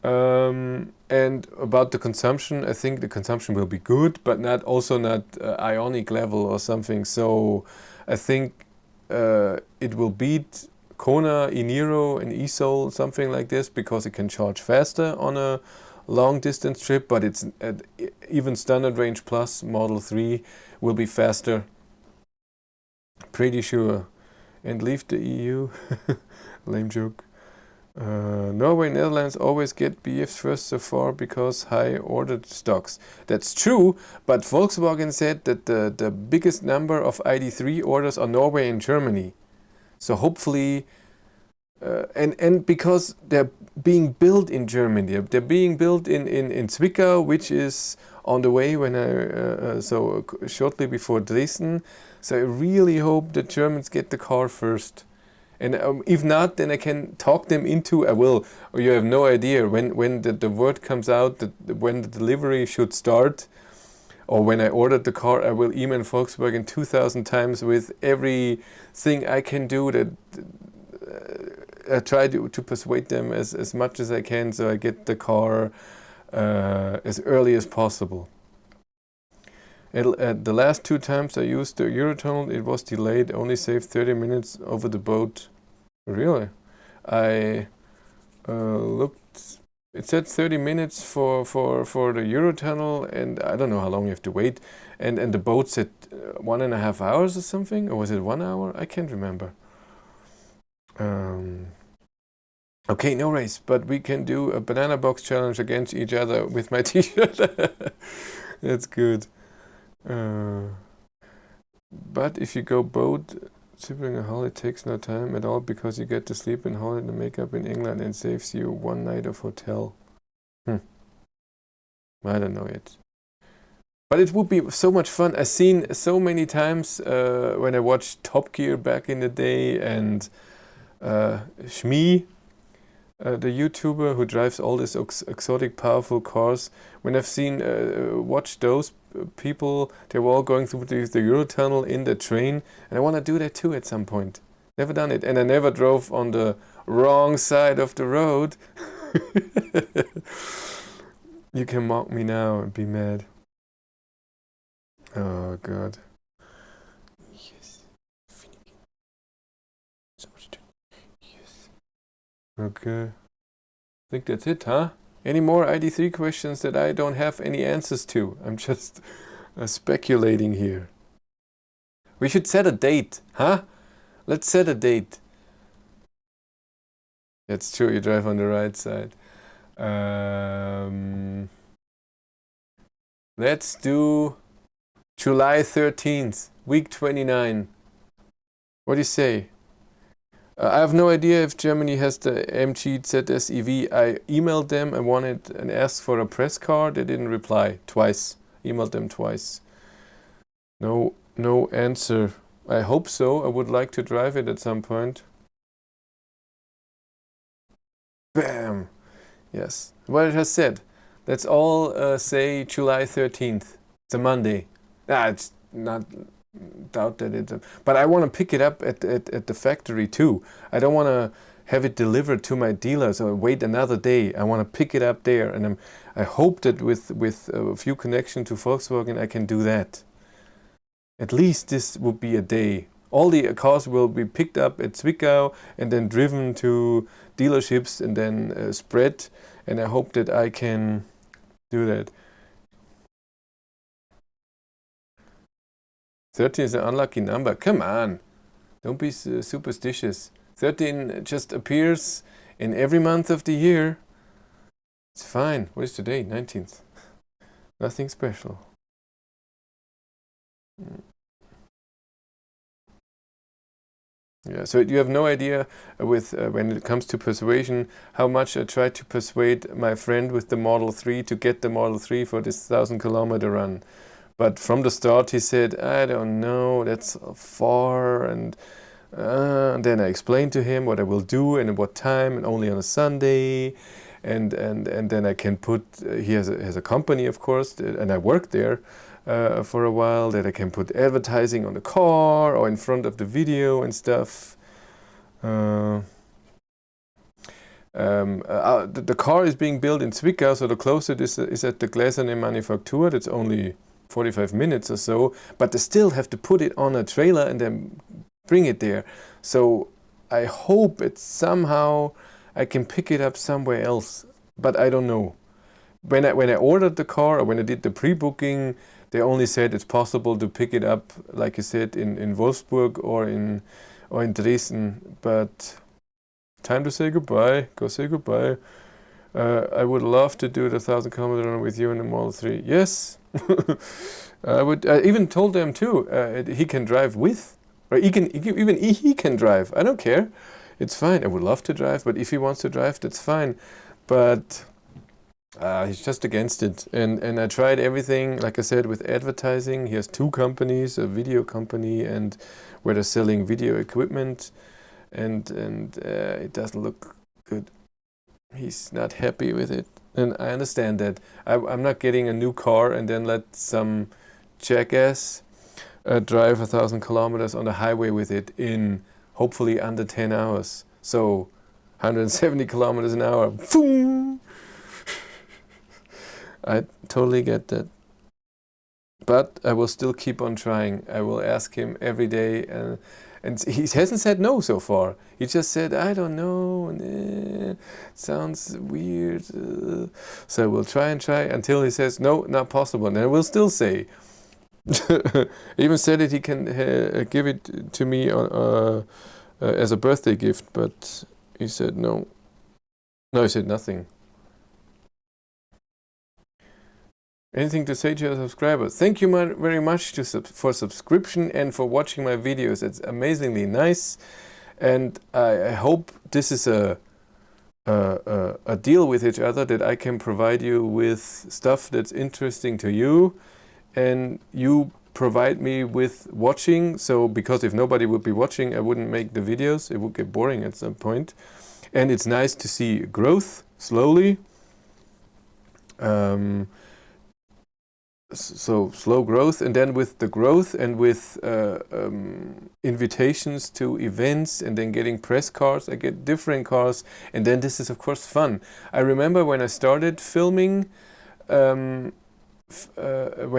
A: And about the consumption, I think the consumption will be good, but not Ionic level or something. So I think it will beat Kona, e-Niro, and e-Soul, something like this, because it can charge faster on a long distance trip, but it's even Standard Range Plus Model 3 will be faster. Pretty sure. and leave the EU. Lame joke. Norway, Netherlands always get BFs first so far because high ordered stocks. That's true, but Volkswagen said that the biggest number of ID3 orders are Norway and Germany. So hopefully, and because they're being built in Germany, they're being built in Zwickau, which is on the way when shortly before Dresden. So I really hope the Germans get the car first. And if not, then I can talk them into, I will, or you have no idea when the word comes out that when the delivery should start, or when I ordered the car, I will email Volkswagen 2,000 times with everything I can do that I try to persuade them as much as I can so I get the car as early as possible. The last 2 times I used the Eurotunnel, it was delayed, only saved 30 minutes over the boat. Really? I looked, it said 30 minutes for the Eurotunnel, and I don't know how long you have to wait. And the boat said 1.5 hours or something, or was it 1 hour? I can't remember. Okay, no race, but we can do a banana box challenge against each other with my t-shirt. That's good. But if you go boat sipping a holiday, it takes no time at all because you get to sleep in holiday and makeup in England and saves you 1 night of hotel. I don't know yet. But it would be so much fun. I've seen so many times when I watched Top Gear back in the day, and Shmi, the YouTuber who drives all these exotic, powerful cars. When I've watched those people, they were all going through the Eurotunnel in the train, and I want to do that too at some point. Never done it, and I never drove on the wrong side of the road. You can mock me now and be mad. Oh God. Yes. So much time. Yes. Okay. I think that's it, huh? Any more ID3 questions that I don't have any answers to? I'm just speculating here. We should set a date, huh? Let's set a date. That's true, you drive on the right side. Let's do July 13th, week 29. What do you say? I have no idea if Germany has the MG ZSEV. I emailed them, I wanted and asked for a press card. They didn't reply twice. Emailed them twice. No answer. I hope so. I would like to drive it at some point. Bam! Yes. What it has said. Let's all say July 13th. It's a Monday. It's not... doubt that it's but I want to pick it up at the factory too. I don't want to have it delivered to my dealer, so wait another day. I want to pick it up there, and I hope that with a few connections to Volkswagen I can do that. At least this would be a day. All the cars will be picked up at Zwickau and then driven to dealerships and then spread, and I hope that I can do that. 13 is an unlucky number. Come on. Don't be superstitious. 13 just appears in every month of the year. It's fine. What is today? 19th. Nothing special. Yeah, so you have no idea with when it comes to persuasion how much I tried to persuade my friend with the Model 3 to get the Model 3 for this 1,000-kilometer run. But from the start he said, I don't know, that's far, and then I explained to him what I will do and at what time, and only on a Sunday, and then I can put, he has a company of course, and I worked there for a while, that I can put advertising on the car or in front of the video and stuff. The car is being built in Zwickau, so the closest is at the Gläserne Manufaktur. That's only 45 minutes or so, but they still have to put it on a trailer and then bring it there. So I hope it's somehow I can pick it up somewhere else, but I don't know. When I ordered the car, or when I did the pre-booking, they only said it's possible to pick it up, like you said, in Wolfsburg or or in Dresden. But time to say goodbye. Go say goodbye. I would love to do the 1,000 kilometer run with you in the Model 3. Yes. I would. I even told them too. He can drive with, or he can drive. I don't care. It's fine. I would love to drive, but if he wants to drive, that's fine. But he's just against it. And I tried everything, like I said, with advertising. He has 2 companies, a video company and where they're selling video equipment, and it doesn't look good. He's not happy with it. And I understand that. I'm not getting a new car and then let some jackass drive 1,000 kilometers on the highway with it in hopefully under 10 hours. So 170 kilometers an hour. Boom! I totally get that. But I will still keep on trying. I will ask him every day. And he hasn't said no so far. He just said, I don't know. Sounds weird. So I will try and try until he says, no, not possible. And I will still say. Even said that he can give it to me as a birthday gift, but he said no. No, he said nothing. Anything to say to your subscribers? Thank you very much for subscription and for watching my videos. It's amazingly nice, and I hope this is a deal with each other, that I can provide you with stuff that's interesting to you, and you provide me with watching. So because if nobody would be watching, I wouldn't make the videos. It would get boring at some point. And it's nice to see growth slowly. So slow growth, and then with the growth and with invitations to events, and then getting press cards, I get different cars, and then this is of course fun. I remember when I started filming, when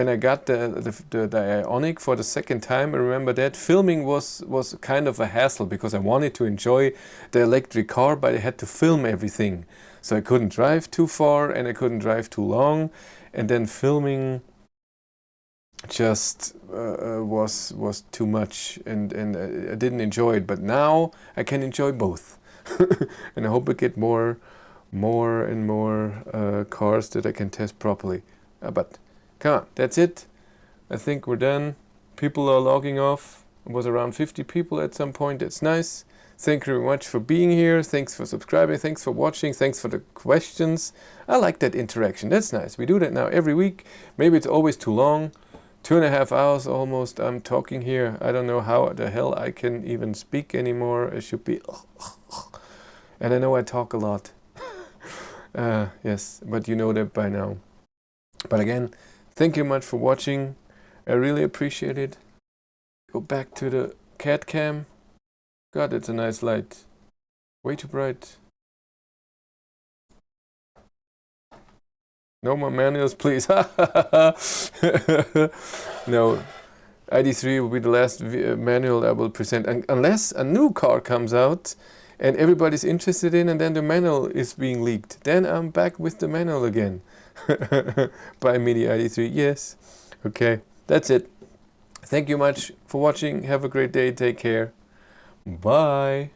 A: I got the Ionic for the second time, I remember that filming was kind of a hassle because I wanted to enjoy the electric car, but I had to film everything. So I couldn't drive too far and I couldn't drive too long, and then filming just was too much, and I didn't enjoy it. But now I can enjoy both. And I hope I get more and more cars that I can test properly. But come on, that's it. I think we're done. People are logging off. It was around 50 people at some point. That's nice. Thank you very much for being here. Thanks for subscribing. Thanks for watching. Thanks for the questions. I like that interaction. That's nice. We do that now every week. Maybe it's always too long. 2.5 hours almost I'm talking here. I don't know how the hell I can even speak anymore. I should be... And I know I talk a lot. Yes, but you know that by now. But again, thank you much for watching. I really appreciate it. Go back to the cat cam. God, it's a nice light. Way too bright. No more manuals, please. No, ID3 will be the last manual I will present, unless a new car comes out and everybody's interested in, and then the manual is being leaked. Then I'm back with the manual again. By Mini ID3, yes. Okay, that's it. Thank you much for watching. Have a great day. Take care. Bye.